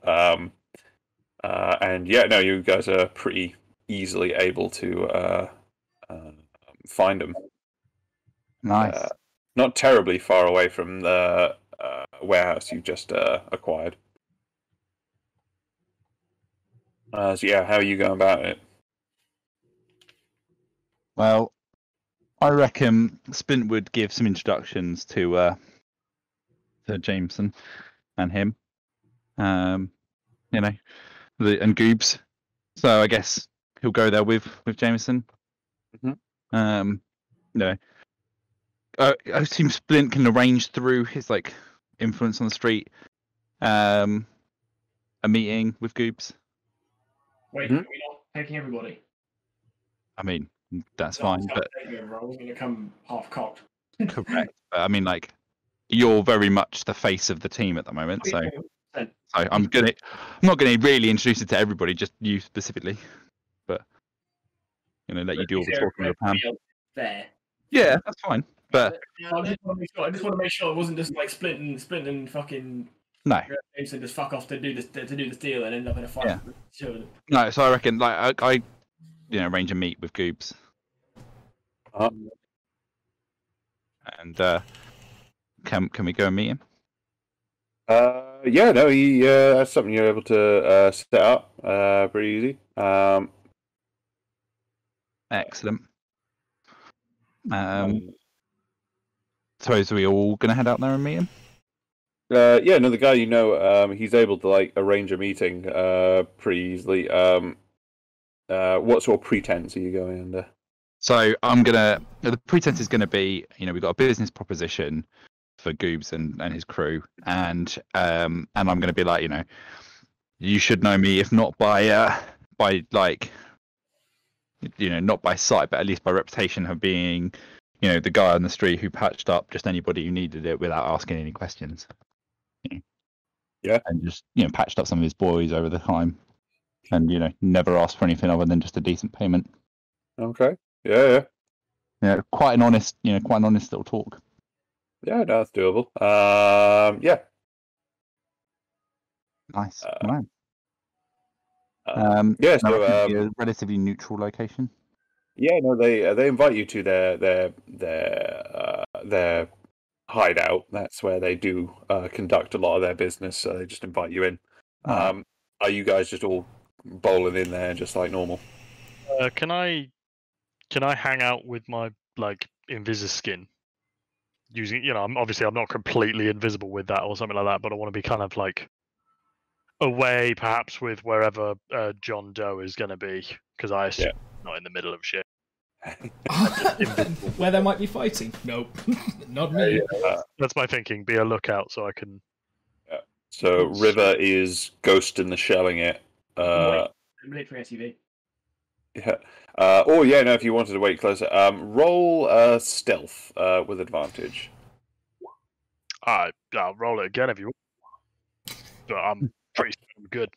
You guys are pretty easily able to find them. Nice. Not terribly far away from the warehouse you just acquired. How are you going about it? Well, I reckon Splint would give some introductions to Jameson and him. And Goobs. So I guess he'll go there with Jameson. Mm-hmm. I assume Splint can arrange through his influence on the street a meeting with Goobs. Wait, are we not taking everybody? I mean, that's fine, but I was going to come half cocked. correct. But I mean, you're very much the face of the team at the moment, so I'm not gonna really introduce it to everybody, just you specifically, but let you do all the talking with Pam. There. Yeah, that's fine. But I just want to make sure it wasn't just Splint and fucking no. Jameson just fuck off to do this deal and end up in a fight. Yeah. No, so I reckon I arrange a meet with Goobs. And can we go and meet him? He that's something you're able to set up pretty easy. Excellent. Suppose we all gonna head out there and meet him? The guy he's able to arrange a meeting pretty easily. What sort of pretense are you going under? So the pretense is gonna be, we've got a business proposition for Goobs and his crew, and I'm gonna be you should know me, if not by not by sight, but at least by reputation of being, the guy on the street who patched up just anybody who needed it without asking any questions. Yeah. And just, patched up some of his boys over the time and, never asked for anything other than just a decent payment. Okay. Yeah. Quite an honest little talk. Yeah, no, that's doable. Nice. Nice. A relatively neutral location. Yeah, no, they invite you to their hideout. That's where they do conduct a lot of their business. So they just invite you in. Are you guys just all bowling in there just like normal? Can I hang out with my Invisiskin? Using, I'm not completely invisible with that or something like that, but I want to be kind of away, perhaps with wherever John Doe is going to be, because I assume not in the middle of shit. Where they might be fighting? Nope, not me. That's my thinking. Be a lookout so I can. Yeah. So River is ghosting the shelling it. Military SUV. Yeah. If you wanted to wait closer, roll stealth with advantage. I'll roll it again if you want. But I'm pretty good.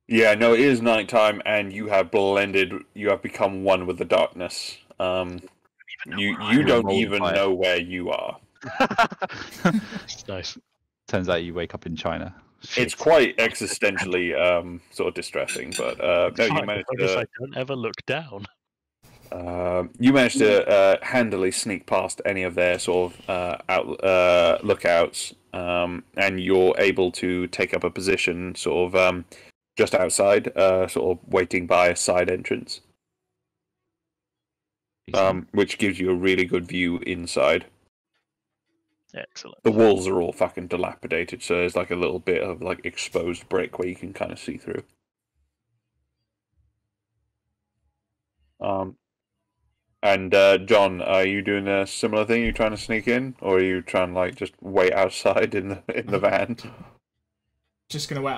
Yeah, no, it is nighttime, and you have blended. You have become one with the darkness. You don't even Multiply it. know where you are. Nice. Turns out you wake up in China. It's Shit. quite existentially sort of distressing, but no, you Fine, managed notice to I don't ever look down. handily sneak past any of their sort of lookouts, and you're able to take up a position sort of just outside, sort of waiting by a side entrance, which gives you a really good view inside. Excellent. The walls are all fucking dilapidated, so there's like a little bit of like exposed brick where you can kind of see through. And John, are you doing a similar thing? Are you trying to sneak in, or are you trying to like just wait outside in the van? Just gonna wait.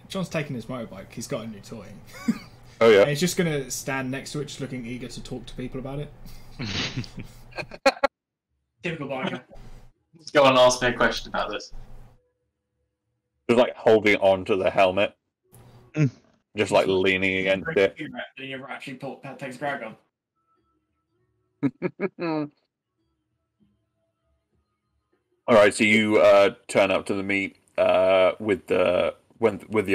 John's taking his motorbike. He's got a new toy. Oh yeah. And he's just gonna stand next to it, just looking eager to talk to people about it. Typical biker. Let's go and ask me a question about this. Just like holding on to the helmet, just like leaning against it. And you ever actually takes a grab gun. All right, so you turn up to the meet with the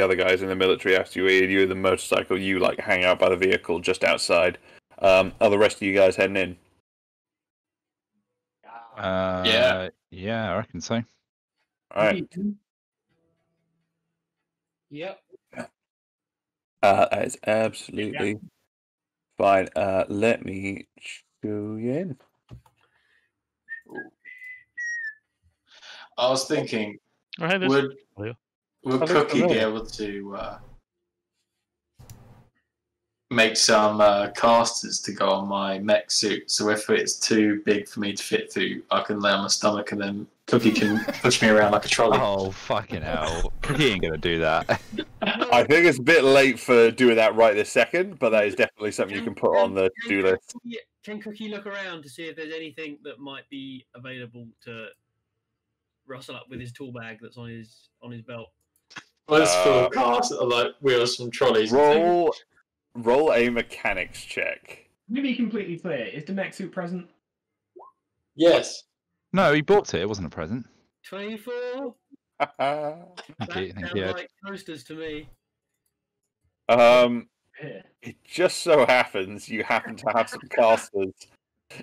other guys in the military SUV. You in the motorcycle. You like hang out by the vehicle just outside. Are the rest of you guys heading in? Yeah, I reckon so. All right. Yep. That is absolutely fine. Let me show you in. I was thinking, Oh, hey, would Oh, Cookie be familiar. able to make some casters to go on my mech suit? So if it's too big for me to fit through, I can lay on my stomach and then Cookie can push me around like a trolley. Oh fucking hell! Cookie ain't gonna do that. I think it's a bit late for doing that right this second, but that is definitely something you can put on the to-do list. Can Cookie look around to see if there's anything that might be available to rustle up with his tool bag that's on his belt? Let's full cast like wheels from trolleys. Roll a mechanics check. To be completely clear, is the mech suit present? Yes. No, he bought it. It wasn't a present. 24. Thank That you. Thank sounds you. like toasters to me. It just so happens you happen to have some casters.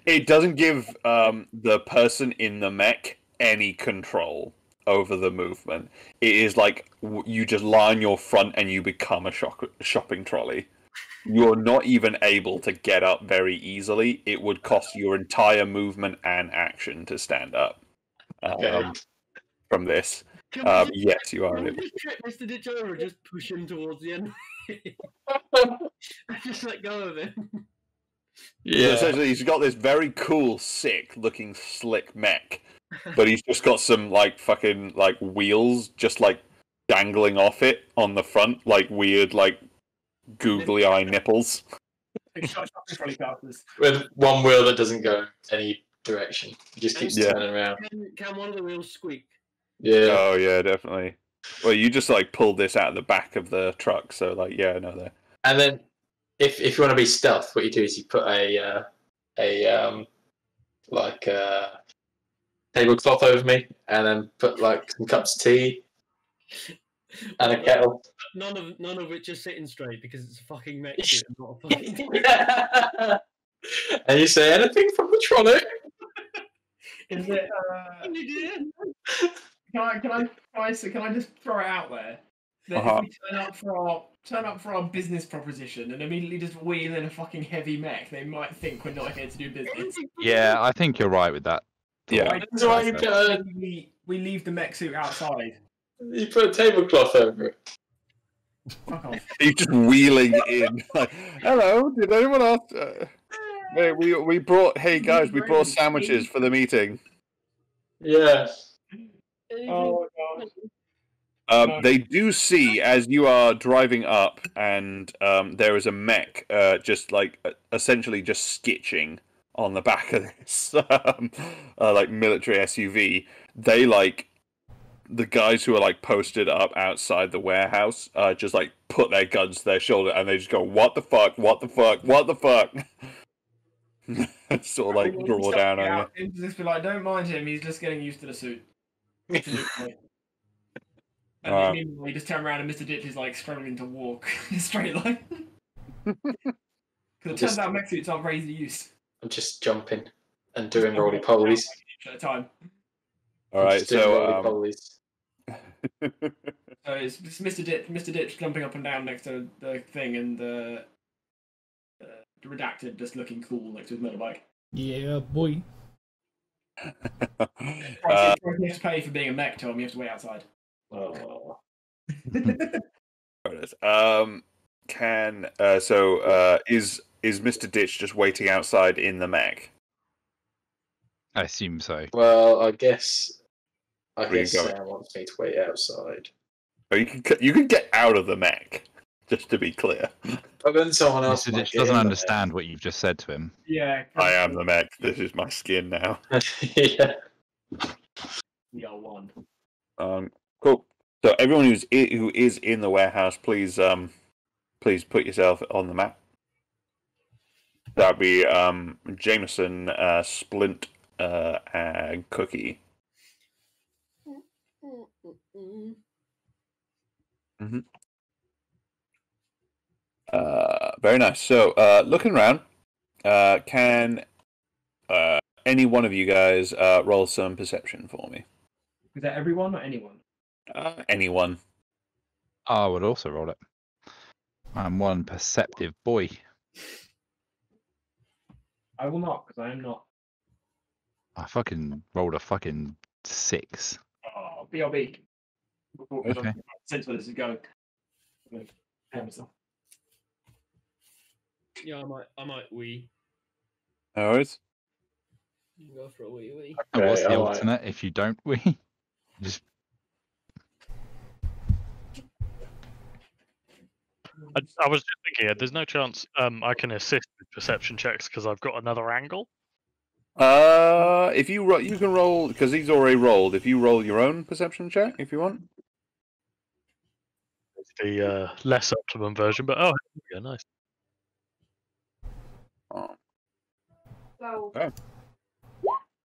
It doesn't give the person in the mech any control over the movement. It is like you just lie on your front and you become a shopping trolley. You're not even able to get up very easily. It would cost your entire movement and action to stand up from this. Yes, you are Can we able. just trip Mr. Ditch over and just push him towards the end? Just let go of him. So Yeah. essentially, he's got this very cool, sick-looking, slick mech, but he's just got some like fucking like wheels just like dangling off it on the front, like weird, like googly eye nipples. With one wheel that doesn't go any direction. It just keeps Yeah. turning around. Can one of the wheels squeak? Yeah. Oh yeah, definitely. Well, you just like pulled this out of the back of the truck, so like yeah, no, there. And then if you want to be stealth, what you do is you put a tablecloth over me, and then put like some cups of tea and a kettle. None of which are sitting straight because it's a fucking mech suit and not a fucking. And you say anything from the trolley. Is it? Can I just throw it out there? That if we turn up for our business proposition and immediately just wheel in a fucking heavy mech, they might think we're not here to do business. Yeah, I think you're right with that. Yeah. That's why you put We leave the mech suit outside. a tablecloth over it. Fuck off. He's just wheeling in. Like, hello, did anyone else? We brought. Hey guys, we brought sandwiches for the meeting. Yeah. Oh god. They do see as you are driving up, and there is a mech, just like essentially just skitching on the back of this like military SUV. They like the guys who are like posted up outside the warehouse just like put their guns to their shoulder and they just go, "What the fuck? What the fuck? What the fuck?" Sort of like draw down on you. Just be like, don't mind him. He's just getting used to the suit. And Alright. then we just turn around and Mr. Ditch is like struggling to walk in a straight line. Because it turns out mech suits aren't very easy to use. I'm just jumping and doing roly polies. At a time. All right, so so it's Mr. Ditch jumping up and down next to the thing, and the Redacted just looking cool next to his motorbike. Yeah, boy. You have to pay for being a mech, Tom. You have to wait outside. Oh. there it is. Is Mr. Ditch just waiting outside in the mech? I assume so. Well, I guess Where you going? Sam wants me to wait outside. Oh, you can get out of the mech. Just to be clear. But then someone else Mr. might Ditch get doesn't in understand what you've just said to him. Yeah. I am the mech. This is my skin now. there. Yeah. We are one. Cool. So everyone who is in the warehouse, please put yourself on the map. That'd be Jameson, Splint, and Cookie. Mm-hmm. Very nice. So, looking around, can any one of you guys roll some perception for me? Is that everyone or anyone? Anyone. I would also roll it. I'm one perceptive boy. I will not, because I am not. I fucking rolled a fucking 6. Oh, BRB. Okay. Sense where this is going. Yeah, I might wee. No worries. Go for a wee. And what's the alright. alternate if you don't wee? Just I was just thinking, there's no chance I can assist with perception checks because I've got another angle. If you you can roll because he's already rolled. If you roll your own perception check, if you want. It's the less optimum version, but oh, yeah, nice. Oh.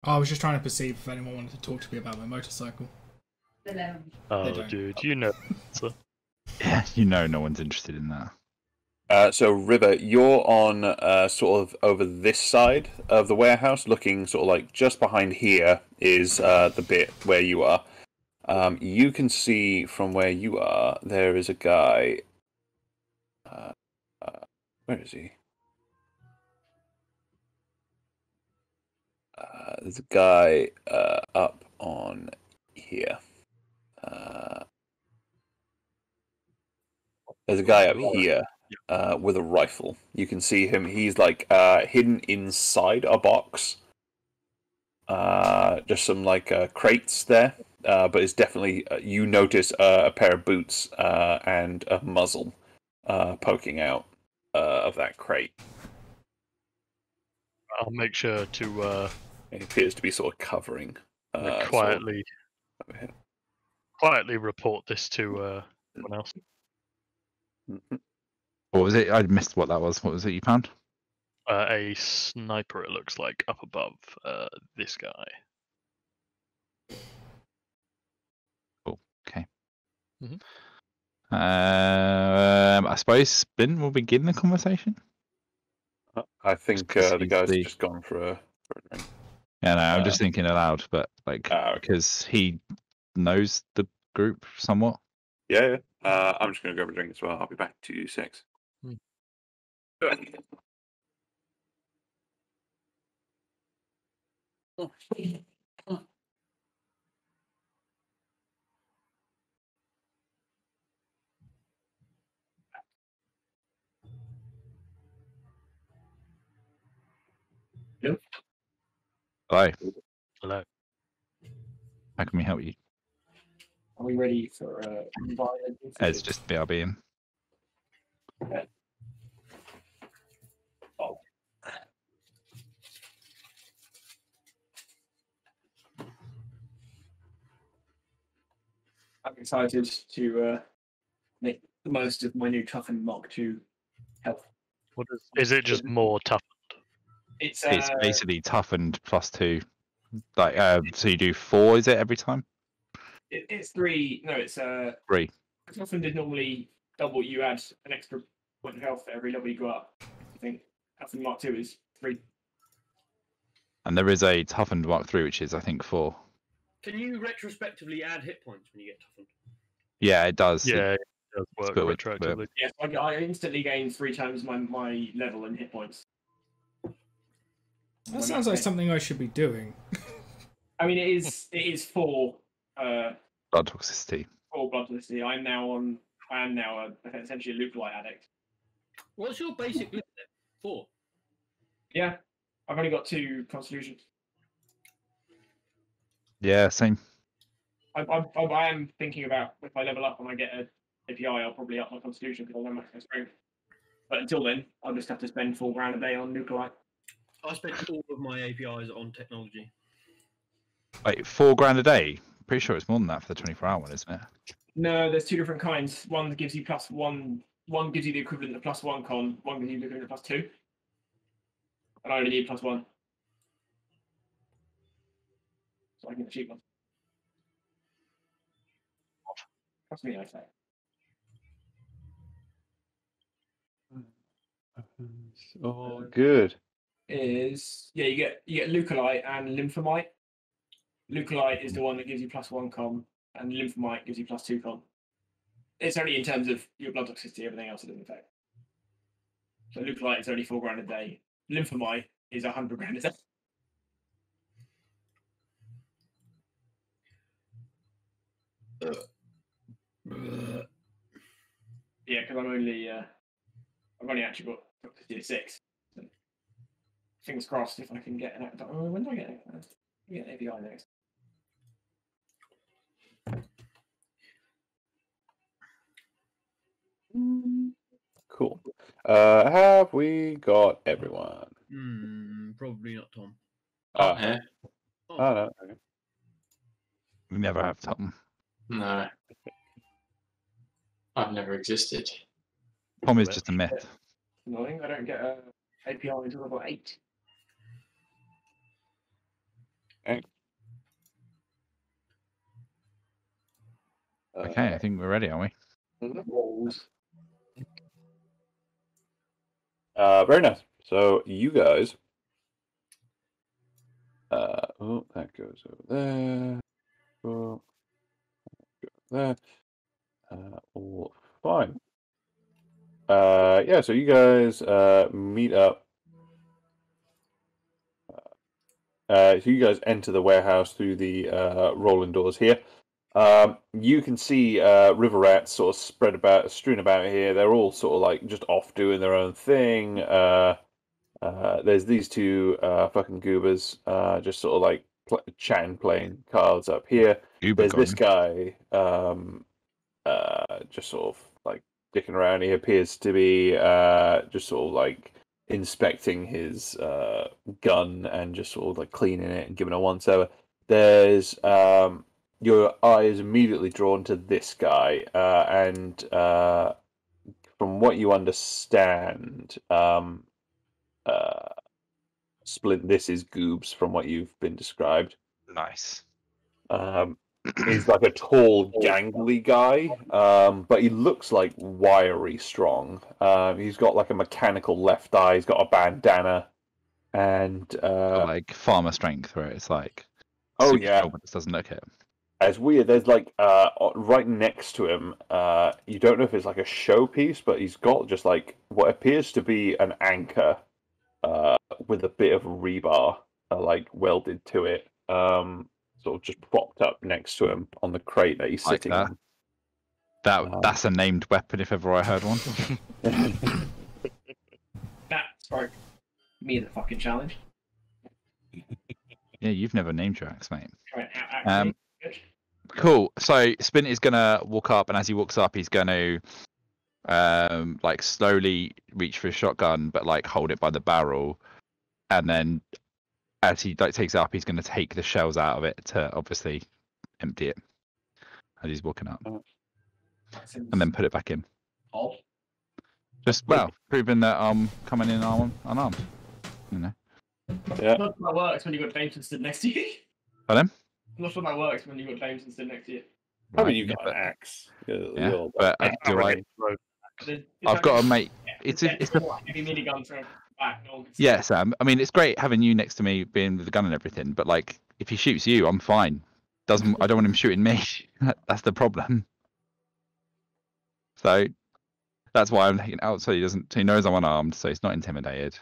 I was just trying to perceive if anyone wanted to talk to me about my motorcycle. Oh, don't. dude, you know. So. yeah, you know, no one's interested in that. So River, you're on sort of over this side of the warehouse, looking sort of like just behind here is the bit where you are. You can see from where you are there is a guy. Where is he? There's a guy up on here. There's a guy up here with a rifle. You can see him. He's like hidden inside a box. Just some like crates there, but it's definitely you notice a pair of boots and a muzzle poking out of that crate. I'll make sure to It appears to be sort of covering. quietly report this to everyone else. What was it? I missed what that was. What was it you found? A sniper, it looks like, up above this guy. Cool. Okay. Mhm. I suppose Spin will begin the conversation. I think Just the guy's the- just gone for a drink. Yeah, no, I'm just thinking aloud, but like Okay. because he knows the group somewhat. Yeah. I'm just going to go for a drink as well. I'll be back to 6. Hmm. Hello. Hello. How can we help you? Are we ready for violent? It's just BRB. Okay. Oh. I'm excited to make the most of my new toughened Mark II health. What is it? Just more tough? It's It's basically toughened +2. Like, so you do 4, is it, every time? it's 3. No, it's 3. toughened is normally double. You add an extra point of health for every level you go up. I think toughened Mark II is 3. And there is a toughened Mark 3, which is, I think, 4. Can you retrospectively add hit points when you get toughened? Yeah, it does. Yeah, it does work split with- retroactively. Yes, I instantly gain 3 times my level and hit points. That sounds like something I should be doing. I mean, it is 4 blood toxicity. 4 blood toxicity. I am now essentially a leucolyte addict. What's your basic limit then? 4. Yeah, I've only got 2 constitutions. Yeah, same. I am thinking about if I level up and I get an API, I'll probably up my constitution because I'll have my strength. But until then, I'll just have to spend £4,000 a day on nuclei. I spent all of my APIs on technology. Wait, $4,000 a day? Pretty sure it's more than that for the 24-hour one, isn't it? No, there's 2 different kinds. One gives you +1. One gives you the equivalent of +1 con. One gives you the equivalent of +2. And I only need +1. So I can get the cheap one. Trust me, I say. Oh, good. Is you get leucolyte and lymphomite. Leucolyte is the one that gives you +1 con, and lymphomite gives you +2 con. It's only in terms of your blood toxicity, everything else it doesn't affect. So leucolyte is only $4,000 a day. Lymphomite is $100,000 a day. Yeah, because I've only actually got toxicity of 6. So fingers crossed if I can get an. When do I get it? I get an API next. Cool. Have we got everyone? Probably not Tom. Yeah. Oh, no. Okay. We never have Tom. No. I've never existed. Tom is just a myth. Annoying. I don't get an API until level 8. Okay, I think we're ready, aren't we? Very nice. So you guys. Oh, that goes over there. Oh, there. All fine. Yeah. So you guys meet up. So you guys enter the warehouse through the rolling doors here. You can see river rats sort of strewn about here. They're all sort of like just off doing their own thing. There's these 2 fucking goobers just sort of like chatting, playing cards up here. There's this guy just sort of like dicking around. He appears to be just sort of like inspecting his gun and just sort of like cleaning it and giving it a once over. There's your eye is immediately drawn to this guy, and from what you understand, Splint, this is Goobs from what you've been described. Nice. He's like a tall, gangly guy, but he looks like wiry strong. He's got like a mechanical left eye. He's got a bandana, and like farmer strength, where it's like, oh yeah, but it doesn't look it. It's weird. There's like right next to him. You don't know if it's like a showpiece, but he's got just like what appears to be an anchor with a bit of rebar like welded to it. Sort of just propped up next to him on the crate that he's sitting on. That's a named weapon if ever I heard one. That spoke me the fucking challenge. Yeah, you've never named your axe, mate. Good. Cool. So Splint is gonna walk up, and as he walks up, he's gonna like slowly reach for his shotgun, but like hold it by the barrel, and then as he like takes it up, he's gonna take the shells out of it to obviously empty it. as he's walking up, Seems and then put it back in. odd. Just proving that I'm coming in unarmed. You know. Yeah. I'm not sure that works when you've got Jameson stood next to you. Pardon? I'm not sure that works when you've got Jameson stood next to you. I mean, Right, you've yeah, got but- an axe. Yeah, but do I? I've got to make. It's a heavy minigun thrown back. No one can see yeah, it. Sam. I mean, it's great having you next to me, being with the gun and everything. But like, if he shoots you, I'm fine. I don't want him shooting me. That's the problem. So that's why I'm taking it out, so he knows I'm unarmed, so he's not intimidated.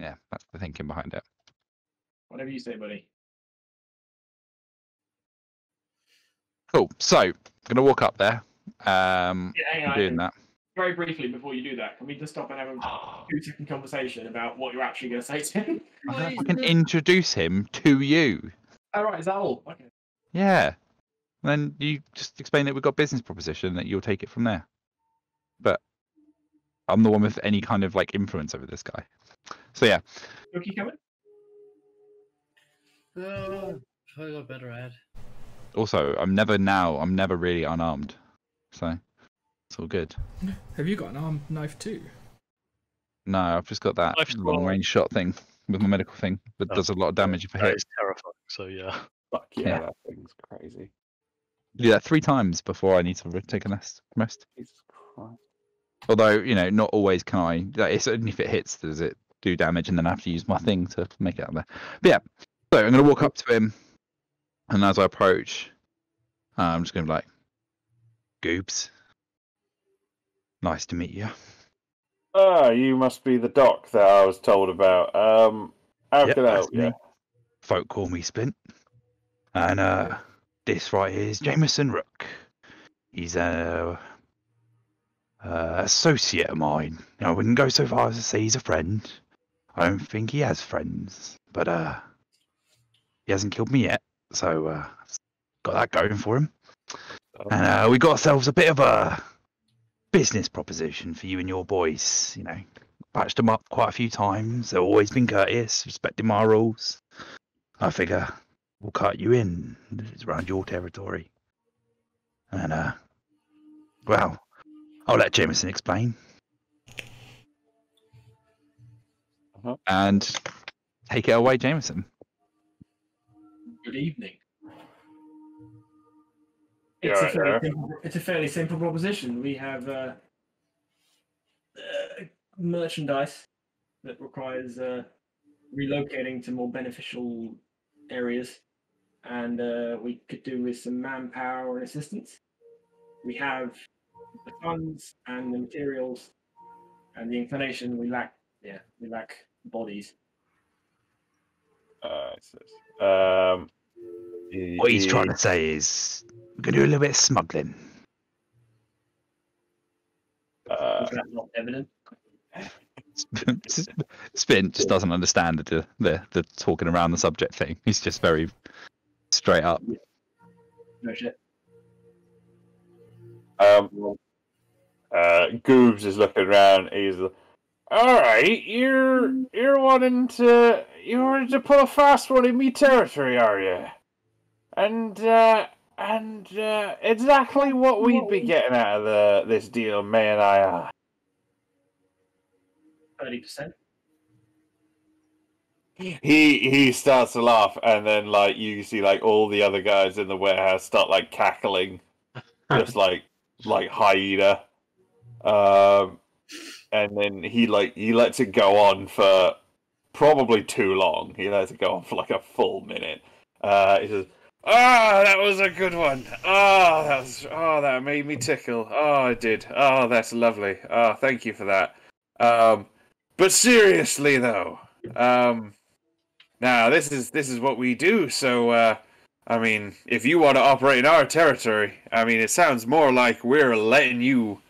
Yeah, that's the thinking behind it. Whatever you say, buddy. Cool. So I'm gonna walk up there. Yeah, hang on. Doing that. Very briefly before you do that, can we just stop and have a 2-second conversation about what you're actually going to say to him? I can introduce him to you. All right, is that all? Okay. Yeah. Then you just explain that we've got a business proposition that you'll take it from there. But I'm the one with any kind of like influence over this guy. So yeah. Cookie coming? Oh, I got better at. Also, I'm never really unarmed. So it's all good. Have you got an armed knife too? No, I've just got that Life's long range shot thing with my medical thing that does a lot of damage if I That hit. is terrifying. So yeah. Fuck yeah, Yeah. that thing's crazy. Do that 3 times before I need to take a rest. Jesus Christ. Although, not always can I. It's only if it hits does it do damage, and then I have to use my thing to make it out there. But yeah, so I'm going to walk up to him, and as I approach, I'm just going to be like, Goobs, nice to meet you. Ah, you must be the doc that I was told about. How Yep, can I that's help me. you? Folk call me Spint. And this right here is Jameson Rook. He's a associate of mine. I wouldn't go so far as to say he's a friend. I don't think he has friends, but he hasn't killed me yet, so got that going for him. And we got ourselves a bit of a business proposition for you and your boys. Patched them up quite a few times. They've always been courteous, respecting my rules. I figure we'll cut you in. It's around your territory. And well, I'll let Jameson explain. And take it away, Jameson. Good evening. Yeah, It's a fairly simple proposition. We have merchandise that requires relocating to more beneficial areas, and we could do with some manpower and assistance. We have the funds and the materials and the inclination. We lack bodies. What he's trying to say is we're going to do a little bit of smuggling. Is that not evident? Spin just doesn't understand the talking around the subject thing. He's just very straight up. No shit. Goobs is looking around. He's all right. You're wanting to pull a fast one in me territory, are you? And exactly what we'd be getting out of this deal, may and I. 30%. He starts to laugh, and then you see all the other guys in the warehouse start cackling, just like hyena. And then he lets it go on for probably too long. He lets it go on for a full minute. He says, that was a good one. That made me tickle. Oh, it did. Oh, that's lovely. Oh, thank you for that. But seriously though, now this is what we do. So, I mean, if you want to operate in our territory, I mean, it sounds more like we're letting you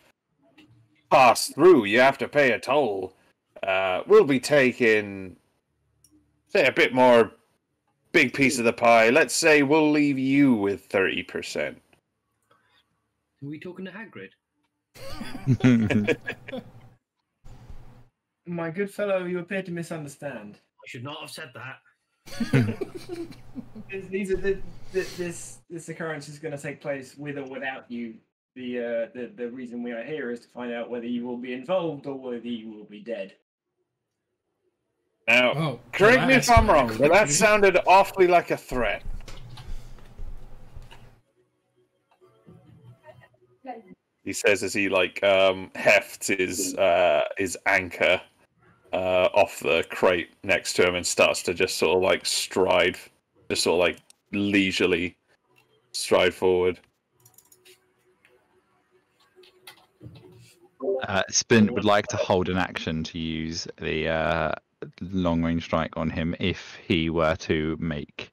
pass through. You have to pay a toll. We'll be taking, say, a bit more big piece of the pie. Let's say we'll leave you with 30%. Are we talking to Hagrid? My good fellow, you appear to misunderstand. I should not have said that. These are this occurrence is going to take place with or without you. The reason we are here is to find out whether you will be involved or whether you will be dead. Now, Oh, correct me if I'm wrong, but that sounded awfully like a threat. He says as he like hefts his anchor off the crate next to him and starts to just sort of like stride, just sort of like leisurely stride forward. Spin would like to hold an action to use the long-range strike on him if he were to make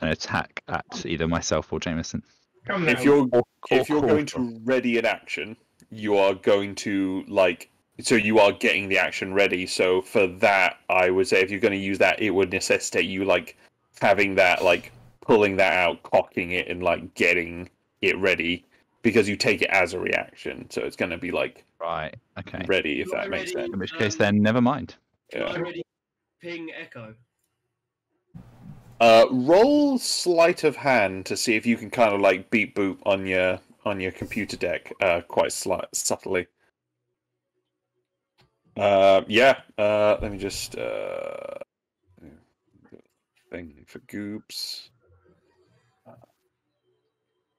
an attack at either myself or Jameson. If you're going to ready an action, you are going to you are getting the action ready. So for that, I would say if you're going to use that, it would necessitate you like having that, like pulling that out, cocking it, and like getting it ready because you take it as a reaction. So it's going to be like ready, if that makes sense. In which case, then never mind. Yeah. Already ping echo. Roll sleight of hand to see if you can kind of like beat boop on your computer deck quite subtly. Let me just thing for Goops.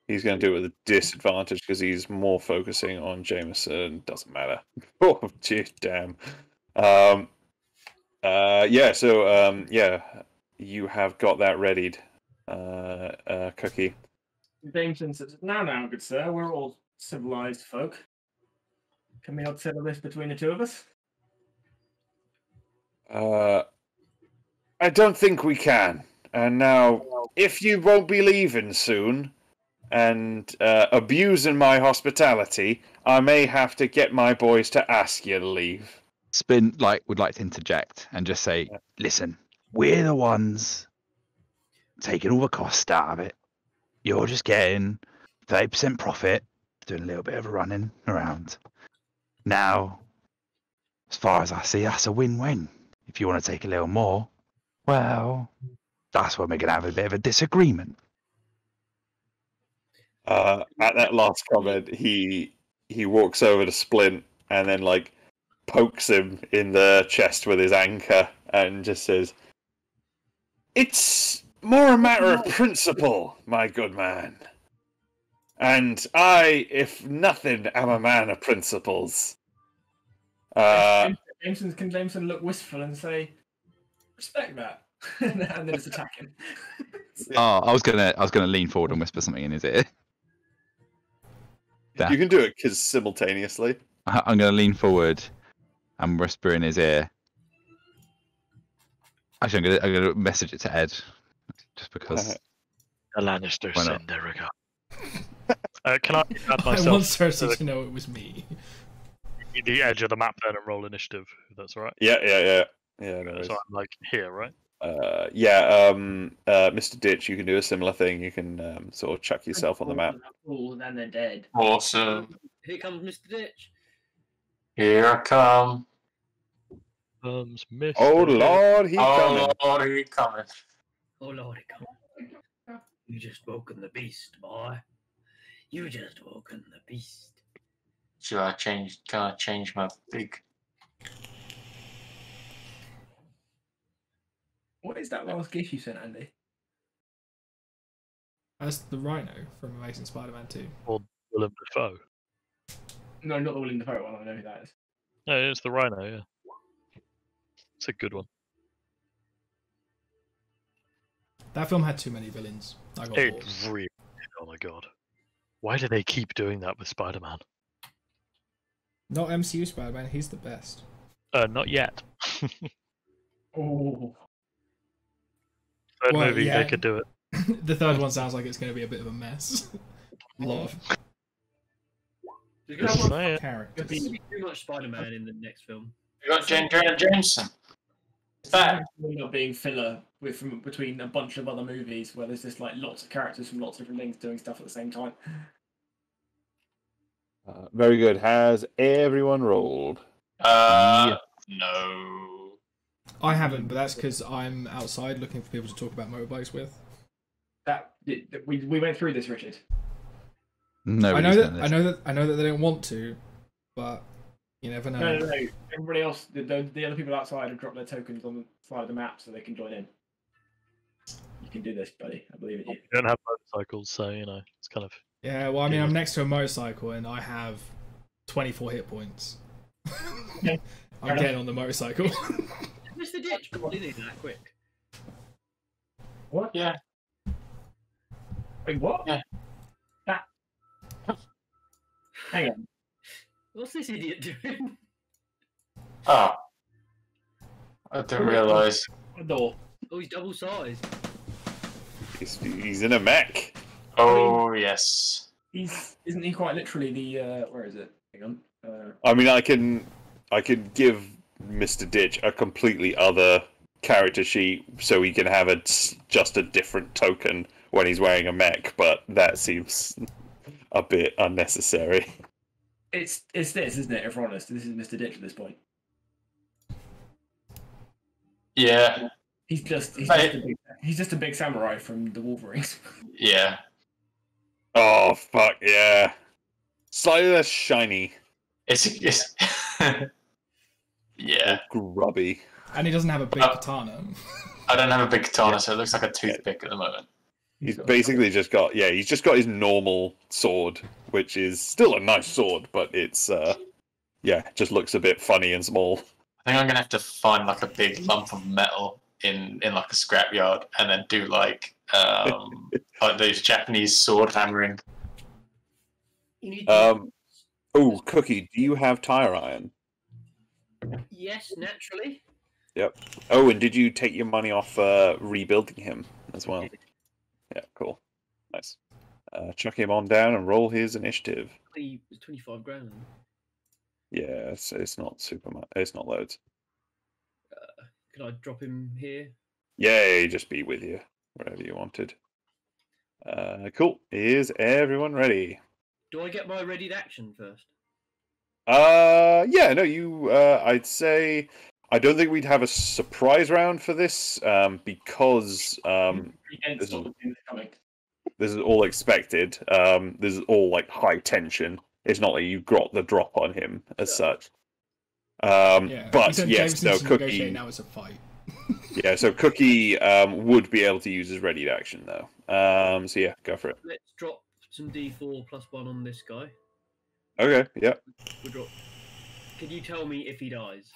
He's going to do it with a disadvantage because he's more focusing on Jameson. Doesn't matter. Oh, gee, damn. You have got that readied, Cookie. Jameson says, now, good sir, we're all civilized folk. Can we not settle this between the two of us? I don't think we can. And now, if you won't be leaving soon and abusing my hospitality, I may have to get my boys to ask you to leave. Spin would like to interject and just say, listen, we're the ones taking all the cost out of it. You're just getting 30% profit, doing a little bit of running around. Now, as far as I see, that's a win-win. If you want to take a little more, well, that's when we're going to have a bit of a disagreement. At that last comment, he walks over to Splint and then like pokes him in the chest with his anchor and just says, "It's more a matter of principle, my good man. And I, if nothing, am a man of principles." Can Jameson look wistful and say, "Respect that," and then just attack him? Oh, I was gonna lean forward and whisper something in his ear. You can do it because simultaneously. I'm gonna lean forward and whisper in his ear. Actually, I'm gonna message it to Ed, just because. The Lannisters send their regard. Can I add myself? I want Cersei to know it was me. The edge of the map then and roll initiative, if that's all right. Yeah. No, so I'm like here, right? Mr. Ditch, you can do a similar thing. You can sort of chuck yourself on the map. Oh, then they're dead. Awesome. Here comes Mr. Ditch. Here I come. Comes Mr. Oh Lord, he coming. Oh Lord, he coming. Oh Lord, he coming. You just woken the beast, boy. You just woken the beast. Should I change? Can I change my big? What is that last gift you sent, Andy? That's the Rhino from Amazing Spider-Man 2. Or Willem Dafoe. No, not the Willem Dafoe one. I know who that is. No, it's the Rhino. Yeah, it's a good one. That film had too many villains. I got It bored. really. Oh my god. Why do they keep doing that with Spider-Man? Not MCU Spider-Man. He's the best. Not yet. Oh. Third Well, movie, yeah. they could do it. The third one sounds like it's going to be a bit of a mess. A lot of There's Just going say it. characters. to be too much Spider-Man in the next film. You got Jonah Jameson. It's back. Not being filler between a bunch of other movies where there's just like lots of characters from lots of different things doing stuff at the same time. Very good. Has everyone rolled? No. I haven't, but that's because I'm outside looking for people to talk about motorbikes with. We went through this, Richard. No, I know that they don't want to, but you never know. No. Everybody else, the other people outside have dropped their tokens on the side of the map so they can join in. You can do this, buddy. I believe in you. You don't have motorcycles, so it's kind of. Yeah, well, I mean, I'm next to a motorcycle and I have 24 hit points. I'm getting on the motorcycle. Mr. Ditch got in that quick. What? Yeah. Wait, what? Yeah. Hang on. What's this idiot doing? Oh. I didn't realise. What door? Oh, he's double sized. He's in a mech. Oh, yes. Isn't he quite literally the where is it? Hang on. I mean, I can give Mr. Ditch a completely other character sheet so he can have just a different token when he's wearing a mech, but that seems a bit unnecessary. It's this, isn't it? If we're honest, this is Mr. Ditch at this point. Yeah. He's just a big samurai from the Wolverines. Yeah. Oh fuck yeah! Slightly less shiny. It's yeah. Grubby. And he doesn't have a big katana. I don't have a big katana, so it looks like a toothpick at the moment. He's basically just got his normal sword, which is still a nice sword, but it's just looks a bit funny and small. I think I'm gonna have to find like a big lump of metal in like a scrapyard and then do like those Japanese sword hammering. You need Oh, Cookie, do you have tire iron? Yes, naturally. Yep. Oh, and did you take your money off rebuilding him as well? Yeah, cool. Nice. Chuck him on down and roll his initiative. It's 25 grand. Yeah, it's not super much. It's not loads. Can I drop him here? Yeah, just be with you wherever you wanted. Cool. Is everyone ready? Do I get my readied action first? Yeah, no, you, I'd say, I don't think we'd have a surprise round for this, because, this is all expected. This is all, like, high tension. It's not like you got the drop on him, as such. But, yes, no, Cookie... Now it's a fight. Yeah, so Cookie, would be able to use his readied action, though. So, yeah, go for it. Let's drop some D4 + 1 on this guy. Okay, yeah. We'll drop. Can you tell me if he dies?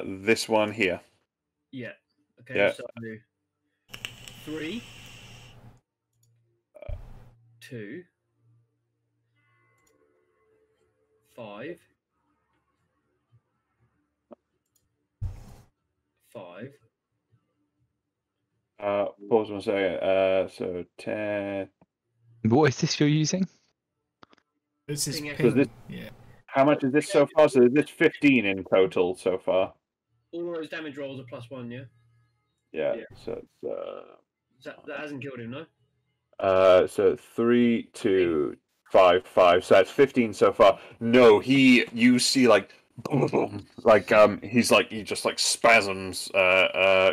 This one here. Yeah. Okay, Yeah. so 3, 2, 5, 5. Pause 1 second. So 10. What is this you're using? This is Thing ping. this- Yeah. How much is this so far? So is this 15 in total so far? All those damage rolls are +1, yeah? Yeah. Yeah. So it's, That hasn't killed him, no? so 3, 2, 5, 5. So that's 15 so far. No, you see like boom, boom, like he just like spasms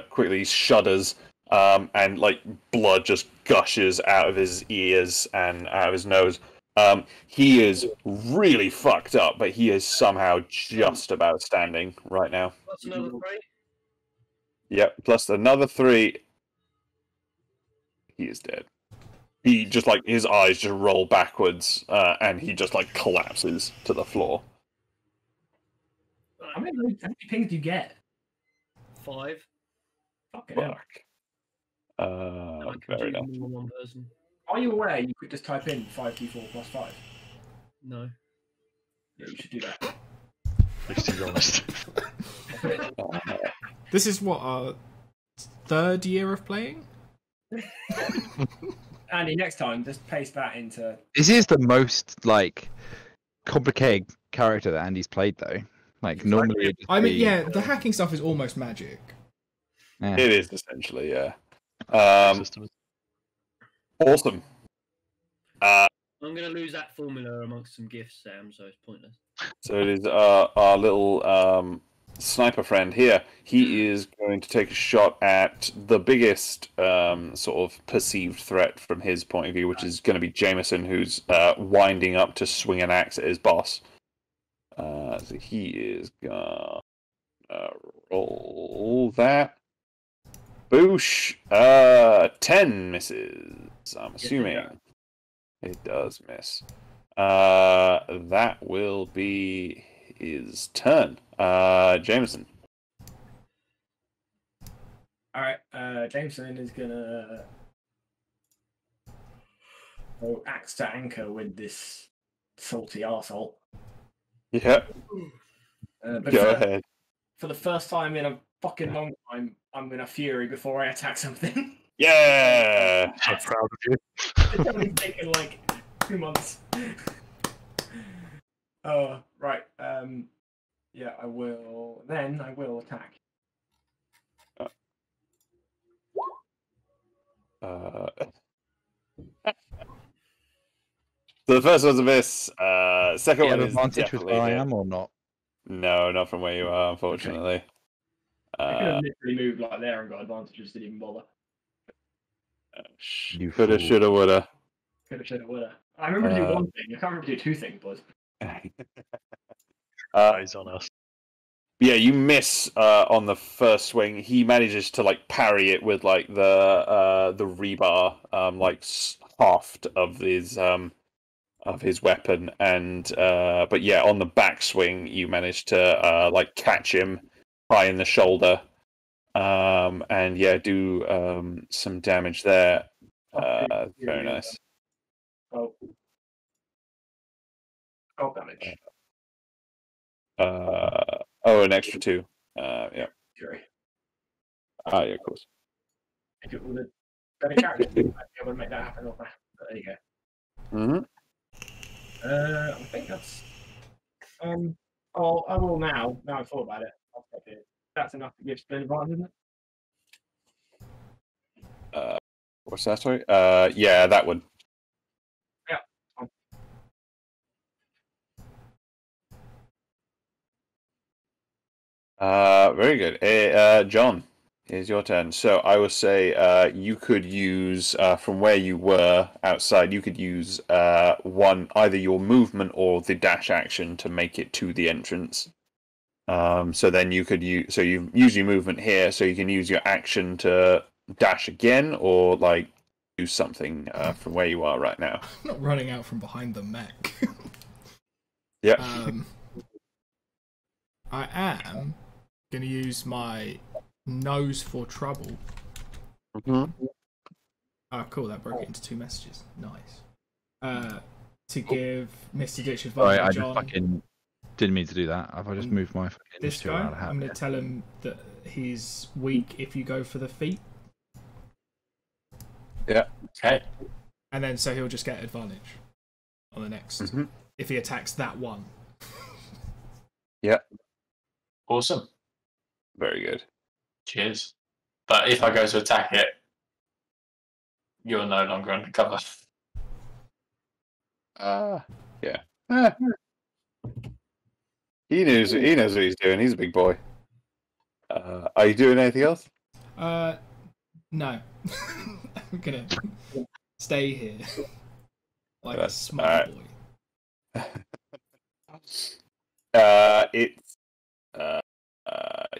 quickly, shudders, and like blood just gushes out of his ears and out of his nose. He is really fucked up, but he is somehow just about standing right now. That's another 3. Yep, plus another 3. He is dead. He just like his eyes just roll backwards, and he just like collapses to the floor. How many pings do you get? 5. Fucking hell. Fuck. I can Very do nice. more than one person. Are you aware you could just type in 5d4 + 5? No. Yeah, you should do that. At least he's honest. This is what our 3rd year of playing. Andy, next time, just paste that into. This is the most like complicated character that Andy's played, though. Like normally, it'd just I mean, be- yeah, the hacking stuff is almost magic. Yeah. It is essentially, yeah. System is- Awesome. I'm going to lose that formula amongst some gifts, Sam, so it's pointless. So it is our little sniper friend here, he is going to take a shot at the biggest sort of perceived threat from his point of view, which is going to be Jameson, who's winding up to swing an axe at his boss. So he is going to roll that. Boosh! 10 misses, I'm assuming. It does miss. That will be his turn. Jameson. Alright, Jameson is gonna go axe to anchor with this salty arsehole. Yeah. But Go ahead. For the first time in a fucking long time, I'm gonna fury before I attack something. Yeah! I'm proud of you. It's only taken like 2 months. Oh, right. Yeah, I will. Then I will attack. So the first one's a miss. Second You one have is advantage with definitely where I hit. am or not? No, not from where you are, unfortunately. I could have literally moved like there and got advantages, didn't even bother. You Coulda, fool. shoulda, woulda. Coulda, shoulda, woulda. I remember to do one thing. I can't remember to do 2 things, boys. Eyes on us. Yeah, you miss on the first swing. He manages to like parry it with like the rebar, like haft of his weapon, and but yeah, on the backswing, you manage to like catch him high in the shoulder, and yeah, do some damage there. Very nice. Oh. Oh, damage. Oh, an extra 2. Yeah. Fury. Ah, yeah, of course. If it was a better character, I'd be able to make that happen. But there you go. Mm-hmm. I think that's. Oh, I will now. Now I've thought about it. I'll take it. That's enough to give spin advantage, isn't it? What's that, sorry? Yeah, that would. Very good. John, it's your turn. So I will say you could use, from where you were outside, you could use either your movement or the dash action to make it to the entrance. So then you could use, so you use your movement here, so you can use your action to dash again, or like do something from where you are right now. I'm not running out from behind the mech. Yeah. I am going to use my nose for trouble. Mm-hmm. Oh, cool. That broke it into 2 messages. Nice. To give Mr. Ditch advantage Sorry, I just on fucking didn't mean to do that. Have I just moved my fucking this two guy. out of I'm going to tell him that he's weak if you go for the feet. Yeah. Okay. And then so he'll just get advantage on the next. Mm-hmm. If he attacks that one. Yeah. Awesome. Very good. Cheers. But if I go to attack it, you're no longer undercover. Yeah. He knows what he's doing. He's a big boy. Are you doing anything else? No. I'm gonna stay here like a smart alright. boy.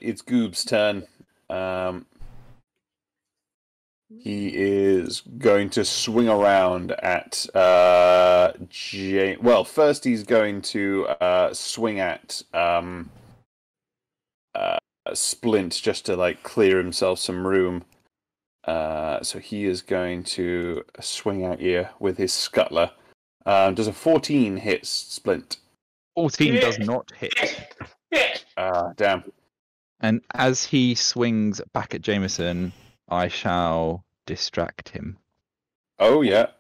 It's Goob's turn. He is going to swing around at Well, first he's going to swing at Splint just to like clear himself some room. So he is going to swing at you with his scuttler. Does a 14 hit Splint? 14 does not hit. Damn. And as he swings back at Jameson, I shall distract him. Oh, yeah.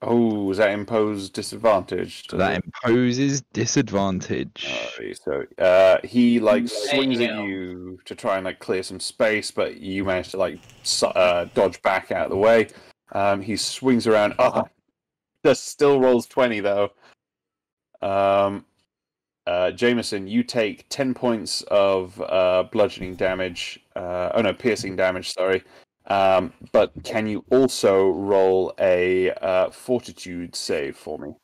Oh, does that impose disadvantage? That imposes disadvantage. So he like swings at you to try and like clear some space, but you manage to like dodge back out of the way. He swings around. Just still rolls 20 though. Jameson, you take 10 points of bludgeoning damage. Piercing damage, sorry. But can you also roll a fortitude save for me?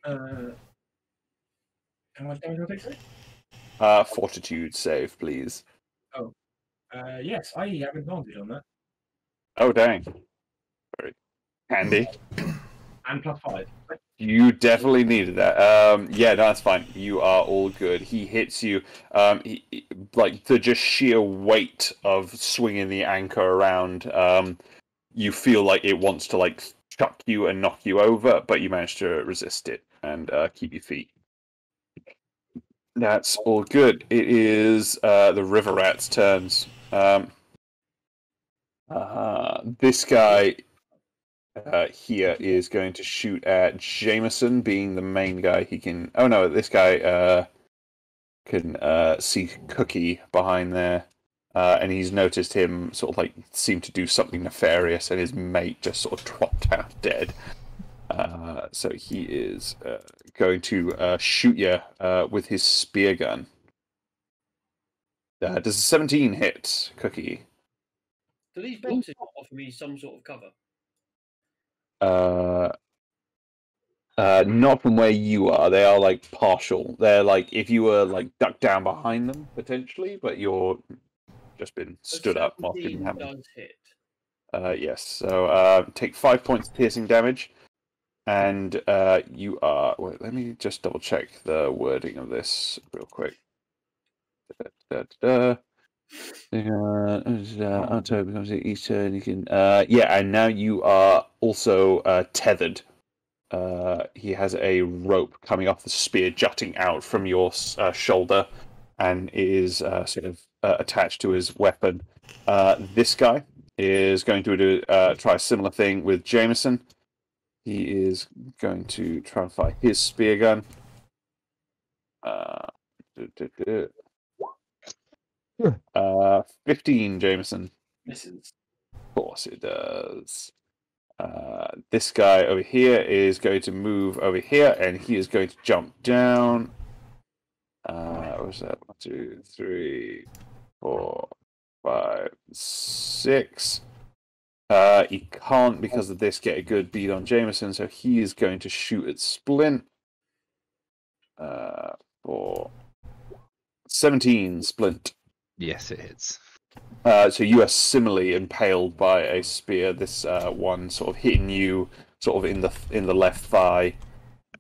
How much damage do I take, sorry? Fortitude save, please. Yes, I have advantage on that. Oh, dang. Very handy. And +5. You definitely needed that. Yeah, no, that's fine. You are all good. He hits you. Like the just sheer weight of swinging the anchor around. You feel like it wants to like chuck you and knock you over, but you manage to resist it and keep your feet. That's all good. It is the River Rat's turns. This guy here is going to shoot at Jameson, being the main guy he can... Oh no, this guy can see Cookie behind there. And he's noticed him sort of like seem to do something nefarious, and his mate just sort of dropped out dead. So he is going to shoot you with his spear gun. Does a 17 hit, Cookie? Do these boxes offer me some sort of cover? Not from where you are. They are like partial. They're like if you were like ducked down behind them potentially, but you're just been stood up while didn't happen. Does hit. Yes. So take 5 points piercing damage, and you are. Wait, let me just double check the wording of this real quick. October becomes each turn. You can. Yeah, and now you are also tethered. He has a rope coming off the spear, jutting out from your shoulder, and is sort of attached to his weapon. This guy is going to do try a similar thing with Jameson. He is going to try and fire his spear gun. 15, Jameson. Misses. Of course it does. This guy over here is going to move over here, and he is going to jump down. What was that? 1, 2, 3, 4, 5, 6. He can't, because of this, get a good beat on Jameson, so he is going to shoot at Splint. For 17, Splint. Yes, it hits. So you are similarly impaled by a spear. This one sort of hitting you sort of in the left thigh,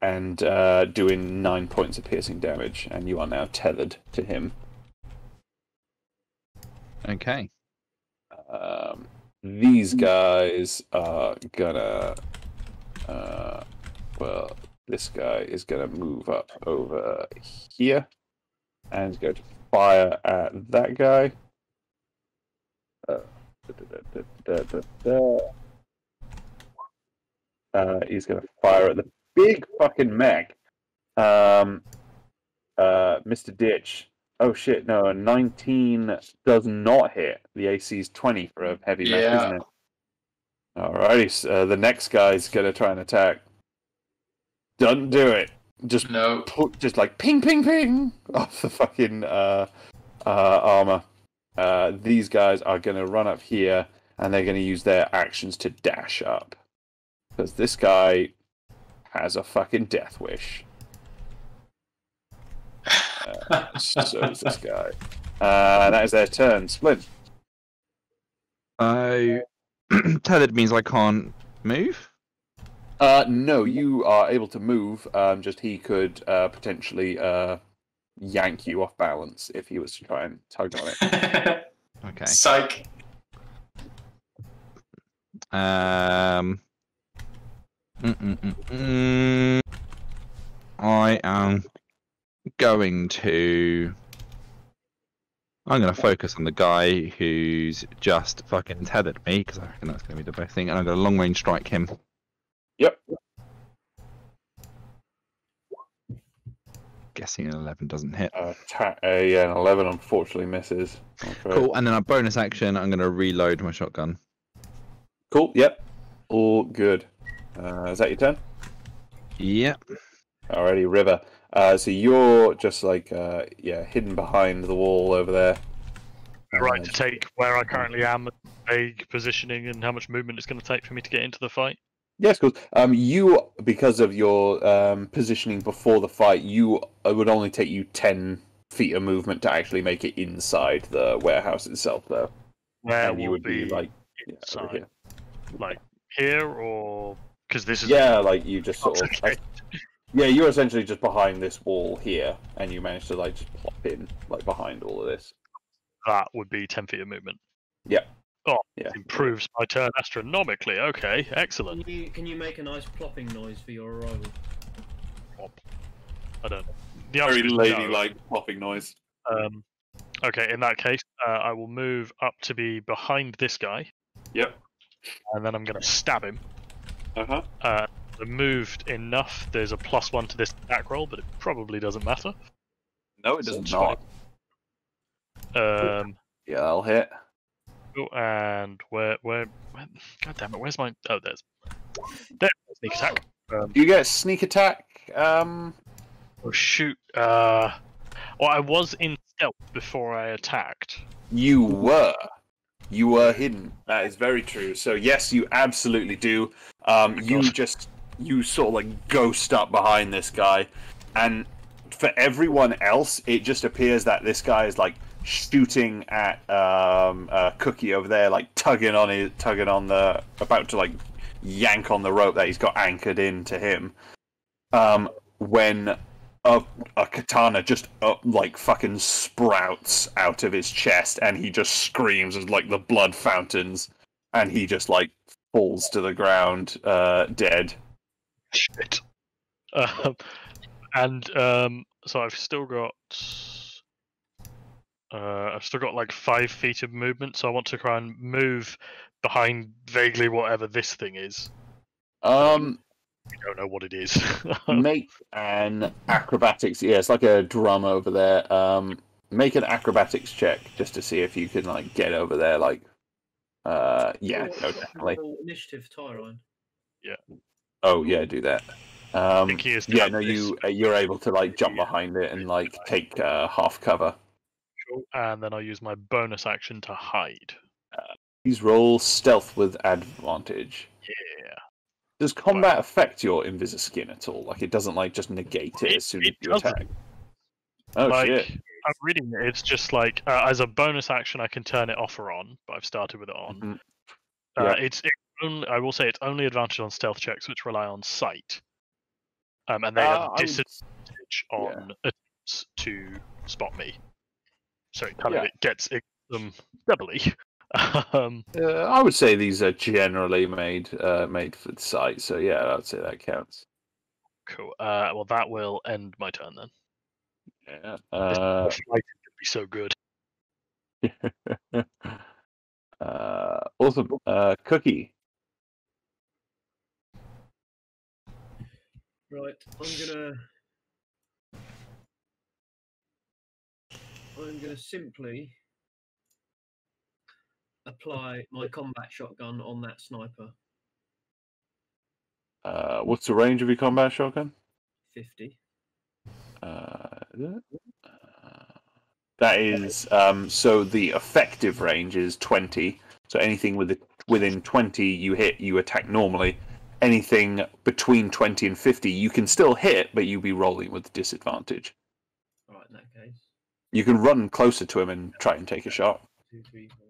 and doing 9 points of piercing damage, and you are now tethered to him. Okay. These guys are gonna. Well, this guy is gonna move up over here, and is going to fire at that guy. He's going to fire at the big fucking mech. Mr. Ditch. Oh shit, no, a 19 does not hit. The AC is 20 for a heavy mech, isn't it? Alrighty, the next guy's going to try and attack. Doesn't do it. Just like ping, ping, ping off the fucking armor. These guys are going to run up here, and they're going to use their actions to dash up. Because this guy has a fucking death wish. So does this guy. That is their turn. Splint. Tethered means I can't move? No, you are able to move. Just he could potentially yank you off balance if he was to try and tug on it. Okay. Psych. I am going to. I'm going to focus on the guy who's just fucking tethered me, because I reckon that's going to be the best thing, and I'm going to long range strike him. Yep. Guessing an 11 doesn't hit. Yeah, an 11 unfortunately misses. Okay. Cool, and then a bonus action, I'm going to reload my shotgun. Cool, yep. All good. Is that your turn? Yep. Alrighty, River. So you're just like hidden behind the wall over there. Right to take where I currently am, vague positioning, and how much movement it's going to take for me to get into the fight. Yes, because you, because of your positioning before the fight, it would only take you 10 feet of movement to actually make it inside the warehouse itself, though. Where and you will would be like inside? over here. Like here, or because this is like you just sort of. Okay. Yeah, you're essentially just behind this wall here, and you managed to like just plop in like behind all of this. That would be 10 feet of movement. Yeah. Oh, yeah. Improves my turn astronomically. Okay, excellent. Can you make a nice plopping noise for your arrival? Plop. I don't know. The Very answer is ladylike plopping noise. Okay, in that case, I will move up to be behind this guy. Yep. And then I'm going to stab him. Uh-huh. I moved enough. There's a +1 to this attack roll, but it probably doesn't matter. No, it does not. Yeah, I'll hit. And where? God damn it! Where's my? Oh, there's sneak attack. Do you get sneak attack? Oh shoot! Well, I was in stealth before I attacked. You were hidden. That is very true. So yes, you absolutely do. You sort of like ghost up behind this guy, and for everyone else, it just appears that this guy is like shooting at Cookie over there, like tugging on about to like yank on the rope that he's got anchored into him. When a katana just like fucking sprouts out of his chest, and he just screams as like the blood fountains, and he just like falls to the ground, dead. Shit. So I've still got like 5 feet of movement, so I want to try and move behind vaguely whatever this thing is. I don't know what it is. Make an acrobatics. Yeah, it's like a drum over there. Make an acrobatics check just to see if you can like get over there. Like, definitely. Initiative Tyrone. Yeah. Oh yeah, do that. You're able to like jump behind it and like take half cover. Sure. And then I'll use my bonus action to hide. Please roll stealth with advantage. Yeah. Does combat affect your Invisiskin at all? Like, it doesn't like just negate it as soon as you attack. Oh shit! I'm reading it. It's just like as a bonus action, I can turn it off or on, but I've started with it on. Mm-hmm. I will say it's only advantage on stealth checks which rely on sight, and they have disadvantage on attempts to spot me. So it kind of gets them doubly. I would say these are generally made for sight, so yeah, I'd say that counts. Cool. Well, that will end my turn then. Yeah. This fight could be so good. Awesome. Cookie. Right, I'm gonna simply apply my combat shotgun on that sniper. What's the range of your combat shotgun? 50. That is so the effective range is 20. So anything within 20 you hit, you attack normally. Anything between 20 and 50 you can still hit, but you'll be rolling with disadvantage. Alright, in that case. You can run closer to him and try and take a shot. 2, 3, 4.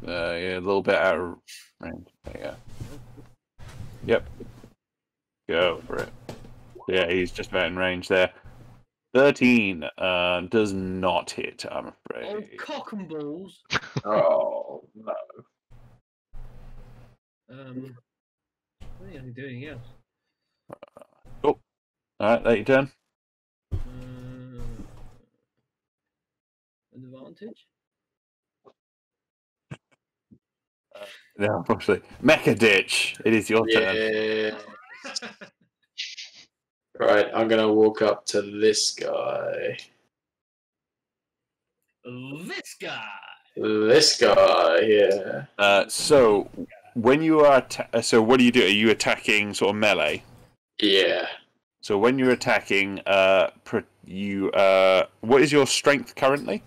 A little bit out of range. There you go. Yep. Go for it. Yeah, he's just about in range there. 13 does not hit, I'm afraid. Oh, cock and balls. Oh, no. What are you doing else? Cool. Alright, that's your turn. Advantage? No, unfortunately. Mecha Ditch, it is your turn. Yeah. Right, I'm going to walk up to this guy. This guy! This guy here. So when you are, so what do? Are you attacking sort of melee? Yeah. So when you're attacking, what is your strength currently?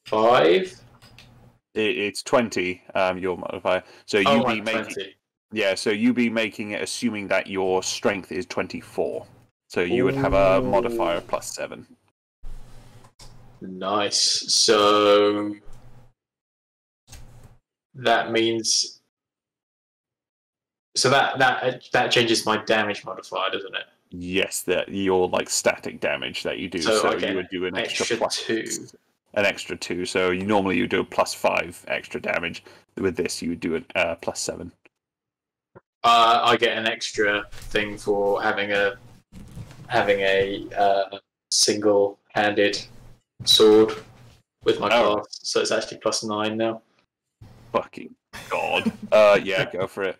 5. It's 20. Your modifier. So you be making. 20. Yeah. So you be making it, assuming that your strength is 24. So you would have a modifier of +7. Nice. So that means. So that changes my damage modifier, doesn't it? Yes, that your like static damage that you do. So I get you would do an extra +2. An extra 2. So normally you do a +5 extra damage. With this, you would do a +7. I get an extra thing for having a single-handed sword with my class, so it's actually +9 now. Fucking god. Yeah, go for it.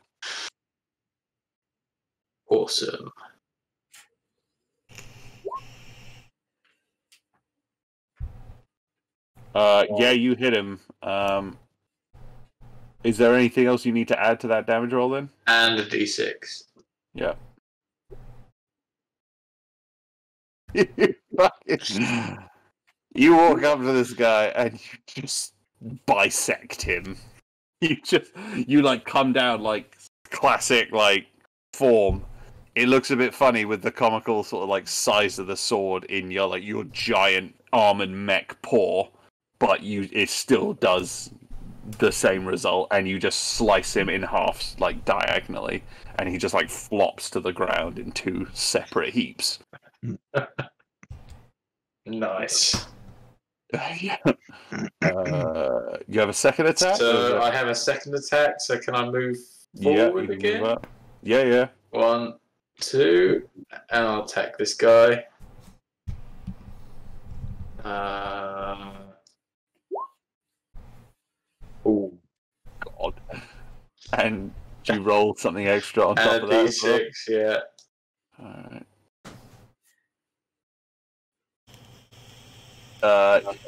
Awesome. Yeah, you hit him. Is there anything else you need to add to that damage roll then? And a d6. Yeah. You walk up to this guy and you just bisect him. You like come down like classic like form. It looks a bit funny with the comical sort of like size of the sword in your giant armored mech paw, but it still does the same result, and you just slice him in half like diagonally, and he just like flops to the ground in 2 separate heaps. Nice. Yeah. You have a second attack? So I have a second attack, so can I move forward again? Move up. Yeah. 1, 2, and I'll attack this guy. Oh god. And you roll something extra on top of that? D6, yeah. Alright.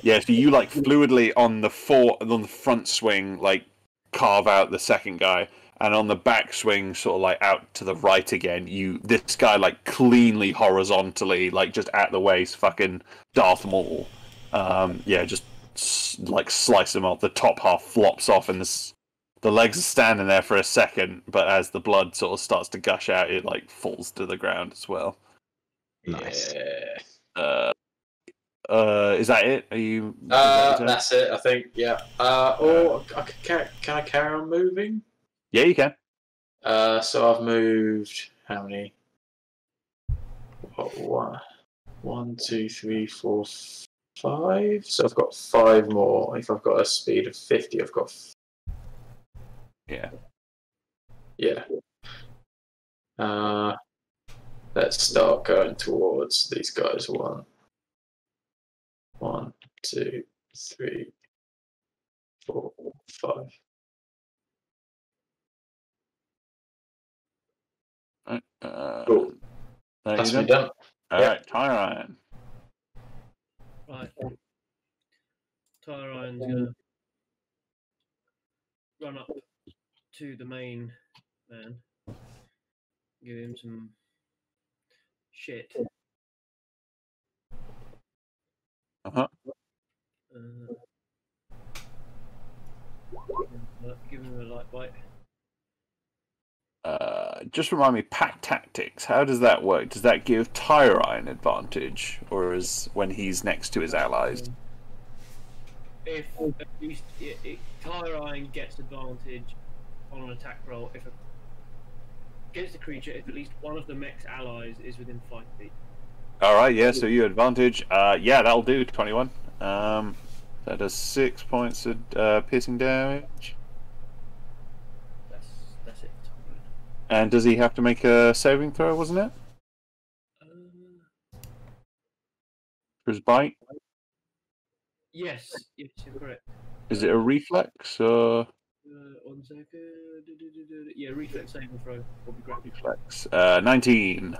Yeah, so you like fluidly on the front swing, like carve out the second guy, and on the back swing, sort of like out to the right again, this guy like cleanly horizontally, like just at the waist, fucking Darth Maul. Yeah, just like slice him off. The top half flops off, and the legs are standing there for a second, but as the blood sort of starts to gush out, it like falls to the ground as well. Nice. Yeah. Is that it? Are you? That's it, I think. Yeah. Or can I carry on moving? Yeah, you can. So I've moved how many? One, 2, 3, 4, 5. So I've got 5 more. If I've got a speed of 50, I've got. Yeah. Yeah. Let's start going towards these guys. 1, 2, 3, 4, 5. Cool. That's me done. Alright, Tyrion. Right. Tyrion's gonna run up to the main man, give him some shit. Give him a light bite. Just remind me, pack tactics. How does that work? Does that give Tyrion advantage, or is when he's next to his allies? If at least Tyrion gets advantage on an attack roll against the creature if at least one of the mech's allies is within 5 feet. Alright, yeah, so you advantage. Yeah, that'll do, 21. That does 6 points of piercing damage. That's it. And does he have to make a saving throw, wasn't it? For his bite? Yes, you're correct. Is it a reflex, or...? 1 second. Yeah, reflex saving throw will be great. Reflex. 19.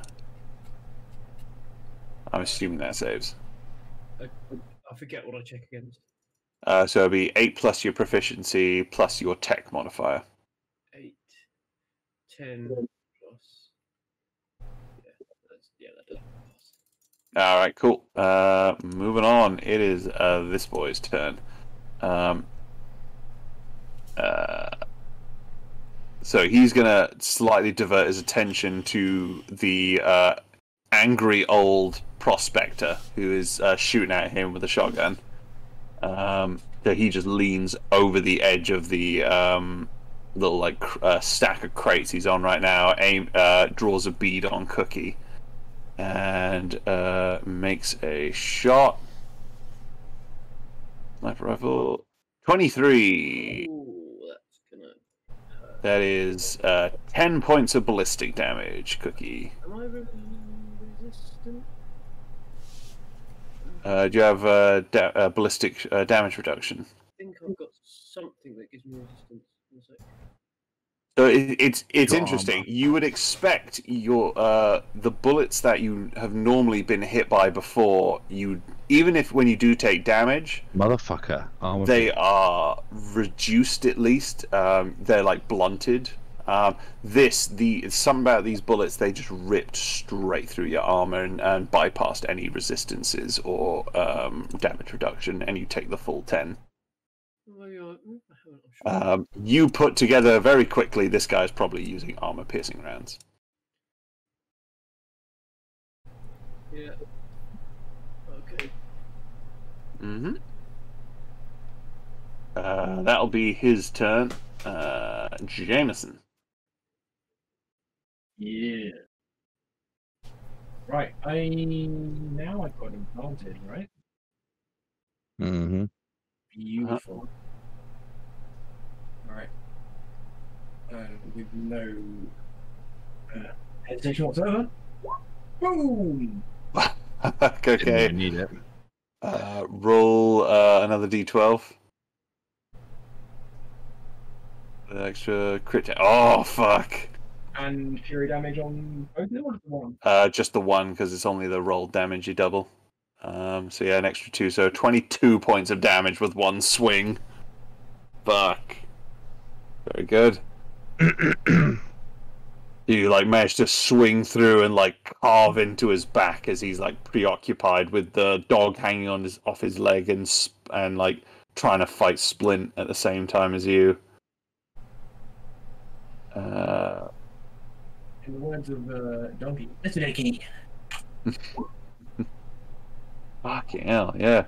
I'm assuming that saves. I forget what I check against. So it'll be 8 plus your proficiency plus your tech modifier. 8, 10 plus. Yeah, that does pass. All right, cool. Moving on. It is this boy's turn. So he's gonna slightly divert his attention to the angry old prospector who is shooting at him with a shotgun. So he just leans over the edge of the little stack of crates he's on right now. Draws a bead on Cookie and makes a shot. Sniper rifle 23. Ooh, that's gonna hurt. That is 10 points of ballistic damage, Cookie. Am I resistant? Do you have ballistic damage reduction? I think I've got something that gives me resistance. One sec. So it's Your interesting. armor. You would expect your the bullets that you have normally been hit by before, even if when you do take damage, Motherfucker. Armor they are reduced at least. They're like blunted. Something about these bullets, they just ripped straight through your armor and bypassed any resistances or damage reduction, and you take the full 10. Oh, yeah, I'm sure. You put together very quickly, this guy's probably using armor-piercing rounds. Yeah. Okay. Mm-hmm. That'll be his turn. Jameson. Yeah. Right. Now I've got an advantage, right? Mm-hmm. Beautiful. All right. With no hesitation whatsoever. Boom! Okay. Need it. Roll another d12. An extra crit. Oh, fuck. And fury damage on both of them, or just the one? Just the one, because it's only the roll damage you double. So yeah, an extra 2. So 22 points of damage with one swing. Fuck. Very good. You manage to swing through and carve into his back as he's preoccupied with the dog hanging on off his leg and trying to fight Splint at the same time as you. In the words of Donkey, Mr. Dickey. Fucking hell, yeah.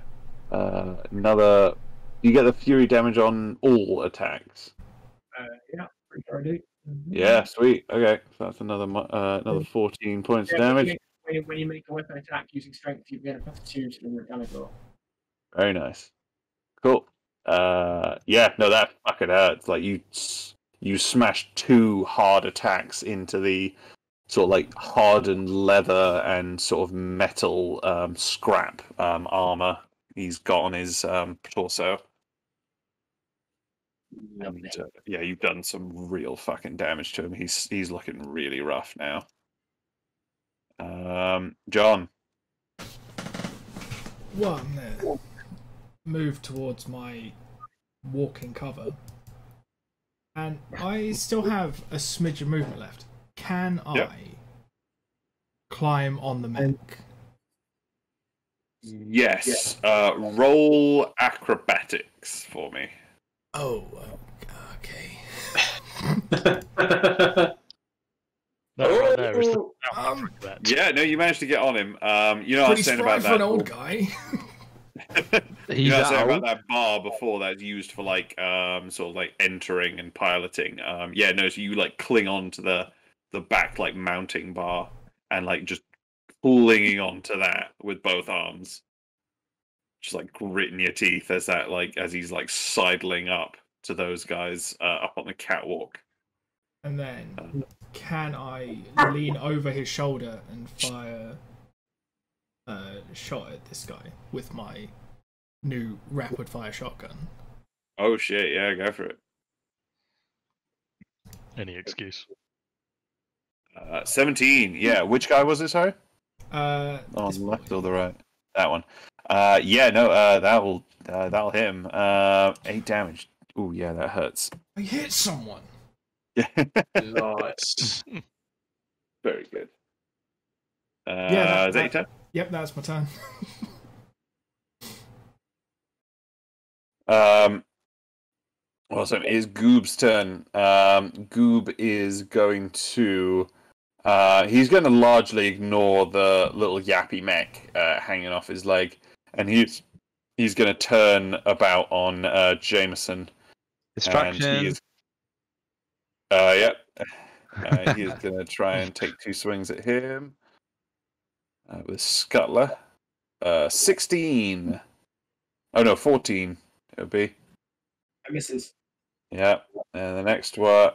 Another. You get the fury damage on all attacks. Yeah, pretty sure I do. Yeah, sweet. Okay, so that's another 14 points of damage. When you make a weapon attack using strength, you get a +2 to the damage roll. Very nice. Cool. Yeah, no, that fucking hurts. You smashed 2 hard attacks into the sort of hardened leather and sort of metal scrap armor he's got on his torso. And, yeah, you've done some real fucking damage to him. He's looking really rough now. John. Well, I'm gonna move towards my walking cover, and I still have a smidge of movement left. Can Yep. I climb on the mech? Yes. Roll acrobatics for me. Oh, okay. That right there is the that. Yeah, no, you managed to get on him. You know, I was Pretty saying spry about for an that. old guy. You know, I was saying out. about that bar before that's used for sort of entering and piloting. Yeah, no, so you cling on to the back mounting bar and just clinging onto that with both arms, just gritting your teeth as that as he's sidling up to those guys up on the catwalk. And then, can I lean over his shoulder and fire a shot at this guy with my new rapid fire shotgun? Oh shit! Yeah, go for it. Any excuse. 17. Yeah, which guy was it? Sorry. Uh, On this the left boy. or the right? That one. Yeah, no, that'll hit him. 8 damage. Ooh, yeah, that hurts. I hit someone. Nice. Very good. Yeah, is that your turn? Yep, that's my turn. Awesome. It is Goob's turn. Goob is going to. He's going to largely ignore the little yappy mech hanging off his leg, and he's going to turn about on Jameson. Distraction. And he is. Yep. He is going to try and take 2 swings at him with Scuttler. 16. Oh no, 14. It would be. That misses. Yeah, and the next one.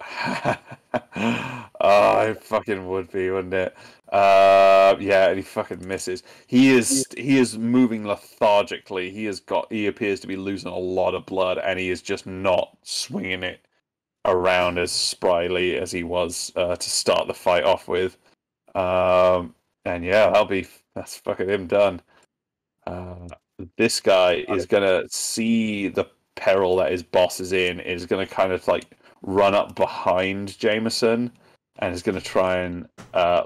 Oh, it fucking would be, wouldn't it? Yeah, and he fucking misses. He is moving lethargically. He appears to be losing a lot of blood, and he is just not swinging it around as spryly as he was to start the fight off with. And yeah, that's fucking him done. This guy is gonna see the peril that his boss is in, is going to kind of like run up behind Jameson and is going to try and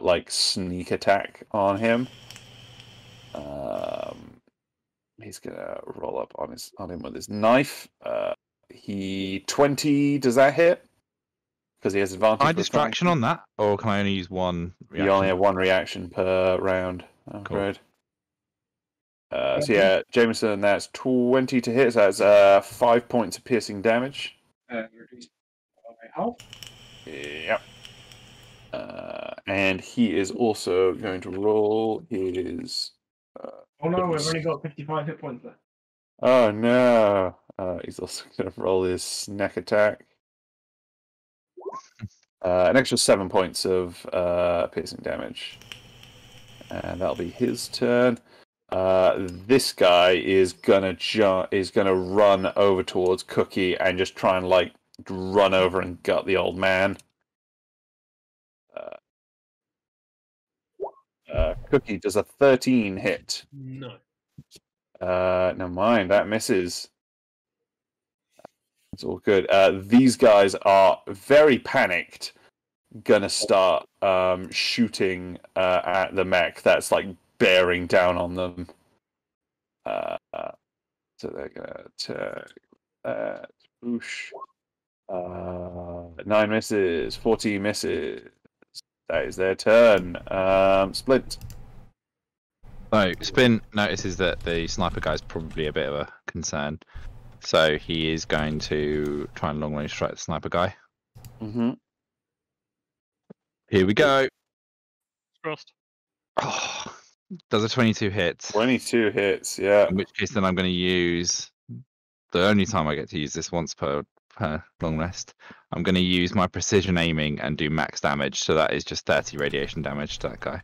like sneak attack on him. He's going to roll up on him with his knife. 20, does that hit? Because he has advantage. Can I distraction on that, or can I only use one reaction? You only have 1 reaction per round. I'm afraid. So yeah, Jameson, that's 20 to hit. So that's 5 points of piercing damage. Reduced by half. Yep. And he is also going to roll his. Oh no, we've only got 55 hit points left. Oh no! He's also going to roll his snack attack. An extra 7 points of piercing damage, and that'll be his turn. This guy is gonna run over towards Cookie and just try and like run over and gut the old man. Cookie does a 13 hit. No. Never mind, that misses. It's all good. These guys are very panicked. Gonna start shooting at the mech that's like bearing down on them. So they're gonna attack that. Boosh. 9 misses, 14 misses. That is their turn. Splint. So Spin notices that the sniper guy is probably a bit of a concern, so he is going to try and long range strike the sniper guy. Mm-hmm. Here we go. Crossed. Oh, does a 22 hit? 22 hits, yeah. In which case, then I'm going to use the only time I get to use this once per long rest. I'm going to use my precision aiming and do max damage. So that is just 30 radiation damage to that guy.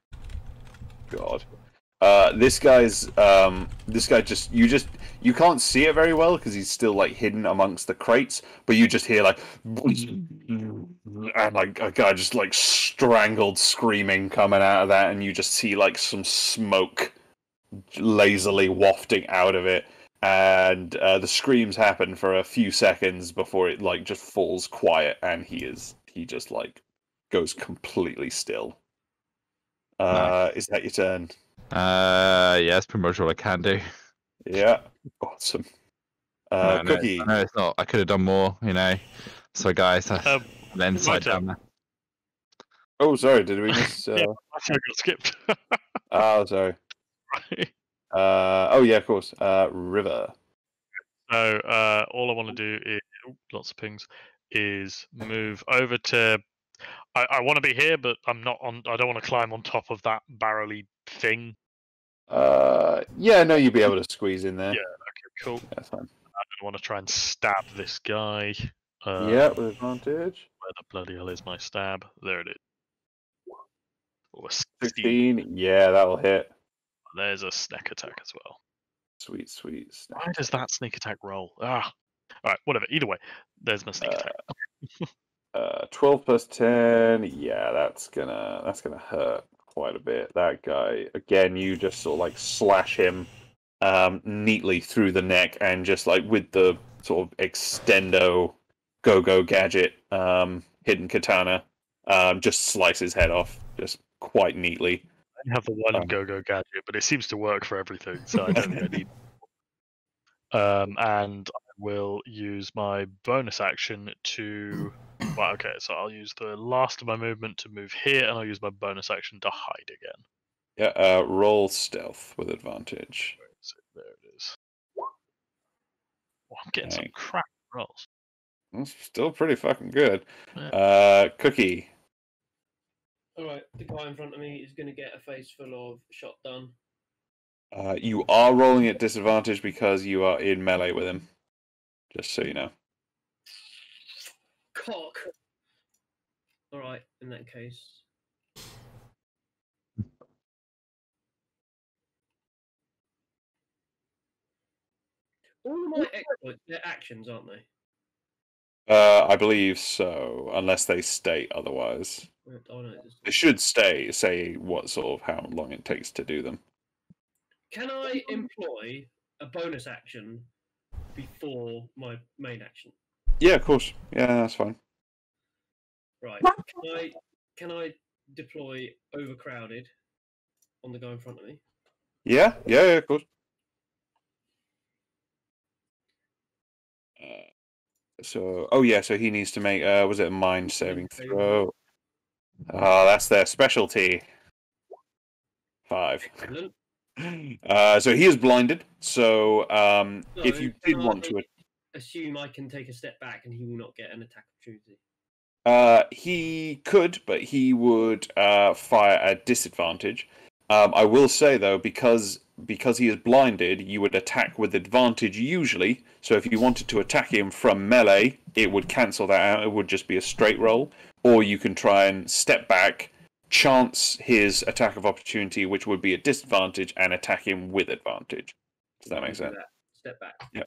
God. This guy just you can't see it very well because he's still like hidden amongst the crates, but you just hear like and like a guy just like strangled screaming coming out of that, and you just see like some smoke lazily wafting out of it, and the screams happen for a few seconds before it like just falls quiet, and he just like goes completely still. Nice. Is that your turn? Yeah, that's pretty much all I can do. Yeah, awesome. No, Cookie. No, it's not. I could have done more, you know. So, guys, then side turn. down there. Oh, sorry. Did we miss? Yeah, I think I got skipped. Oh, sorry. Right. Oh yeah, of course. River. So all I want to do is lots of pings. Is move over to. I want to be here, but I'm not on. I don't want to climb on top of that barrel-y thing. Yeah, no, you'd be able to squeeze in there. Yeah. Okay. Cool. Yeah, that's fine. I want to try and stab this guy. Yeah, with advantage. Where the bloody hell is my stab? There it is. Oh, 16. Yeah, that'll hit. There's a sneak attack as well. Sweet, sweet. Why does that sneak attack roll? Ah. All right. Whatever. Either way, there's my sneak attack. 12 plus 10. Yeah, that's gonna hurt quite a bit. That guy again. You just sort of like slash him neatly through the neck, and just like with the sort of extendo go-go gadget hidden katana, just slice his head off just quite neatly. I have the one go-go gadget, but it seems to work for everything, so I don't think I need. And I will use my bonus action to. Well, okay, so I'll use the last of my movement to move here, and I'll use my bonus action to hide again. Yeah, roll stealth with advantage. So there it is. Oh, I'm getting some crap rolls. That's still pretty fucking good. Yeah. Cookie. Alright, the guy in front of me is going to get a face full of shot done. You are rolling at disadvantage because you are in melee with him. Just so you know. Cock! Alright, in that case. All of my exploits, they're actions, aren't they? I believe so, unless they state otherwise. Oh, no, They should say what sort of how long it takes to do them. Can I employ a bonus action before my main action? Yeah, of course. Yeah, that's fine. Right. Can I deploy overcrowded on the guy in front of me? Yeah, of course. So he needs to make was it a mind saving throw? Oh, that's their specialty. 5. Excellent. So he is blinded. So if you did want to assume I can take a step back and he will not get an attack opportunity. He could, but he would fire at disadvantage. I will say though, because he is blinded, you would attack with advantage usually. So if you wanted to attack him from melee, it would cancel that out. It would just be a straight roll. Or you can try and step back, chance his attack of opportunity, which would be at disadvantage, and attack him with advantage. Does that make sense? Step back. Yeah.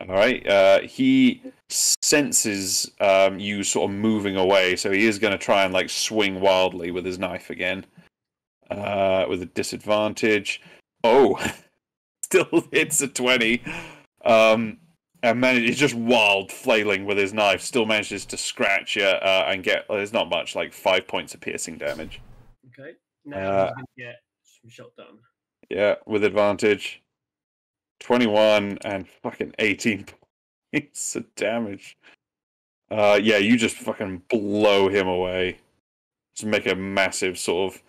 All right. He senses you sort of moving away, so he is going to try and like swing wildly with his knife again, with a disadvantage. Oh, still hits a 20. And manages just wild flailing with his knife. Still manages to scratch you and get. There's not much, like 5 points of piercing damage. Okay. Now he's going to get some shot done. Yeah, with advantage. 21 and fucking 18 points of damage. Yeah, you just fucking blow him away. Just make a massive sort of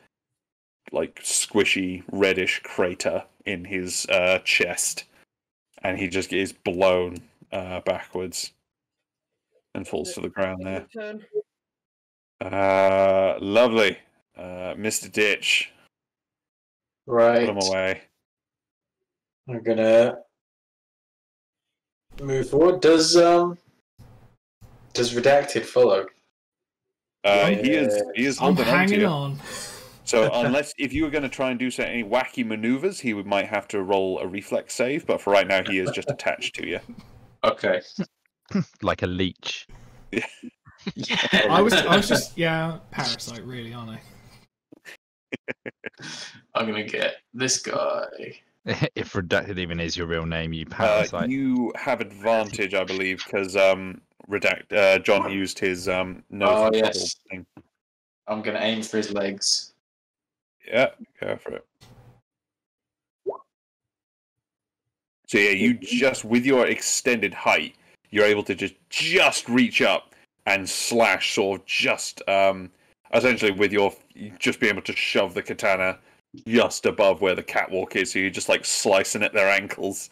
like squishy reddish crater in his chest, and he just gets blown backwards and falls to the ground there. Lovely, Mr. Ditch. Right. Put him away. I'm gonna move forward. Does Redacted follow? He is I'm holding hanging on to you. on. So unless if you were going to try and do any wacky maneuvers, he might have to roll a reflex save. But for right now, he is just attached to you. Okay. Like a leech. Yeah. I was just parasite really, aren't I? I'm gonna get this guy. If Redacted even is your real name, you parasite. You have advantage, I believe, because John used his nose. Oh yes. Thing. I'm gonna aim for his legs. Yeah, go for it. So yeah, you just with your extended height, you're able to just reach up and slash, sort of just essentially with your just be able to shove the katana just above where the catwalk is. So you're just like slicing at their ankles.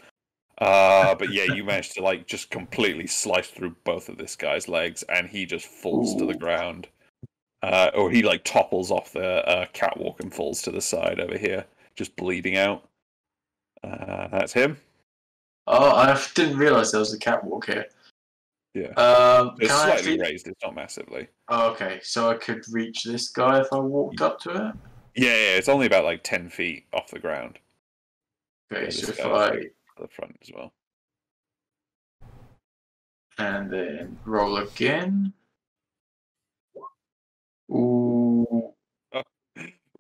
But yeah, you managed to like just completely slice through both of this guy's legs, and he just falls to the ground. Or he like topples off the catwalk and falls to the side over here, just bleeding out. That's him. Oh, I didn't realise there was a catwalk here. Yeah. It's Can slightly raised, it's not massively. Oh, okay, so I could reach this guy if I walked up to it? Yeah, it's only about like 10 feet off the ground. Okay, Yeah, so this if guy's I... to the front as well. And then roll again. Ooh.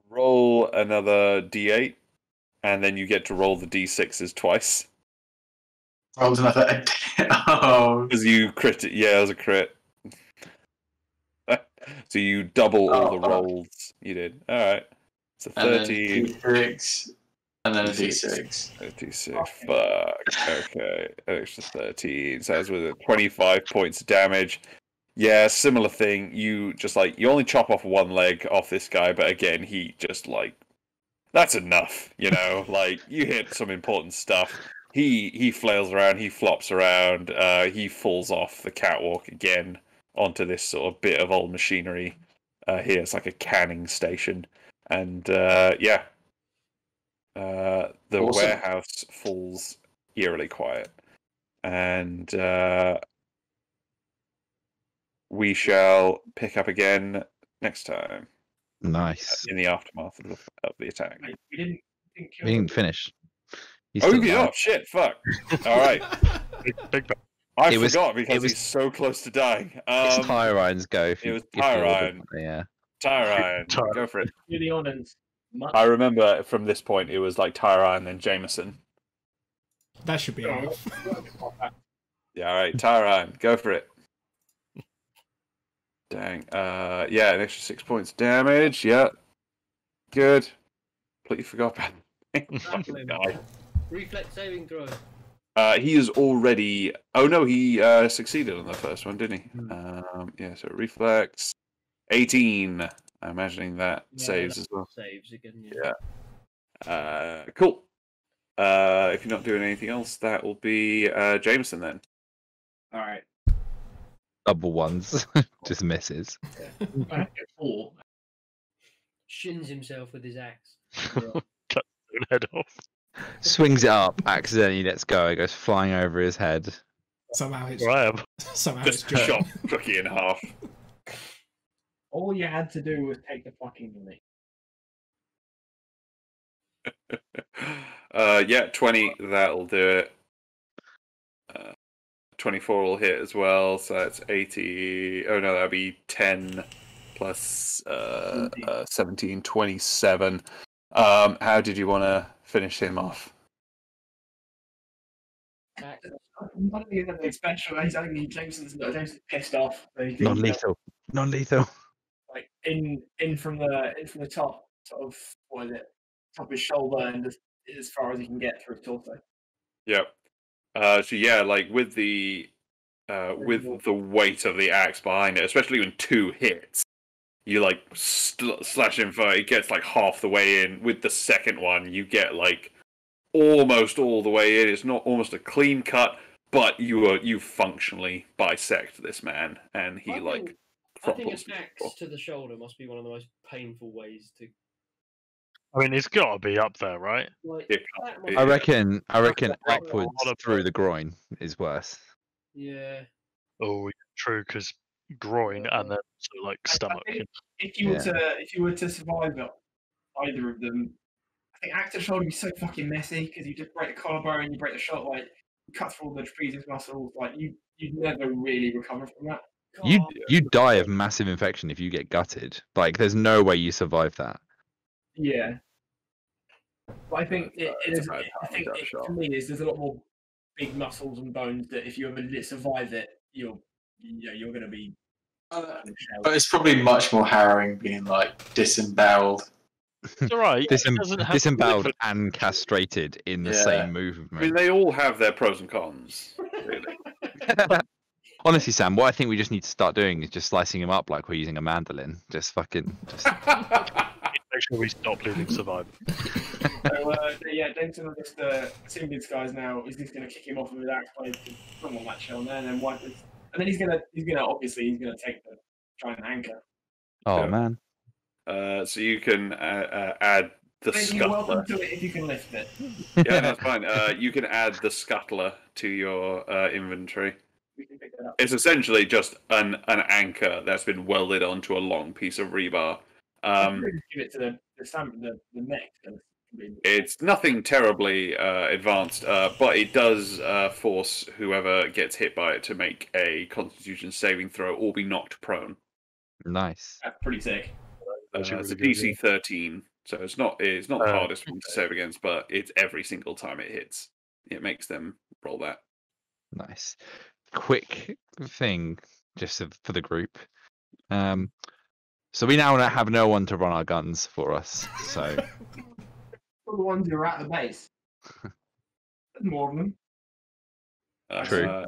Roll another d8, and then you get to roll the d6s twice. Rolled another. Oh. Because you crit it. Yeah, it was a crit. So you double all the rolls you did. All right. So 13. D6, and then a D6. 36. Fuck. Okay. An extra 13. So that's with 25 points of damage. Yeah, similar thing. You just you only chop off one leg off this guy, but again, he just that's enough, you know? You hit some important stuff. He flails around, he flops around, he falls off the catwalk again onto this sort of bit of old machinery. Here, it's like a canning station. And, the Awesome. warehouse falls eerily quiet. And we shall pick up again next time. Nice. In the aftermath of the attack. We didn't We didn't finish. Oh, shit, fuck. All right. Big I forgot because he's so close to dying. It's Tyrine's go. It was Tyrine. Yeah. Tyrine. Go for it. Do the honors. I remember from this point it was Tyrine then Jameson. That should be enough. Yeah, all right. Tyrine. Go for it. Dang. Yeah, an extra 6 points damage. Yeah. Good. Completely forgot about it. Reflex saving throw. He is already. Oh no, he succeeded on the first one, didn't he? Yeah. So reflex, 18. I'm imagining that saves as well. Saves again. Yeah. Cool. If you're not doing anything else, that will be Jameson then. All right. Double ones, just misses. Yeah. 4. Shins himself with his axe. Cut his own head off. Swings it up, accidentally lets go. It goes flying over his head. Somehow it's Just shot Cookie in half. All you had to do was take the fucking money. Yeah, 20. That'll do it. 24 will hit as well, so that's 80. Oh no, that'll be 10 plus 17, 27. How did you want to finish him off? I don't think he's anything special. I think Jameson's pissed off. Non-lethal. Non-lethal. In from the top, sort of top of his shoulder, and as far as he can get through his torso. Yep. So yeah, with the weight of the axe behind it, especially when 2 hits, you slash him for it gets half the way in. With the second one, you get almost all the way in. It's not almost a clean cut, but you functionally bisect this man, and he I think an axe to the shoulder must be one of the most painful ways to. I mean, it's got to be up there, right? I reckon upwards through the groin is worse. Yeah. Oh, true, because groin and then stomach. If you were to survive either of them, I think axe to the shoulder would be so fucking messy because you just break the collarbone, you break the shoulder, you cut through all the trapezius muscles, you'd never really recover from that. You die of massive infection if you get gutted. There's no way you survive that. Yeah. But I think for me there's a lot more big muscles and bones that if you ever survive it, you're going to be. But it's probably much more harrowing being disemboweled. It's all right. Disemboweled and castrated in the same movement. I mean, they all have their pros and cons, really. Honestly, Sam, what I think we just need to start doing is just slicing him up like we're using a mandolin. Just. Make sure we stop losing survivors. Yeah, Denton will just assume these guys now. He's just going to kick him off with his axe blade to put him on that shell there, and then wipe it. And then he's gonna take the giant anchor. Oh man. So you can add the scuttler. You're welcome to it if you can lift it. Yeah, that's fine. You can add the scuttler to your inventory. We can pick that up. It's essentially just an anchor that's been welded onto a long piece of rebar. Give it to the neck. It's nothing terribly advanced, but it does force whoever gets hit by it to make a Constitution saving throw or be knocked prone. Nice. That's pretty sick. It's a DC 13. So it's not the hardest one to save against, but it's every single time it hits. It makes them roll that. Nice. Quick thing, just for the group. So we now have no one to run our guns for us. So All the ones who are at the base. There's more of them. True.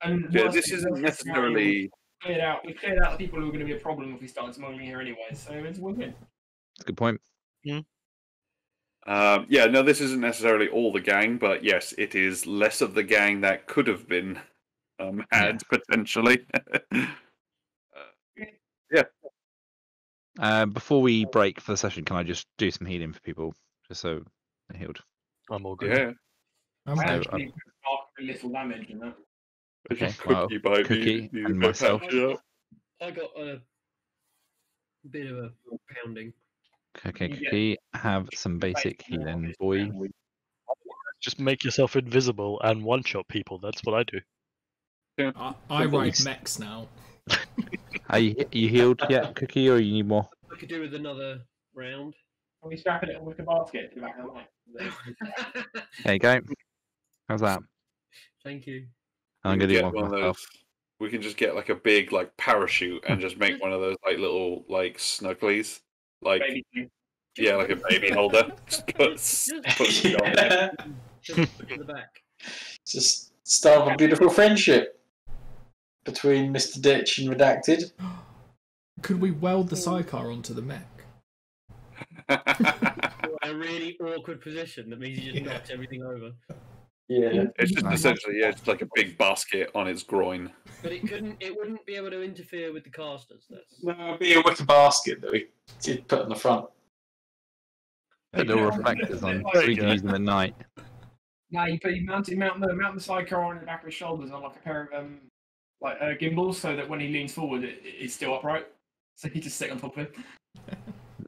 And Yeah, worse this is isn't necessarily. we cleared out the people who are going to be a problem if we start smuggling here anyway. So it's a win-win. that's a good point. Yeah, no, this isn't necessarily all the gang, but yes, it is less of the gang that could have been had potentially. Before we break for the session, can I just do some healing for people, just so they're healed? I'm all good. Yeah. I'm I good. actually took very little damage in that. Okay, Cookie well, behind Cookie you, and go myself. patch it up. I got a bit of a pounding. Okay, You get- Cookie, have some basic healing, boy. Just make yourself invisible and one-shot people. That's what I do. I ride mechs now. Are you healed yet, Cookie, or you need more? I could do with another round. Can we strap it with a basket to the back of the line? There you go. How's that? Thank you. I'm We gonna can do get one for of myself. those. We can just get like a big like parachute and just make one of those like little like snugglies, like Baby. yeah, like a baby holder. Just put the gun in it. Just to the back. Just start a beautiful friendship between Mr. Ditch and Redacted. Could we weld the sidecar onto the mech? A really awkward position that means you just knocked everything over. Yeah. It's just Nice. essentially it's like a big basket on its groin. But it wouldn't be able to interfere with the casters. That's No, it'd be a wicker basket that we could put on the front. Put little reflectors on, There so you we can go. use them at night. No, you mount the sidecar on the back of his shoulders on like a pair of gimbals, so that when he leans forward, it's still upright. So he just sit on top of it.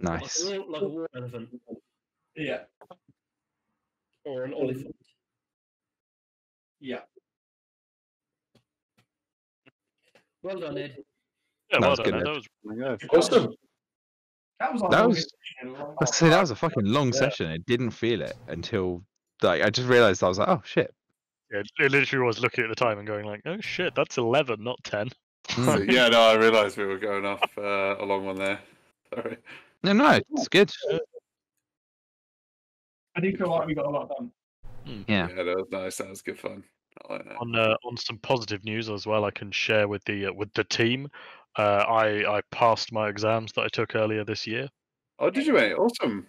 Nice. like a war elephant Yeah, or an oliphant. yeah. Well done, Ed. Yeah, That well was done. good, Ed. Ed. That was Awesome. That was our That longest was- session in a long I'd time. say that was a fucking long session. I didn't feel it until like I just realised I was like, oh shit. Yeah, it literally was looking at the time and going like, "Oh shit, that's 11, not 10." So, yeah, no, I realised we were going off a long one there. Sorry. No, it's good. I do feel like we got a lot done. Yeah. Yeah, that was nice. That was good fun. I like that. On some positive news as well, I can share with the team. I passed my exams that I took earlier this year. Oh, did you, mate? Awesome.